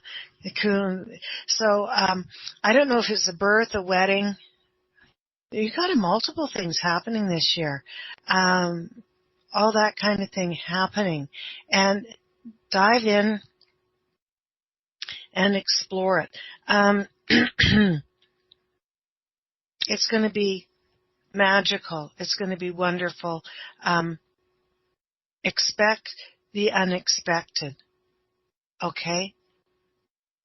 Cool. So, I don't know if it's a birth, a wedding. You got multiple things happening this year. All that kind of thing happening. And dive in and explore it. It's going to be magical. It's going to be wonderful. Expect the unexpected. Okay?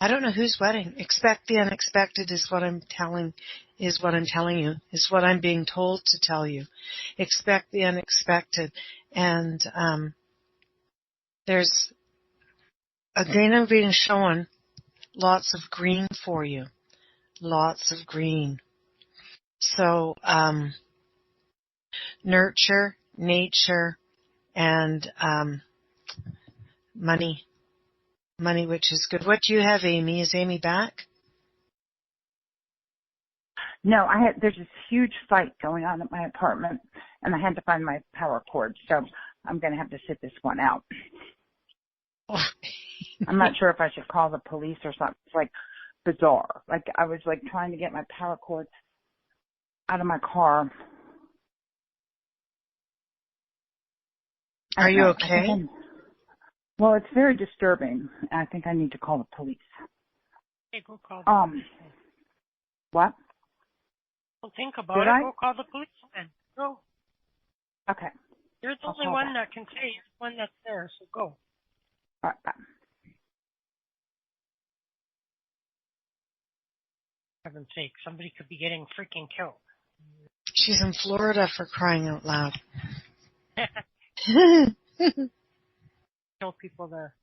I don't know whose wedding. Expect the unexpected is what I'm telling you. Is what I'm being told to tell you. Expect the unexpected. And there's again, I'm being shown lots of green for you. Lots of green. So nurture, nature, and money, which is good. What do you have, Amy? Is Amy back?
No, there's this huge fight going on at my apartment, and I had to find my power cord, so I'm going to have to sit this one out. I'm not sure if I should call the police or something. It's like bizarre. Like I was like trying to get my power cord out of my car.
Are you okay?
Well, it's very disturbing. I think I need to call the police.
Okay, go call the police.
What?
Well, think about it. Go call the police then. Go.
Okay.
You're the only one that can say it's one that's there, so go.
All right, bye.
For heaven's sake, somebody could be getting freaking killed.
She's in Florida, for crying out loud.
Kill people there.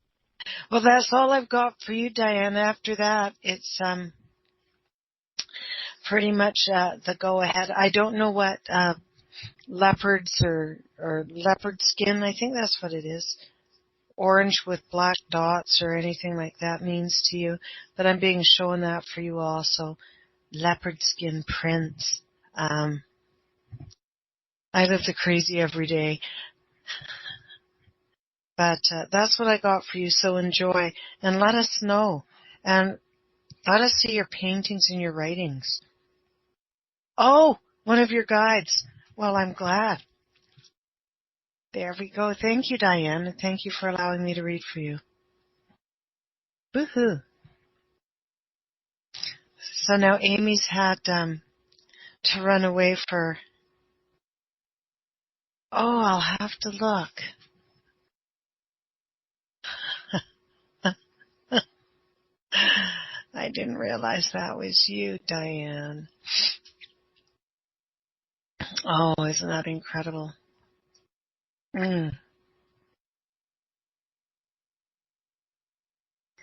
Well, that's all I've got for you, Diane. After that, it's pretty much the go-ahead. I don't know what leopards or leopard skin, I think that's what it is, orange with black dots or anything like that means to you, but I'm being shown that for you also. Leopard skin prints. I live the crazy every day. But that's what I got for you, so enjoy. And let us know. And let us see your paintings and your writings. Oh, one of your guides. Well, I'm glad. There we go. Thank you, Diane, and thank you for allowing me to read for you. Woohoo. So now Amy's had to run away for... Oh, I'll have to look. I didn't realize that was you, Diane. Oh, isn't that incredible?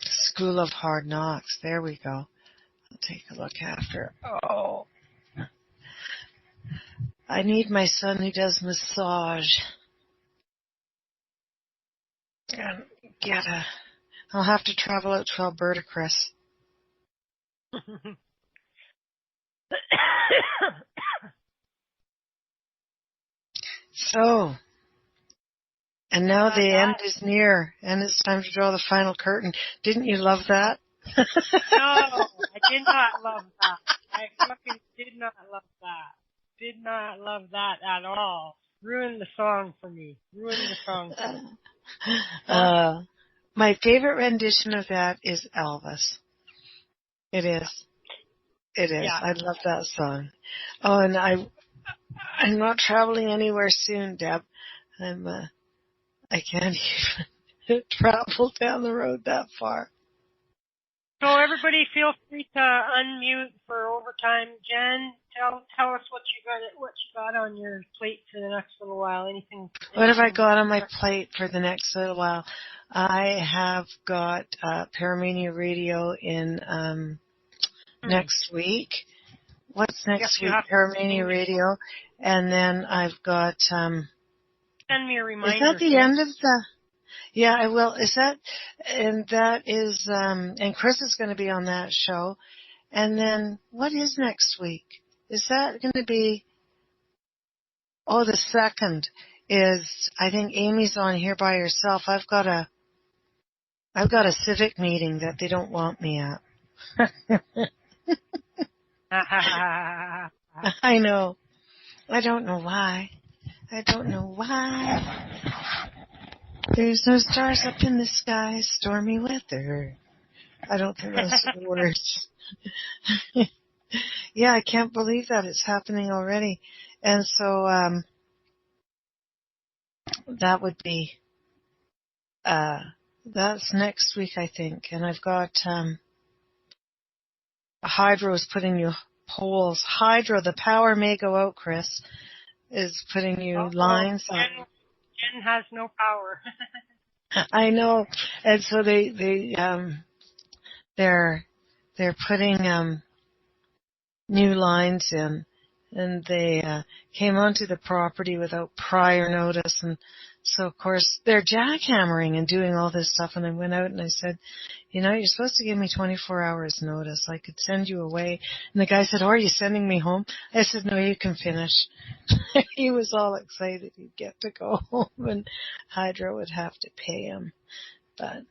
School of Hard Knocks. There we go. I'll take a look after. Oh, I need my son who does massage. And I'll have to travel out to Alberta, Chris. So, and now the end is near, and it's time to draw the final curtain. Didn't you love that?
No, I did not love that. I fucking did not love that. Did not love that at all. Ruined the song for me.
My favorite rendition of that is Elvis. It is. Yeah. I love that song. Oh, and I'm not traveling anywhere soon, Deb. I can't even travel down the road that far.
So everybody feel free to unmute for overtime. Jen, tell us what you got on your plate for the next little while. Anything?
What have I got on my plate for the next little while? I have got Paramania Radio in next week. What's next week? Paramania Radio. And then I've got...
Send me a reminder.
Is that the end of the... Yeah, I will. Is that... And that is... and Chris is going to be on that show. And then what is next week? Is that going to be... Oh, the 2nd is... I think Amy's on here by herself. I've got a civic meeting that they don't want me at. I know. I don't know why. There's no stars up in the sky, stormy weather. I don't think those are the words. Yeah, I can't believe that it's happening already. And so that would be that's next week, I think. And I've got Hydro's putting new poles. Hydro, the power may go out, Chris, is putting new lines on.
Jen has no power.
I know. And so they're putting new lines in, and they came onto the property without prior notice, and so of course they're jackhammering and doing all this stuff. And I went out and I said, you're supposed to give me 24 hours notice. I could send you away. And the guy said, are you sending me home? I said, no, you can finish. He was all excited he'd get to go home, and Hydro would have to pay him. But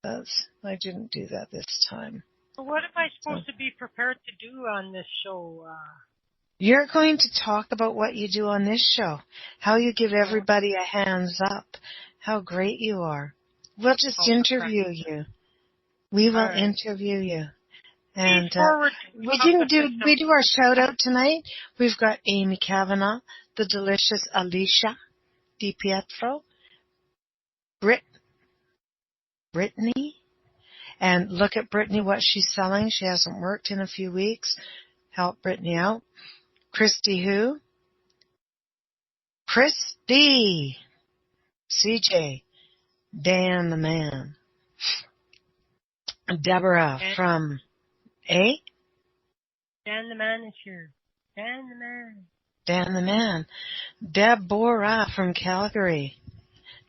I didn't do that this time.
So what am I supposed to be prepared to do on this show?
You're going to talk about what you do on this show, how you give everybody a hands up, how great you are. We'll just interview you. We will interview you. And we do our shout out tonight. We've got Amy Cavanaugh, the delicious Alicia DiPietro, Brittany, and look at Brittany, what she's selling. She hasn't worked in a few weeks. Help Brittany out. Christy who? Christy. CJ. Dan the man. Deborah from Dan the man is here. Dan the man. Deborah from Calgary.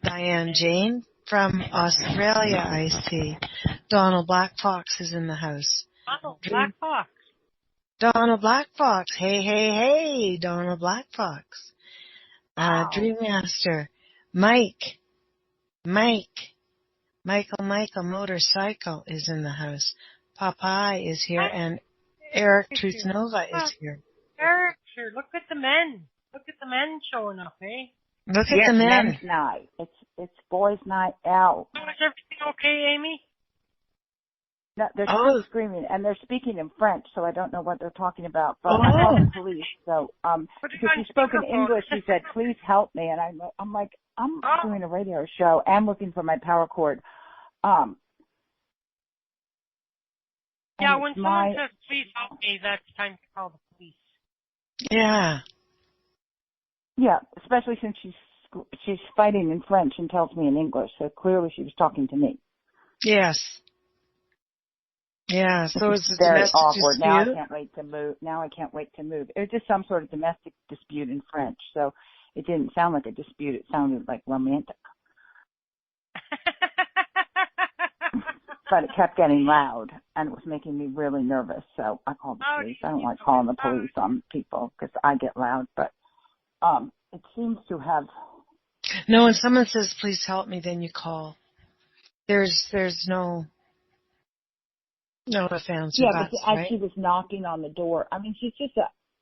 Diane Jane from Australia, I see. Donald Black Fox is in the house. Donald Black Fox. Hey, Donald Black Fox. Dream Master. Michael Motorcycle is in the house. Popeye is here, and Eric Truthnova is here.
Eric, sure. Look at the men showing up, eh?
Look at
Yes,
the men.
men's night. It's boys' night out.
So is everything okay, Amy?
No, they're still screaming, and they're speaking in French, so I don't know what they're talking about. But I called the police, so because he spoke in English, he said, "Please help me," and I'm like, I'm doing a radio show and looking for my power cord.
Yeah, when someone says, "Please help me," that's time to call the police.
Yeah.
Yeah, especially since she's fighting in French and tells me in English, so clearly she was talking to me.
Yes. Yeah, so it's a
very
domestic
awkward.
dispute.
Now I can't wait to move. It was just some sort of domestic dispute in French, so it didn't sound like a dispute. It sounded like romantic. But it kept getting loud, and it was making me really nervous, so I called the police. I don't like calling the police on people because I get loud, but it seems to have...
No, when someone says, "Please help me," then you call. There's no ifs, ands, or buts,
but as
right?
she was knocking on the door, I mean, she's just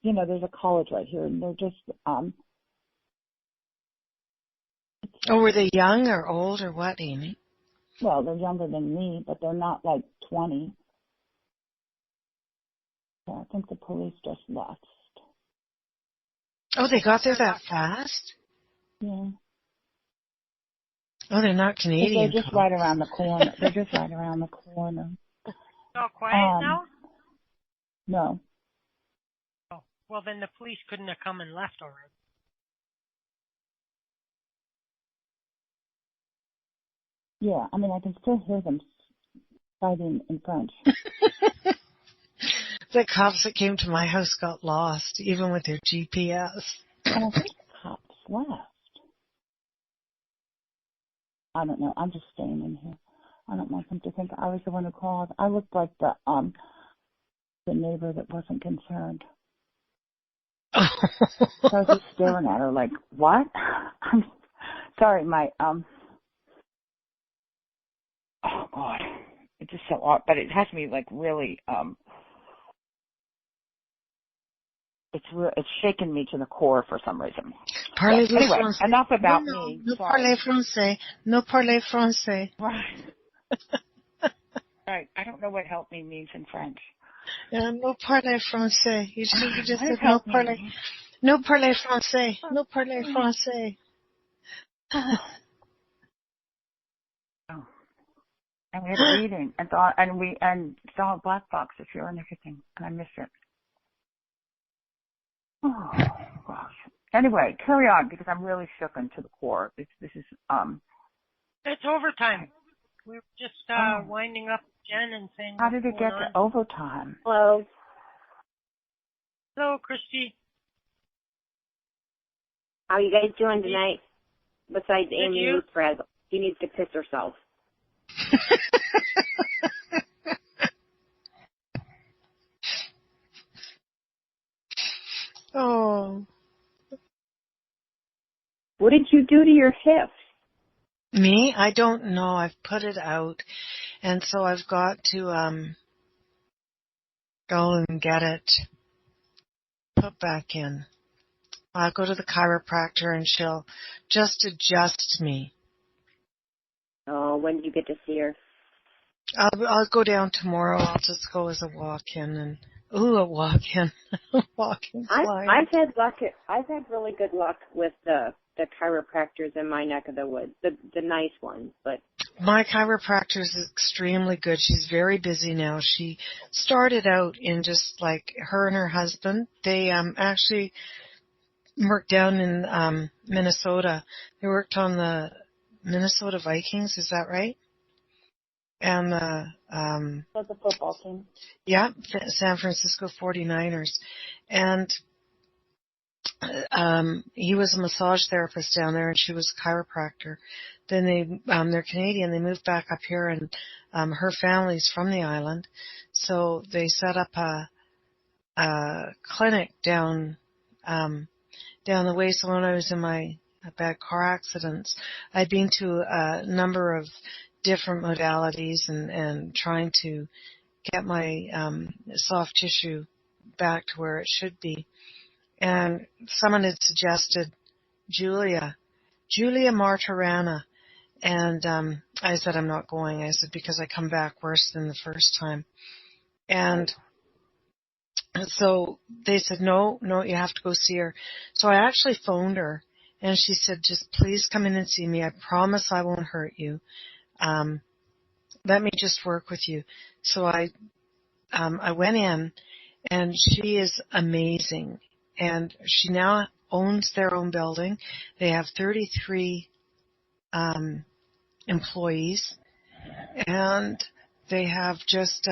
there's a college right here, and they're just,
were they young or old or what, Amy?
well, they're younger than me, but they're not like 20. So I think the police just left.
Oh, they got there that fast?
Yeah.
Oh, they're not Canadian.
They're just right around the corner. They're just right around the corner.
All quiet now?
No.
Oh, well, then the police couldn't have come and left already.
Yeah, I mean, I can still hear them fighting in French.
The cops that came to my house got lost, even with their GPS.
And I think the cops left. I don't know. I'm just staying in here. I don't want them to think I was the one who called. I looked like the neighbor that wasn't concerned. So I was just staring at her like, what? I'm sorry, my, oh God. It's just so odd, but it has me like really, it's shaken me to the core for some reason.
Parlez-vous
anyway,
français?
enough about
no,
me.
No
Sorry.
parlez français. No parlez français.
Right. Right. I don't know what help me means in French.
No parlez français. You just said
no parlez.
No parlez français. No parlez français.
Oh. And we had a reading and saw a black box this year and everything, and I missed it. Oh gosh. Anyway, carry on because I'm really shooken to the core. This is
It's overtime. We were just winding up Jen and saying.
How did it get to overtime?
Hello.
Hello, Christy.
How you guys doing tonight? Besides Amy, who's frazzled. She needs to piss herself.
Oh.
What did you do to your hip?
Me? I don't know. I've put it out, and so I've got to go and get it put back in. I'll go to the chiropractor, and she'll just adjust me.
Oh, when did you get to see her?
I'll go down tomorrow. I'll just go as a walk-in and a walk-in, walk-in client.
I've had luck. I've had really good luck with the chiropractors in my neck of the woods, the nice ones. But
my chiropractor is extremely good. She's very busy now. She started out in just like her and her husband. They actually worked down in Minnesota. They worked on the Minnesota Vikings. Is that right? And
that's a football team.
Yeah, San Francisco 49ers. And he was a massage therapist down there, and she was a chiropractor. Then they're Canadian. They moved back up here, and her family's from the island, so they set up a clinic down the way. So when I was in my bad car accidents, I'd been to a number of different modalities and trying to get my soft tissue back to where it should be. And someone had suggested Julia, Julia Martirana. And I said, I'm not going. I said, because I come back worse than the first time. And so they said, no, you have to go see her. So I actually phoned her, and she said, just please come in and see me. I promise I won't hurt you. Let me just work with you. So I went in, and she is amazing. And she now owns their own building. They have 33 employees, and they have just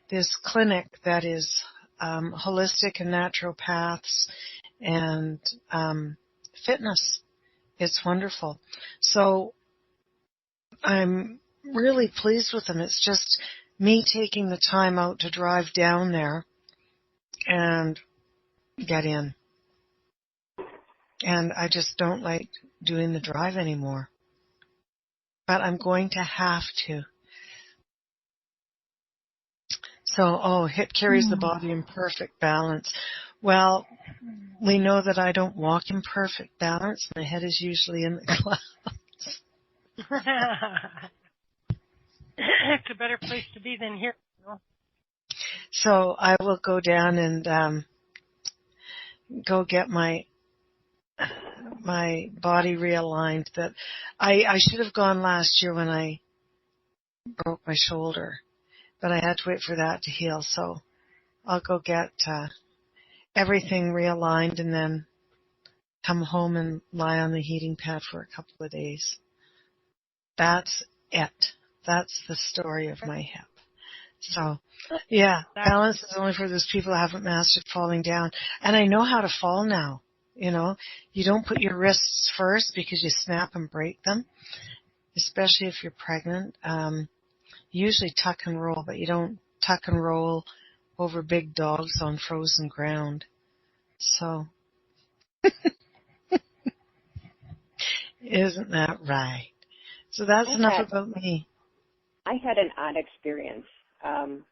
this clinic that is holistic and naturopaths and fitness. It's wonderful. So I'm really pleased with them. It's just me taking the time out to drive down there and get in. And I just don't like doing the drive anymore. But I'm going to have to. So, HIT carries the body in perfect balance. Well, we know that I don't walk in perfect balance. My head is usually in the clouds.
It's a better place to be than here.
So I will go down and go get my body realigned. That I should have gone last year when I broke my shoulder, but I had to wait for that to heal. So I'll go get everything realigned and then come home and lie on the heating pad for a couple of days. That's it. That's the story of my hip. So, yeah, balance is only for those people who haven't mastered falling down. And I know how to fall now. You know, you don't put your wrists first because you snap and break them, especially if you're pregnant. You usually tuck and roll, but you don't tuck and roll over big dogs on frozen ground. So, isn't that right? So that's enough about me.
I had an odd experience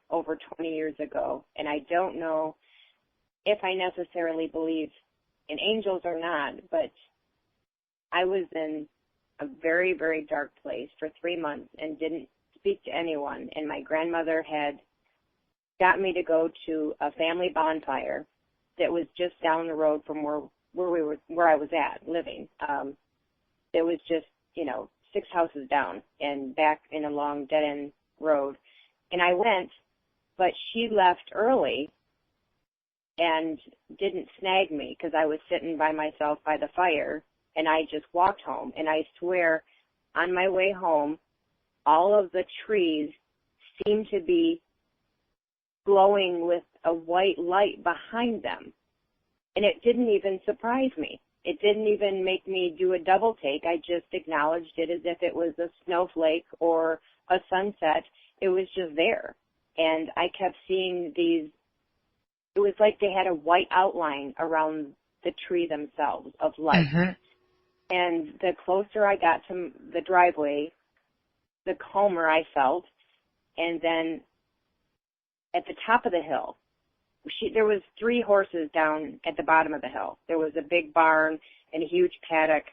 over 20 years ago, and I don't know if I necessarily believe in angels or not, but I was in a very, very dark place for 3 months and didn't speak to anyone, and my grandmother had got me to go to a family bonfire that was just down the road from where I was at living. It was just, 6 houses down and back in a long dead-end road. And I went, but she left early and didn't snag me because I was sitting by myself by the fire, and I just walked home. And I swear, on my way home, all of the trees seemed to be glowing with a white light behind them. And it didn't even surprise me. It didn't even make me do a double take. I just acknowledged it as if it was a snowflake or a sunset. It was just there. And I kept seeing these, it was like they had a white outline around the tree themselves of light. Mm-hmm. And the closer I got to the driveway, the calmer I felt. And then at the top of the hill, there was 3 horses down at the bottom of the hill. There was a big barn and a huge paddock,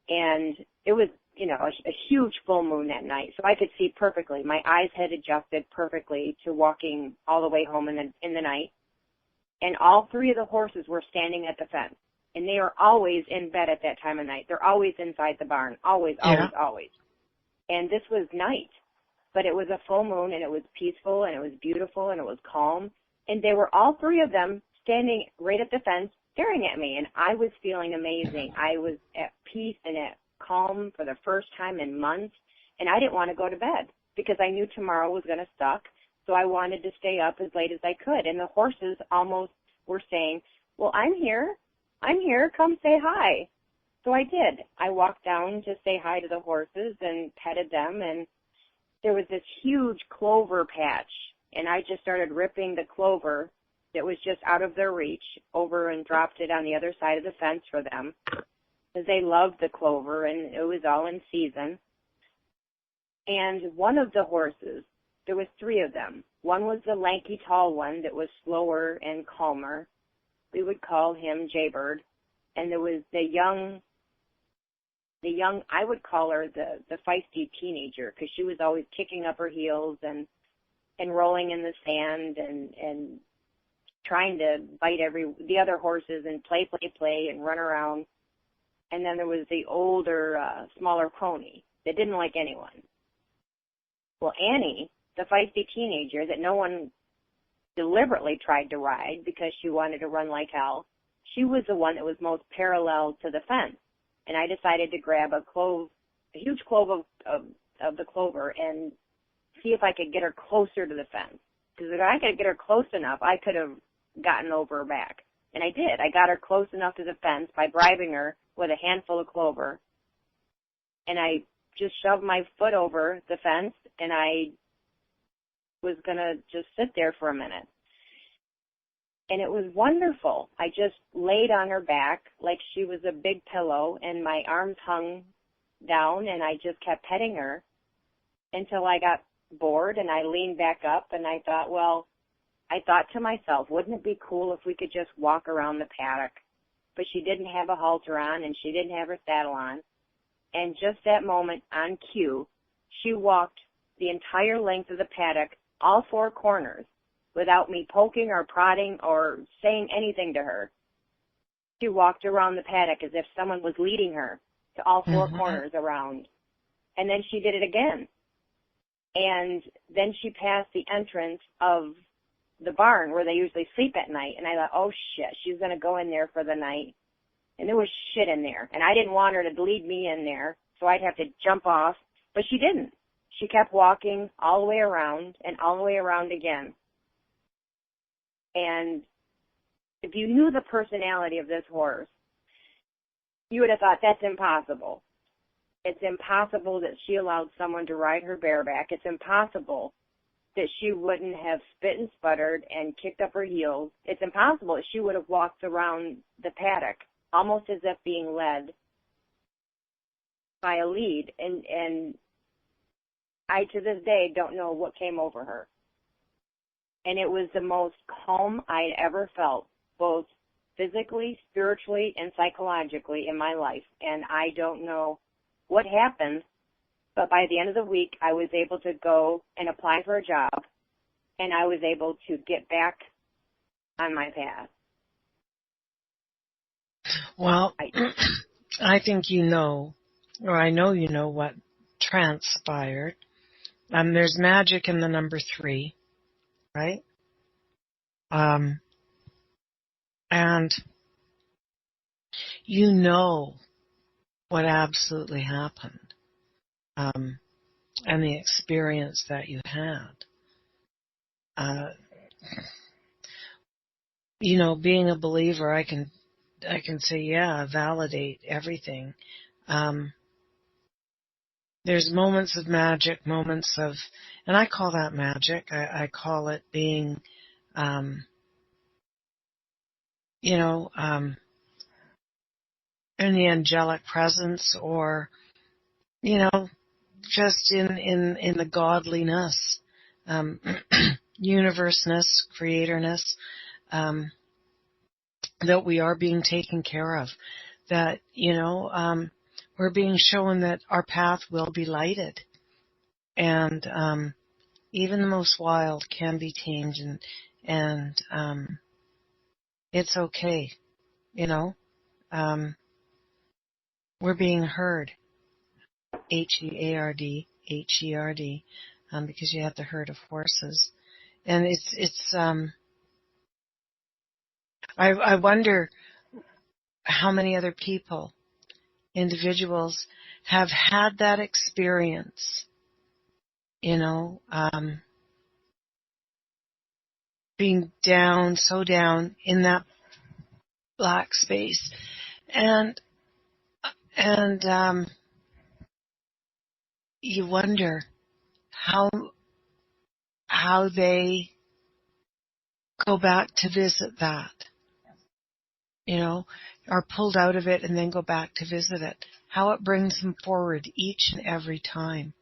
and it was, a huge full moon that night, so I could see perfectly. My eyes had adjusted perfectly to walking all the way home in the night, and all 3 of the horses were standing at the fence, and they are always in bed at that time of night. They're always inside the barn, always. And this was night, but it was a full moon, and it was peaceful, and it was beautiful, and it was calm. And they were all 3 of them standing right at the fence staring at me, and I was feeling amazing. I was at peace and at calm for the first time in months, and I didn't want to go to bed because I knew tomorrow was going to suck, so I wanted to stay up as late as I could. And the horses almost were saying, well, I'm here, come say hi. So I did. I walked down to say hi to the horses and petted them, and there was this huge clover patch. And I just started ripping the clover that was just out of their reach over and dropped it on the other side of the fence for them because they loved the clover and it was all in season. And one of the horses, there was 3 of them. One was the lanky, tall one that was slower and calmer. We would call him Jaybird. And there was the young I would call her the feisty teenager, because she was always kicking up her heels and rolling in the sand and trying to bite the other horses and play and run around. And then there was the older, smaller pony that didn't like anyone. Well, Annie, the feisty teenager that no one deliberately tried to ride because she wanted to run like hell, she was the one that was most parallel to the fence. And I decided to grab a huge clove of the clover and see if I could get her closer to the fence. Because if I could get her close enough, I could have gotten over her back. And I did. I got her close enough to the fence by bribing her with a handful of clover. And I just shoved my foot over the fence, and I was going to just sit there for a minute. And it was wonderful. I just laid on her back like she was a big pillow, and my arms hung down, and I just kept petting her until I got bored, and I leaned back up, and I thought to myself, wouldn't it be cool if we could just walk around the paddock? But she didn't have a halter on, and she didn't have her saddle on. And just that moment, on cue, she walked the entire length of the paddock, all four corners, without me poking or prodding or saying anything to her. She walked around the paddock as if someone was leading her to all four corners around. And then she did it again. And then she passed the entrance of the barn where they usually sleep at night. And I thought, oh, shit, she's going to go in there for the night. And there was shit in there. And I didn't want her to lead me in there, so I'd have to jump off. But she didn't. She kept walking all the way around and all the way around again. And if you knew the personality of this horse, you would have thought that's impossible. It's impossible that she allowed someone to ride her bareback. It's impossible that she wouldn't have spit and sputtered and kicked up her heels. It's impossible that she would have walked around the paddock almost as if being led by a lead. And I, to this day, don't know what came over her. And it was the most calm I'd ever felt, both physically, spiritually, and psychologically in my life. And I don't know what happened, but by the end of the week, I was able to go and apply for a job, and I was able to get back on my path.
Well, I think you know, or I know you know what transpired. There's magic in the number 3, right? And you know what absolutely happened, and the experience that you had. Being a believer, I can say, yeah, validate everything. There's moments of magic, moments of, and I call that magic. I call it being, in the angelic presence, or, just in the godliness, universeness, creatorness, that we are being taken care of, that, we're being shown that our path will be lighted. And even the most wild can be tamed, and it's okay, we're being heard, H-E-A-R-D, H-E-R-D, because you have the herd of horses. And it's I wonder how many other people, individuals, have had that experience, being down, so down in that black space. And you wonder how they go back to visit that, are pulled out of it and then go back to visit it, how it brings them forward each and every time.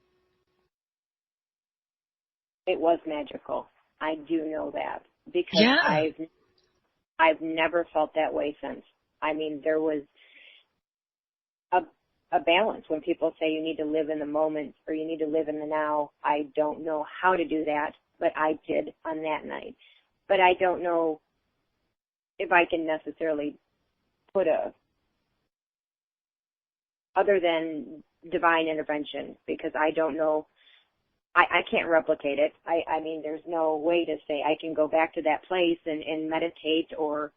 It was magical. I do know that, because
Yeah.
I've never felt that way since. I mean, there was a balance. When people say you need to live in the moment or you need to live in the now, I don't know how to do that, but I did on that night. But I don't know if I can necessarily put other than divine intervention, because I don't know, I can't replicate it. I mean, there's no way to say I can go back to that place and meditate or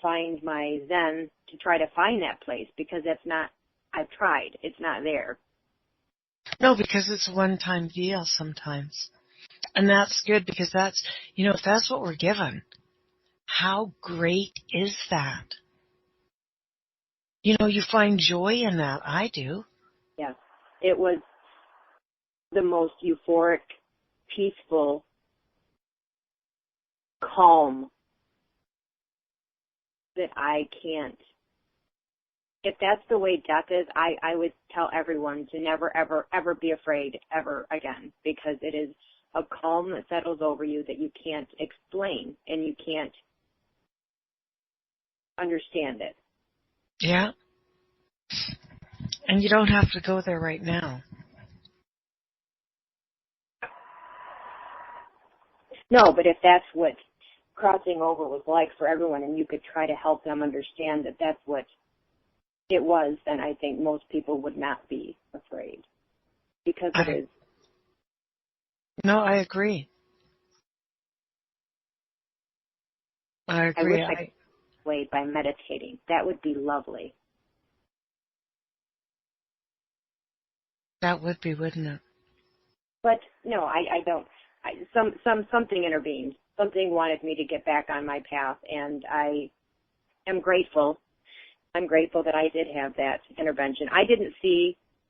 find my Zen to try to find that place, because that's not, I've tried. It's not there.
No, because it's a one-time deal sometimes. And that's good, because that's, if that's what we're given, how great is that? You find joy in that. I do.
Yes. It was the most euphoric, peaceful, calm that I can't. If that's the way death is, I would tell everyone to never, ever, ever be afraid ever again, because it is a calm that settles over you that you can't explain and you can't understand it.
Yeah. And you don't have to go there right now.
No, but if that's what crossing over was like for everyone, and you could try to help them understand that that's what it was, then I think most people would not be afraid, because it is.
No, I agree. I agree.
I wish I could wait by meditating. That would be lovely.
That would be, wouldn't it?
But no, I don't. Something intervened. Something wanted me to get back on my path, and I am grateful. I'm grateful that I did have that intervention. I didn't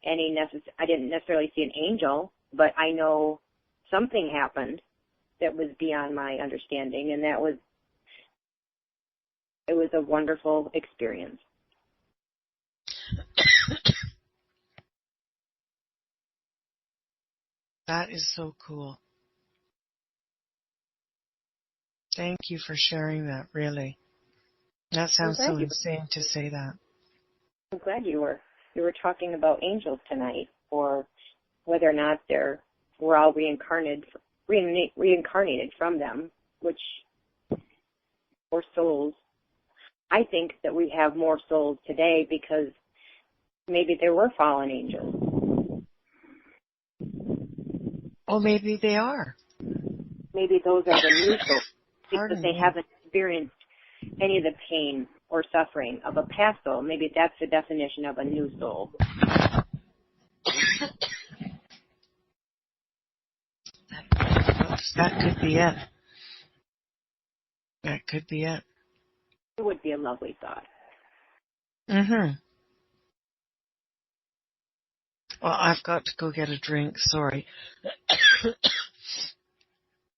necessarily see an angel, but I know something happened that was beyond my understanding, and it was a wonderful experience.
That is so cool. Thank you for sharing that, really. That sounds so insane to say that.
I'm glad you were talking about angels tonight, or whether or not we're all reincarnated from them, or souls. I think that we have more souls today because maybe there were fallen angels.
Oh, maybe they are.
Maybe those are the new souls, because they
me.
haven't experienced any of the pain or suffering of a past soul. Maybe that's the definition of a new soul.
That could be it. That could be it.
It would be a lovely thought.
Mm-hmm. Well, I've got to go get a drink. Sorry.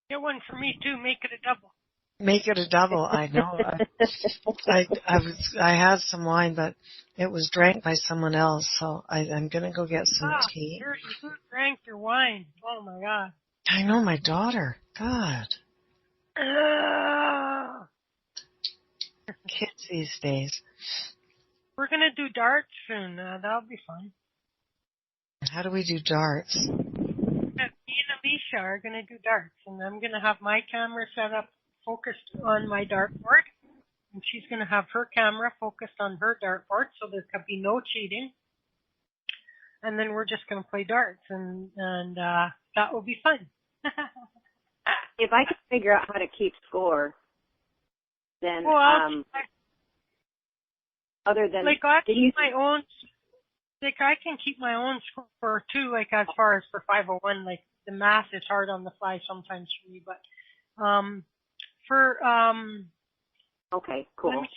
Get one for me too. Make it a double.
Make it a double. I know. I had some wine, but it was drank by someone else, so I'm gonna go get some tea.
Who drank your wine? Oh my God.
I know, my daughter. God. Kids these days.
We're gonna do darts soon. That'll be fun.
How do we do darts?
Me and Alicia are gonna do darts, and I'm gonna have my camera set up, focused on my dartboard, and she's going to have her camera focused on her dartboard, so there could be no cheating. And then we're just going to play darts, and that will be fun.
If I could figure out how to keep score, then other than
I can keep my own score too. Like as far as for 501, like the math is hard on the fly sometimes for me, but
okay, cool.
Let me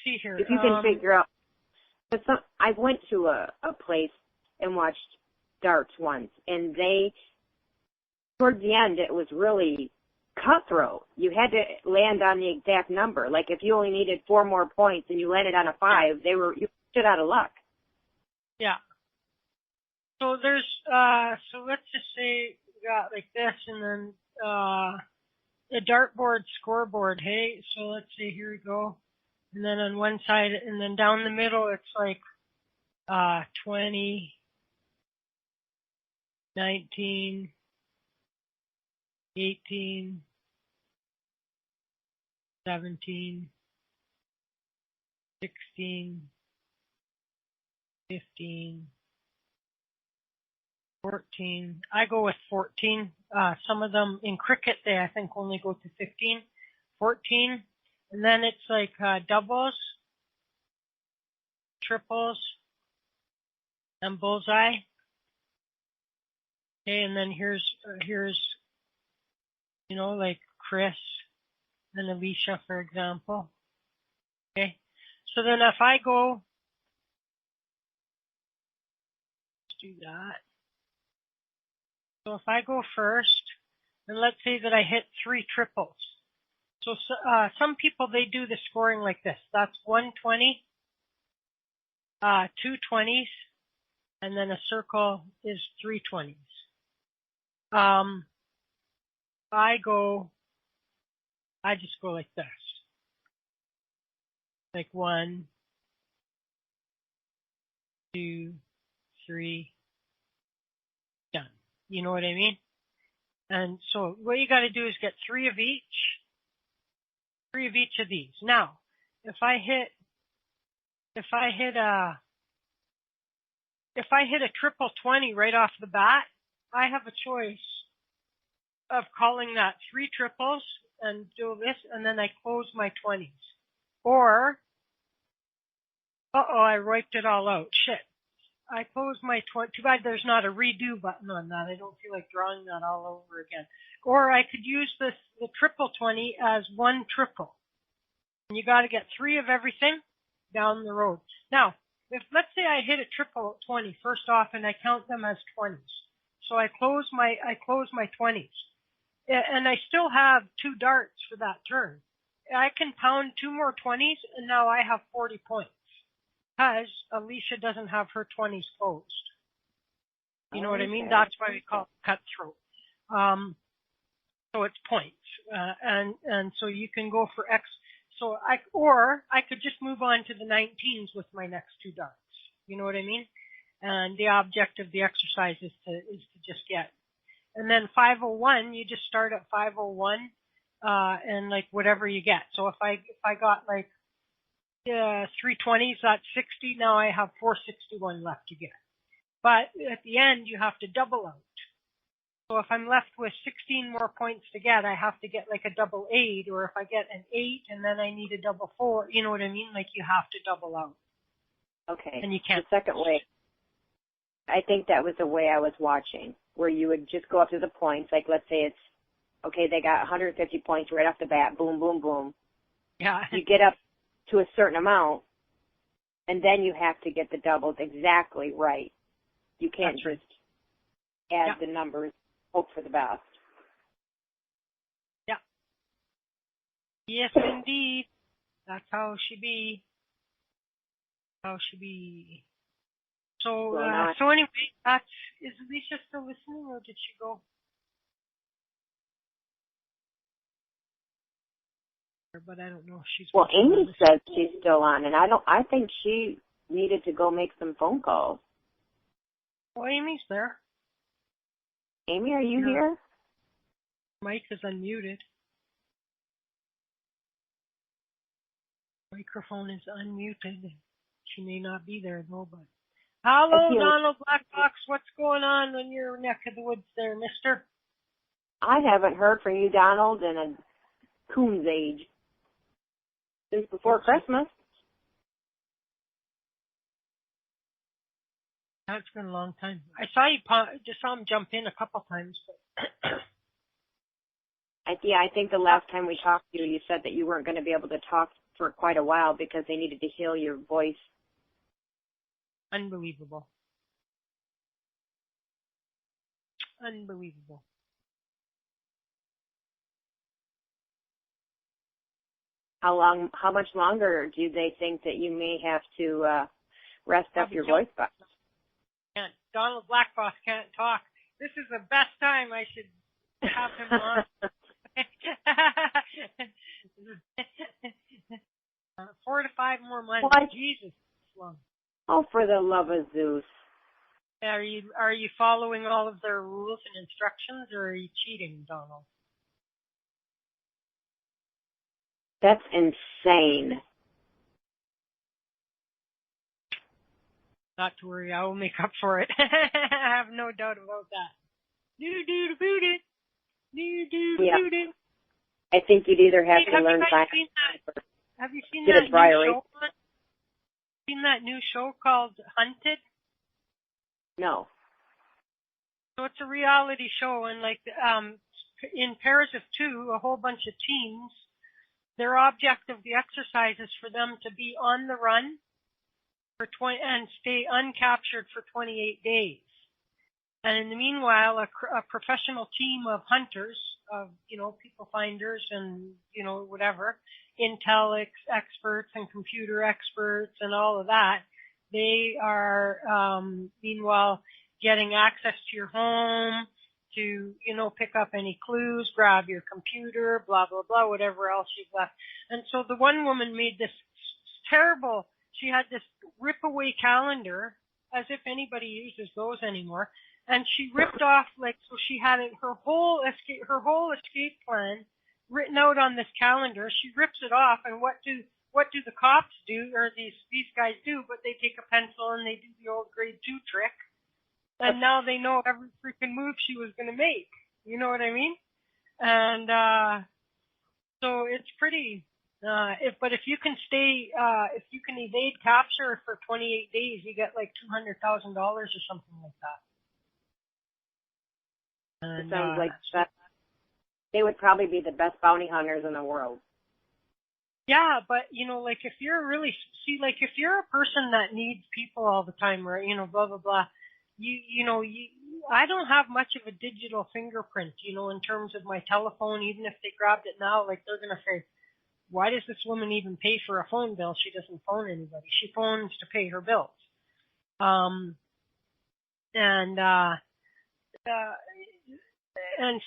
see here.
If you can figure out, I went to a place and watched darts once, and towards the end, it was really cutthroat. You had to land on the exact number. Like if you only needed 4 more points and you landed on a 5, you shit out of luck.
Yeah. So there's so let's just say we got like this, and then a dartboard scoreboard, hey? So let's see, here we go. And then on one side, and then down the middle, it's like 20, 19, 18, 17, 16, 15, 14. I go with 14. Some of them in cricket, they I think only go to 15, 14. And then it's like doubles, triples, and bullseye. Okay, and then here's like Chris and Alicia, for example. Okay, so then if I go, let's do that. So if I go first, and let's say that I hit 3 triples. So some people, they do the scoring like this. That's 120, 2 20s, and then a circle is 3 20s. I just go like this. Like 1, 2, 3, done. You know what I mean? And so what you got to do is get 3 of each of these. Now, if I hit a triple 20 right off the bat, I have a choice of calling that 3 triples and do this, and then I close my 20s. Or, I wiped it all out. Shit. I close my 20. Too bad there's not a redo button on that. I don't feel like drawing that all over again. Or I could use the triple 20 as 1 triple. And you got to get 3 of everything down the road. Now, if let's say I hit a triple 20 first off, and I count them as 20s, so I close my 20s, and I still have 2 darts for that turn. I can pound 2 more 20s, and now I have 40 points. Because Alicia doesn't have her 20s closed. You know what I mean? That's why we call it cutthroat. So it's points. And so you can go for X. So I could just move on to the 19s with my next 2 darts. You know what I mean? And the object of the exercise is to just get. And then 501, you just start at 501, and like whatever you get. So if I got like, 320s, that's 60. Now I have 461 left to get. But at the end, you have to double out. So if I'm left with 16 more points to get, I have to get like a double 8, or if I get an 8 and then I need a double 4, you know what I mean? Like you have to double out.
Okay.
And you can't.
The second way, I think that was the way I was watching, where you would just go up to the points. Like let's say it's, okay, they got 150 points right off the bat. Boom, boom, boom.
Yeah.
You get up to a certain amount, and then you have to get the doubles exactly right. You can't just add the numbers, hope for the best.
Yeah. Yes, indeed. That's how it should be. So, so anyway, is Alicia still listening, or did she go? But I don't know if she's.
Well, Amy says she's still on, and I think she needed to go make some phone calls.
Oh, Amy's there.
Amy, are you here?
Mic is unmuted. Microphone is unmuted. She may not be there though, but. Hello, Donald Blackbox. What's going on in your neck of the woods there, mister?
I haven't heard from you, Donald, in a coon's age. Since before Christmas.
That's been a long time. I saw him jump in a couple times. But
I think the last time we talked to you, you said that you weren't going to be able to talk for quite a while because they needed to heal your voice.
Unbelievable.
How much longer do they think that you may have to rest up your voice box?
Donald Blackbox can't talk. This is the best time I should have him on. 4 to 5 more months.
Well,
Jesus, long.
Oh, for the love of Zeus.
Are you following all of their rules and instructions, or are you cheating, Donald?
That's insane.
Not to worry, I will make up for it. I have no doubt about that. Do-do-do-boot-it. Do-do-do-boot-it.
I think you'd either have to learn
Have you seen that new show? Seen that new show called Hunted?
No.
So it's a reality show, and in pairs of two, a whole bunch of teams. Their object of the exercise is for them to be on the run and stay uncaptured for 28 days. And in the meanwhile, a professional team of hunters, of, people finders and, whatever, intel experts and computer experts and all of that, they are, meanwhile, getting access to your home to, pick up any clues, grab your computer, blah, blah, blah, whatever else you've left. And so the one woman made this terrible, she had this rip-away calendar, as if anybody uses those anymore, and she ripped off, so she had her whole escape plan written out on this calendar. She rips it off, and what do the cops do, or these guys do, but they take a pencil and they do the old grade 2 trick, and now they know every freaking move she was going to make. You know what I mean? And so it's pretty. If you can evade capture for 28 days, you get like $200,000 or something like that. And,
it sounds like that. They would probably be the best bounty hunters in the world.
Yeah, but if you're if you're a person that needs people all the time, or blah blah blah, I don't have much of a digital fingerprint, in terms of my telephone. Even if they grabbed it now, they're gonna say, why does this woman even pay for a phone bill? She doesn't phone anybody. She phones to pay her bills. And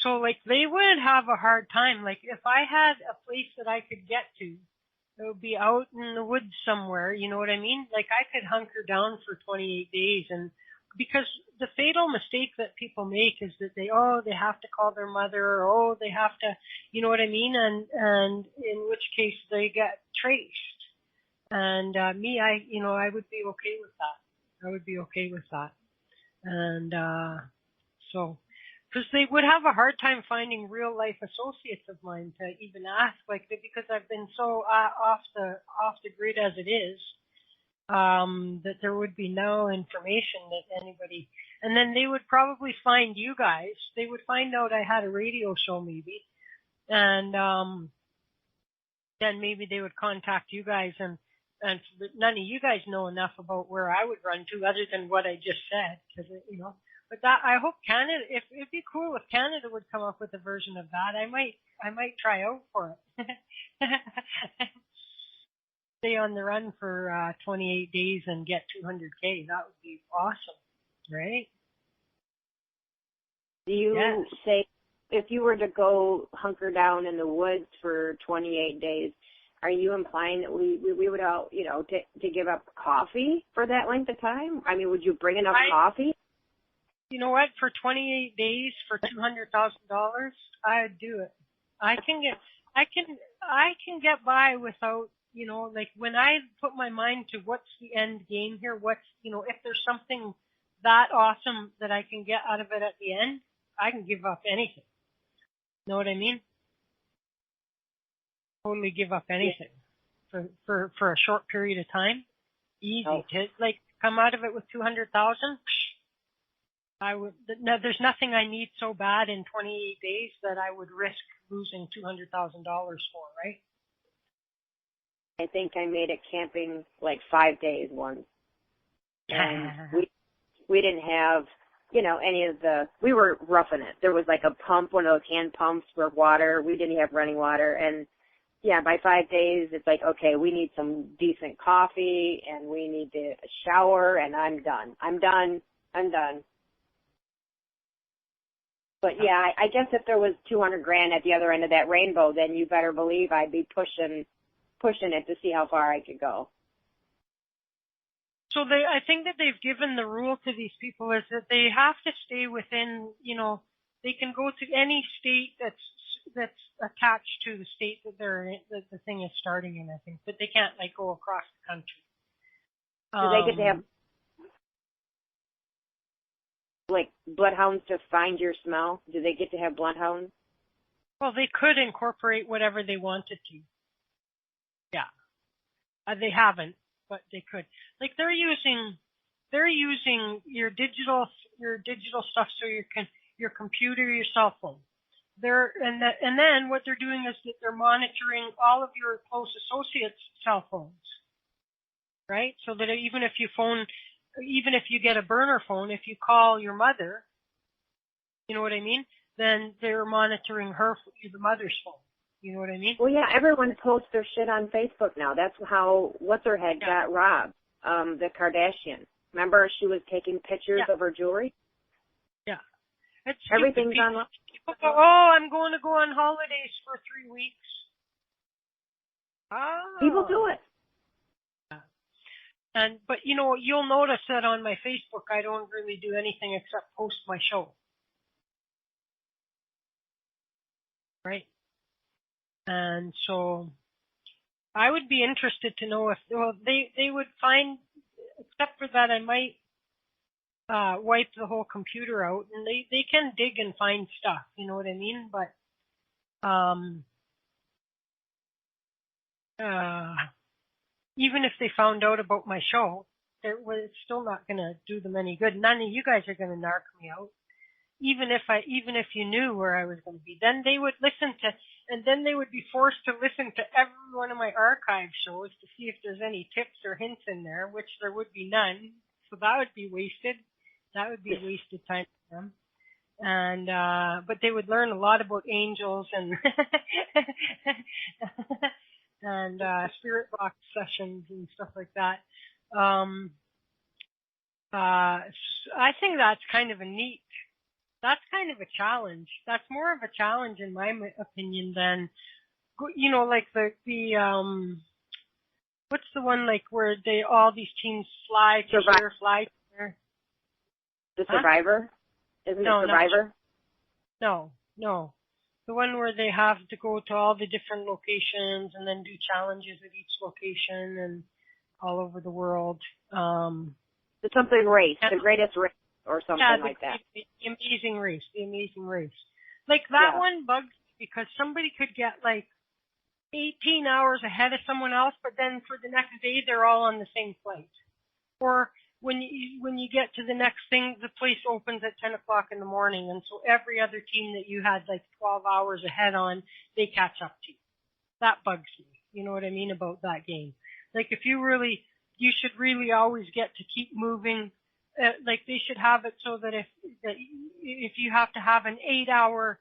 so they would have a hard time. If I had a place that I could get to, it would be out in the woods somewhere, you know what I mean? I could hunker down for 28 days, and because the fatal mistake that people make is that they have to call their mother, or they have to, you know what I mean? And in which case they get traced. And I would be okay with that. I would be okay with that. And so, because they would have a hard time finding real life associates of mine to even ask, because I've been so off the grid as it is, that there would be no information that anybody, and then they would probably find you guys. They would find out I had a radio show maybe, and then maybe they would contact you guys, and none of you guys know enough about where I would run to other than what I just said, because But that, I hope Canada, it'd be cool if Canada would come up with a version of that. I might try out for it. Stay on the run for 28 days and get $200K. That would be awesome, right?
Do you say, if you were to go hunker down in the woods for 28 days, are you implying that we would all, to give up coffee for that length of time? I mean, would you bring enough coffee?
You know what? For 28 days for $200,000, I'd do it. I can get by without, when I put my mind to what's the end game here, if there's something that awesome that I can get out of it at the end, I can give up anything. Know what I mean? Totally give up anything for a short period of time. Easy to come out of it with 200,000. I would. No, there's nothing I need so bad in 28 days that I would risk losing $200,000 for, right?
I think I made it camping 5 days once, and we didn't have any of we were roughing it. There was a pump, one of those hand pumps for water. We didn't have running water, and by 5 days it's okay, we need some decent coffee and we need to shower, and I'm done. But I guess if there was $200,000 at the other end of that rainbow, then you better believe I'd be pushing it to see how far I could go.
So I think that they've given the rule to these people is that they have to stay within, they can go to any state that's attached to the state that that the thing is starting in, I think, but they can't go across the country.
Do they get to have bloodhounds to find your smell? Do they get to have bloodhounds?
Well, they could incorporate whatever they wanted to. Yeah. They haven't, but they could. They're using your digital stuff, so your computer, your cell phone. And then what they're doing is that they're monitoring all of your close associates' cell phones, right? So that even if you get a burner phone, if you call your mother, you know what I mean? Then they're monitoring the mother's phone. You know what I mean?
Well, yeah, everyone posts their shit on Facebook now. That's how what's-her-head got robbed, the Kardashian. Remember she was taking pictures of her jewelry?
Yeah.
Everything's on.
People go, I'm going to go on holidays for 3 weeks.
People do it.
But you'll notice that on my Facebook, I don't really do anything except post my show. Right? And so I would be interested to know if they would find, except for that I might wipe the whole computer out, and they can dig and find stuff, you know what I mean? But even if they found out about my show, it's still not going to do them any good. None of you guys are going to narc me out. Even if you knew where I was going to be, then they would then they would be forced to listen to every one of my archive shows to see if there's any tips or hints in there, which there would be none. So that would be wasted. That would be wasted time for them. And but they would learn a lot about angels and and spirit box sessions and stuff like that. I think that's kind of a challenge. That's more of a challenge in my opinion than, what's the one where all these teams fly to here, fly to there?
The Survivor? Isn't it Survivor?
No. The one where they have to go to all the different locations and then do challenges at each location and all over the world.
It's something race, the greatest race. Or something like that.
The Amazing Race. That one bugs me because somebody could get 18 hours ahead of someone else, but then for the next day they're all on the same flight. Or when you get to the next thing, the place opens at 10 o'clock in the morning, and so every other team that you had 12 hours ahead on, they catch up to you. That bugs me. You know what I mean about that game? You should really always get to keep moving. They should have it so that if you have to have an 8-hour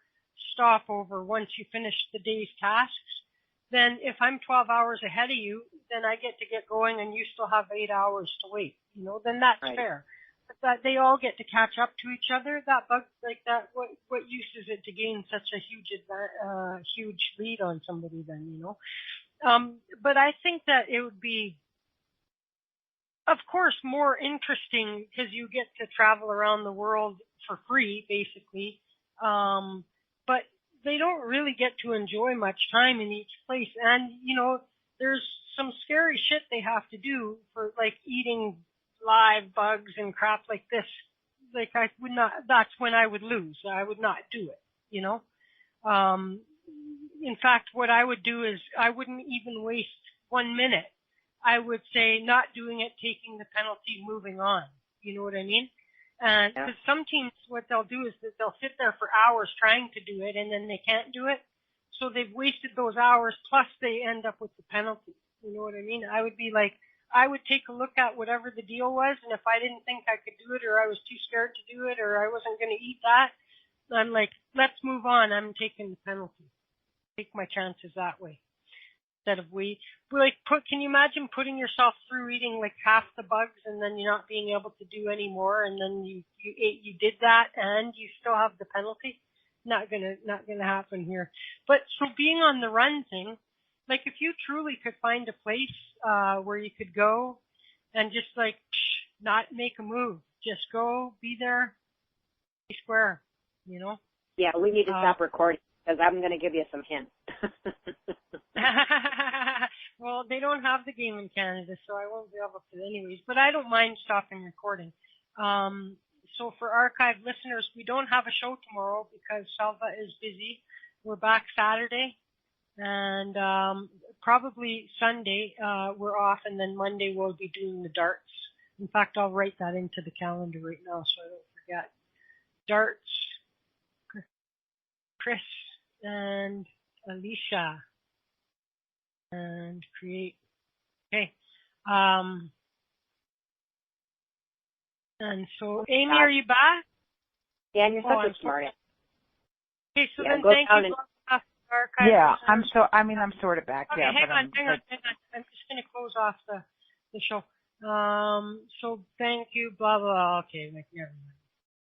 stopover once you finish the day's tasks, then if I'm 12 hours ahead of you, then I get to get going and you still have 8 hours to wait. Then that's fair. But that they all get to catch up to each other, that bugs that. What use is it to gain such a huge lead on somebody then? But I think that it would be, of course, more interesting because you get to travel around the world for free, basically. But they don't really get to enjoy much time in each place. And, there's some scary shit they have to do for, eating live bugs and crap like this. I would not, that's when I would lose. I would not do it, In fact, what I would do is I wouldn't even waste 1 minute. I would say not doing it, taking the penalty, moving on. You know what I mean? And because some teams, what they'll do is that they'll sit there for hours trying to do it, and then they can't do it. So they've wasted those hours, plus they end up with the penalty. You know what I mean? I would be I would take a look at whatever the deal was, and if I didn't think I could do it, or I was too scared to do it, or I wasn't going to eat that, I'm let's move on. I'm taking the penalty. Take my chances that way. Instead of can you imagine putting yourself through eating half the bugs and then you're not being able to do any more, and then you did that and you still have the penalty? Not gonna happen here. But so being on the run thing, if you truly could find a place where you could go and just like not make a move. Just go, be there, be square, you know?
Yeah, we need to stop recording because I'm going to give you some hints.
Well, they don't have the game in Canada, so I won't be able to anyways. But I don't mind stopping recording. So for archive listeners, we don't have a show tomorrow because Salva is busy. We're back Saturday, and probably Sunday we're off, and then Monday we'll be doing the darts. In fact, I'll write that into the calendar right now so I don't forget. Darts, Chris and Alicia, and create. Okay. And so, Amy, are you back?
Yeah, and you're such a smart.
Okay, so
yeah,
then thank you.
Yeah, I'm sort of back.
Okay,
yeah,
hang on. I'm just going to close off the show. So thank you, blah, blah. Okay, never mind.